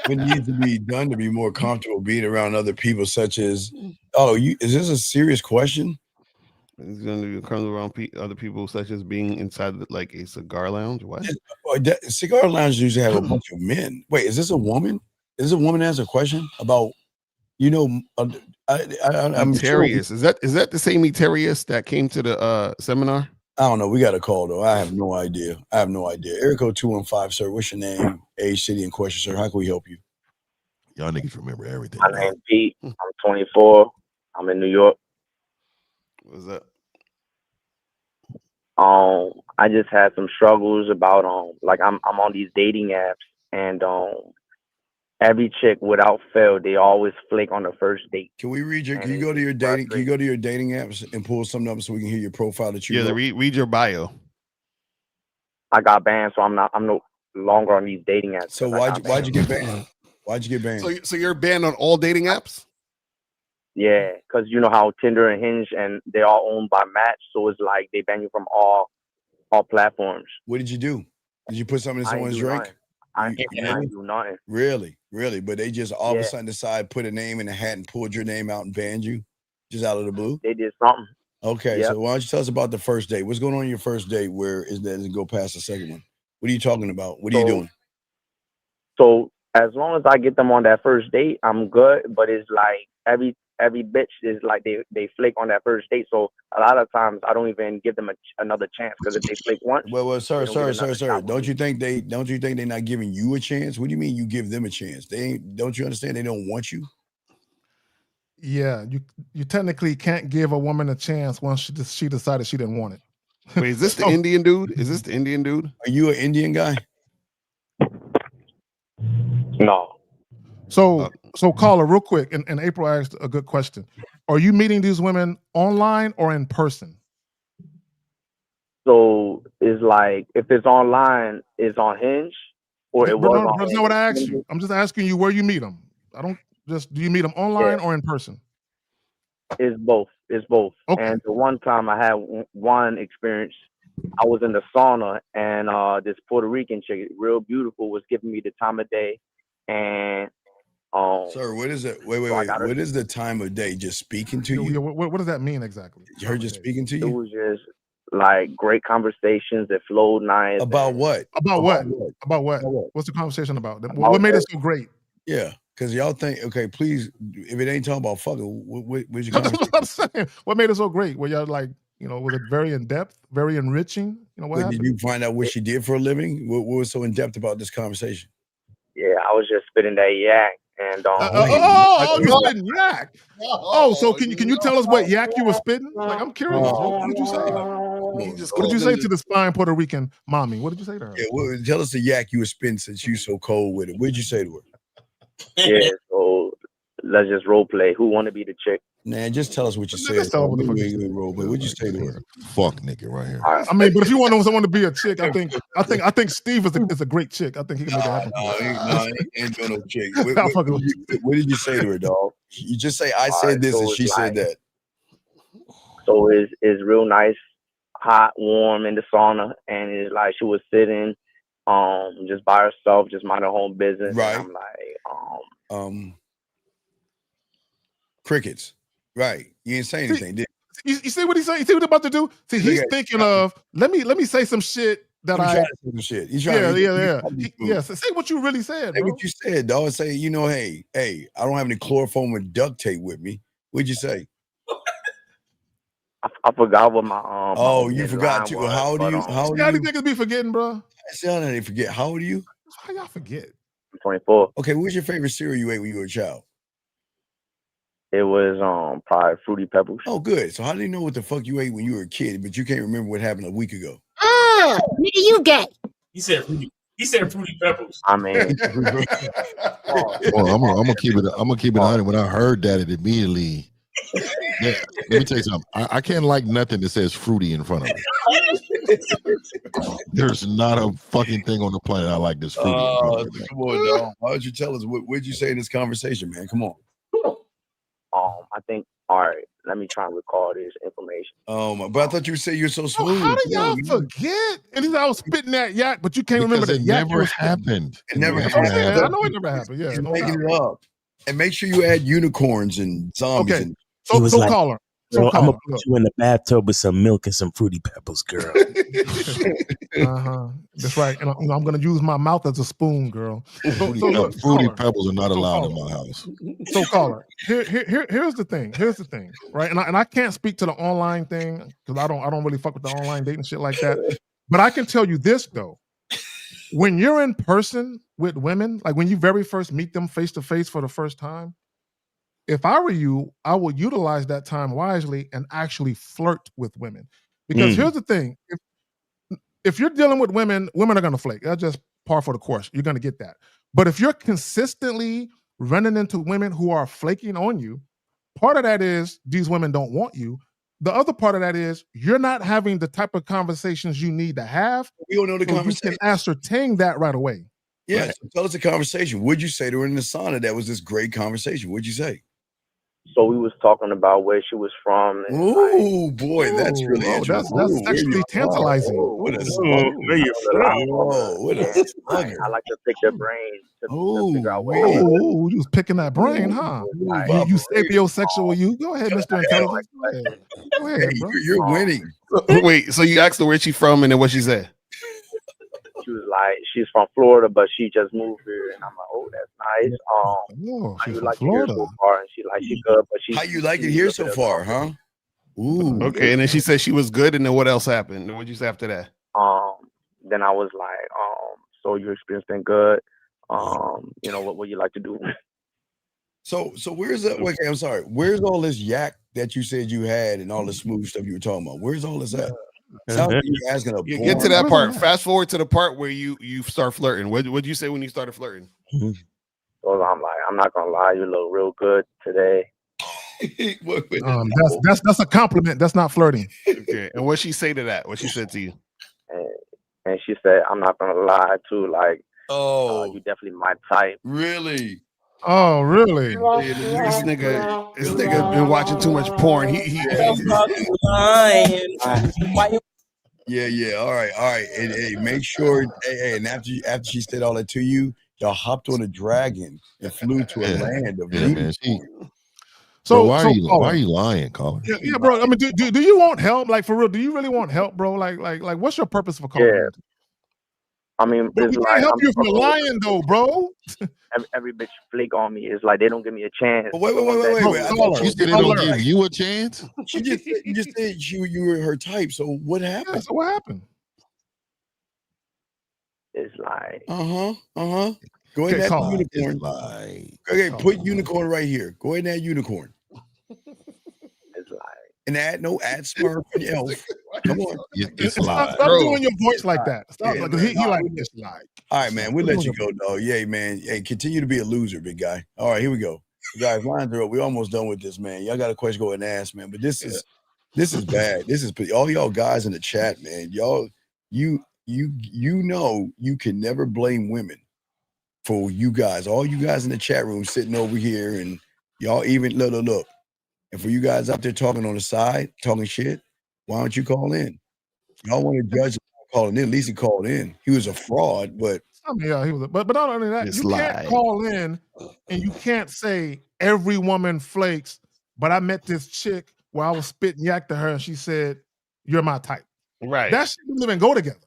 What needs to be done to be more comfortable being around other people, such as, is this a serious question? It's going to be coming around other people, such as being inside like a cigar lounge. What? Cigar lounges usually have a bunch of men. Wait, is this a woman? Is this a woman that has a question about, I'm Eterius. Sure. Is that the same Eterius that came to the seminar? I don't know. We got a call though. I have no idea. Erico 215, sir. What's your name, age, city, and question, sir? How can we help you? Y'all niggas remember everything. My name's Pete. I'm 24. I'm in New York. What's that? I just had some struggles about like I'm on these dating apps and every chick without fail they always flake on the first date. Can we read your? Can you go to your dating? Can you go to your dating apps and pull something up so we can hear your profile that you? Yeah, read your bio. I got banned, so I'm no longer on these dating apps. So why'd you get banned? Why'd you get banned? So you're banned on all dating apps? Yeah, because you know how Tinder and Hinge and they're all owned by Match, so it's like they ban you from all platforms. What did you do? Did you put something in someone's drink? I didn't do nothing. Really? But they just all of a sudden decide, put a name in a hat and pulled your name out and banned you? Just out of the blue? They did something. Okay, so why don't you tell us about the first date? What's going on your first date? Where is that? Does it go past the second one? What are you talking about? What are you doing? So as long as I get them on that first date, I'm good. But it's like every bitch is like they flake on that first date. So a lot of times I don't even give them another chance because if they flake once. Well, sir. Don't you think they're not giving you a chance? What do you mean you give them a chance? Don't you understand they don't want you? Yeah, you technically can't give a woman a chance once she decided she didn't want it. Wait, is this the Indian dude? Is this the Indian dude? Are you an Indian guy? No. So caller, real quick, and April asked a good question. Are you meeting these women online or in person? So it's like if it's online, it's on Hinge, or it was on. That's not what I asked you. I'm just asking you where you meet them. I don't. Just do you meet them online or in person? It's both. It's both. Okay. And the one time I had one experience, I was in the sauna and this Puerto Rican chick, real beautiful, was giving me the time of day. And sir, what is it? Wait. What is the time of day? Just speaking to you? What does that mean exactly? Her just speaking to you? It was just like great conversations that flowed nice. About what? About what? What's the conversation about? What made it so great? Yeah, because y'all think, okay, please, if it ain't talking about fucking, where's your That's conversation? what I'm saying. What made it so great? Were y'all like, was it very in depth, very enriching? What happened? Did you find out what she did for a living? What was so in depth about this conversation? Yeah, I was just spitting that yak and you spitting yak. So can you tell us what yak you were spitting? Like, I'm curious. What did you say? What did you say to this fine Puerto Rican mommy? What did you say to her? Yeah, tell us the yak you were spitting since you so cold with it. What did you say to her? Yeah, so let's just role play. Who want to be the chick? Man, just tell us what you said. What'd you say to her? Fuck nigga right here. I mean, but if you want someone to be a chick, I think Steve is a great chick. I think he can make that happen. He ain't doing no chick. What did you say to her, dog? You just say I said this and she said that. So it's real nice, hot, warm in the sauna, and it's like she was sitting, just by herself, just mind her own business. Right. And I'm like, crickets. Right. You didn't say anything, did you see what he's saying? You see what he's about to do? See, he's thinking of let me say some shit that I'm trying to say some shit. He's trying yeah. So say what you really said. Say bro. what you said, dog. Say, hey, I don't have any chloroform or duct tape with me. What'd you say? I forgot what my you forgot too. How old are you? How old are you? Niggas be forgetting, bro. I said I didn't forget. How old are you? How y'all forget? I'm 24. Okay, what was your favorite cereal you ate when you were a child? It was probably Fruity Pebbles. Oh, good. So how do you know what the fuck you ate when you were a kid, but you can't remember what happened a week ago? Nigga, you gay. He said Fruity Pebbles. I mean, well, I'm gonna keep it 100. When I heard that, it immediately. Let me tell you something. I can't like nothing that says fruity in front of me. There's not a fucking thing on the planet I like this fruity. In front of me. Come on, dog. Why don't you tell us what'd you say in this conversation, man? Come on. I think. All right, let me try and recall this information. But I thought you said you're so smooth. How do y'all forget? And he said I was spitting that yak, but you can't remember that. It never happened. It never happened. happened. I know it never happened. Yeah, You're making it up. And make sure you add unicorns and zombies. Okay. And He was like, caller. Girl, I'm gonna put you in the bathtub with some milk and some Fruity Pebbles, girl. That's right. And I'm gonna use my mouth as a spoon, girl. Fruity Pebbles are not allowed in my house. So, caller, here's the thing. Here's the thing, right? And I can't speak to the online thing because I don't really fuck with the online dating shit like that. But I can tell you this though: when you're in person with women, like when you very first meet them face to face for the first time. If I were you, I would utilize that time wisely and actually flirt with women. Because here's the thing. If you're dealing with women are going to flake. That's just par for the course. You're going to get that. But if you're consistently running into women who are flaking on you, part of that is these women don't want you. The other part of that is you're not having the type of conversations you need to have. We don't know the conversation. You can ascertain that right away. Yeah, right? So tell us the conversation. What'd you say to her in the sauna that was this great conversation? What'd you say? So we was talking about where she was from. Oh boy, that's really interesting. That's sexually tantalizing. What a where you from? What a I like to pick their brain to figure out where. Oh, you was picking that brain, huh? You sapiosexual, you go ahead, Mr. Intelligence. Go ahead, bro. You're winning. Wait, so you asked her where she from and then what she said? She was like, she's from Florida, but she just moved here, and I'm like, oh, that's nice. How you like it here so far? And she like, she good, but she. How you like it here so far, huh? Ooh. Okay, and then she said she was good, and then what else happened? What'd you say after that? Then I was like, so your experience been good. What you like to do? So where's that? Okay, I'm sorry. Where's all this yak that you said you had and all the smooth stuff you were talking about? Where's all this at? Sounds like you're asking get to that part. Fast forward to the part where you start flirting. What'd you say when you started flirting? So I'm like, I'm not gonna lie, you look real good today. That's a compliment. That's not flirting. Okay. And what she say to that? What she said to you? And she said, I'm not gonna lie too. Like, you definitely my type. Really? Oh, really? This nigga been watching too much porn. Yeah. All right. Hey, make sure. Hey, and after she said all that to you, y'all hopped on a dragon and flew to a land of unicorn. So why are you lying, caller? Yeah, bro. I mean, do you want help? Like, for real, do you really want help, bro? Like, what's your purpose for calling? Yeah. I mean, But it's we like can't help you if you're lying, though, bro. every bitch flake on me. It's like they don't give me a chance. Wait. You said they don't give you a chance? You just said you were her type. So what happened? Yeah, so what happened? It's like Go ahead and add the unicorn. Okay, put unicorn right here. Go ahead and add unicorn. It's like and add Smurf and Elf. Come on. Stop doing your voice like that. Stop. Like, he like this. Like. All right, man. We'll let you go, dog. Yeah, man. Hey, continue to be a loser, big guy. All right, here we go. Guys, lines are up. We're almost done with this, man. Y'all got a question, go ahead and ask, man. But this is bad. This is all y'all guys in the chat, man. Y'all, you know you can never blame women for you guys. All you guys in the chat room sitting over here, and y'all even look. And for you guys out there talking on the side, talking shit, why don't you call in? Y'all want to judge calling in? At least he called in. He was a fraud, but I mean, yeah, he was. But not only that, you can't call in and you can't say every woman flakes. But I met this chick where I was spitting yak to her, and she said, "You're my type." Right. That shit doesn't even go together.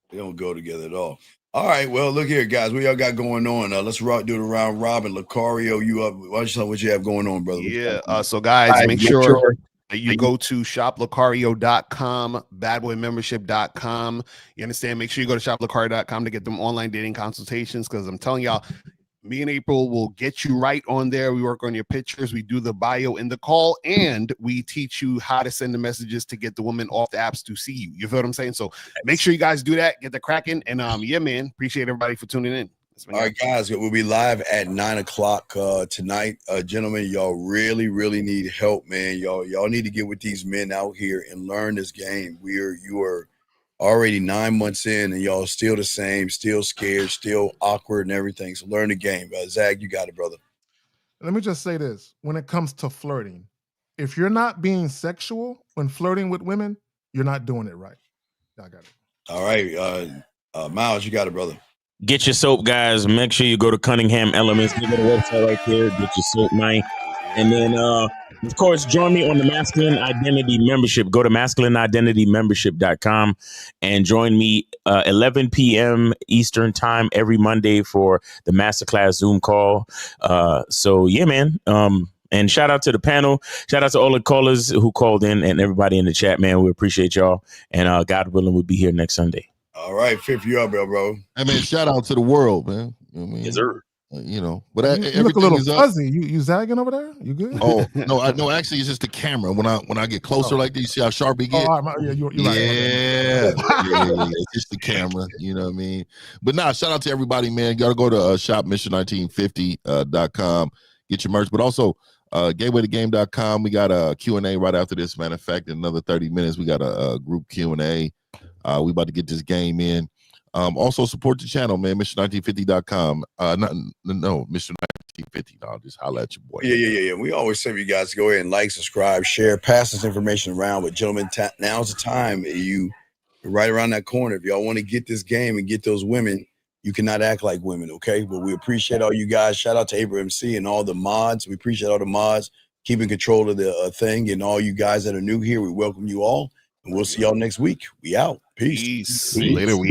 They don't go together at all. All right, well, look here, guys. What y'all got going on? Let's do the round robin. Lucario, you up? Why don't you tell what you have going on, brother? Yeah. So, guys, make sure that you go to shoplucario.com, badboymembership.com. You understand? Make sure you go to shoplucario.com to get them online dating consultations, because I'm telling y'all, me and April will get you right on there. We work on your pictures. We do the bio in the call, and we teach you how to send the messages to get the women off the apps to see you. You feel what I'm saying? So make sure you guys do that. Get the cracking. And yeah, man, appreciate everybody for tuning in. All right, guys, we'll be live at 9:00 tonight. Gentlemen, y'all really need help, man. Y'all need to get with these men out here and learn this game. You are already 9 months in, and y'all still the same, still scared, still awkward and everything. So learn the game. Zach, you got it, brother. Let me just say this. When it comes to flirting, if you're not being sexual when flirting with women, you're not doing it right. I got it. All right. Miles, you got it, brother. Get your soap, guys. Make sure you go to Cunningham Elements. Give it a website right there. Get your soap, man. And then, of course, join me on the Masculine Identity Membership. Go to masculineidentitymembership.com and join me 11 p.m. Eastern time every Monday for the Masterclass Zoom call. So, yeah, man. And shout out to the panel. Shout out to all the callers who called in and everybody in the chat, man. We appreciate y'all. And God willing, we'll be here next Sunday. All right, Fifth, you up, bro. I mean, shout out to the world, man. You know what I mean? Yes, sir. You know, but you look a little fuzzy. You zagging over there? You good? Oh no, actually, it's just the camera. When I get closer like this, you see how sharp it gets. It's just the camera. You know what I mean? But shout out to everybody, man. You gotta go to shopmission1950.com, get your merch, but also gatewaytogame.com. We got a Q&A right after this. Matter of fact, in another 30 minutes, we got a group Q&A. We about to get this game in. Also support the channel, man. Mission1950.com. No, Mission 1950. No, just holla at your boy. Yeah. We always say you guys go ahead and like, subscribe, share, pass this information around. But gentlemen, now's the time. You're right around that corner. If y'all want to get this game and get those women, you cannot act like women, okay? But we appreciate all you guys. Shout out to April MC and all the mods. We appreciate all the mods keeping control of the thing. And all you guys that are new here, we welcome you all. And we'll see y'all next week. We out. Peace. Later.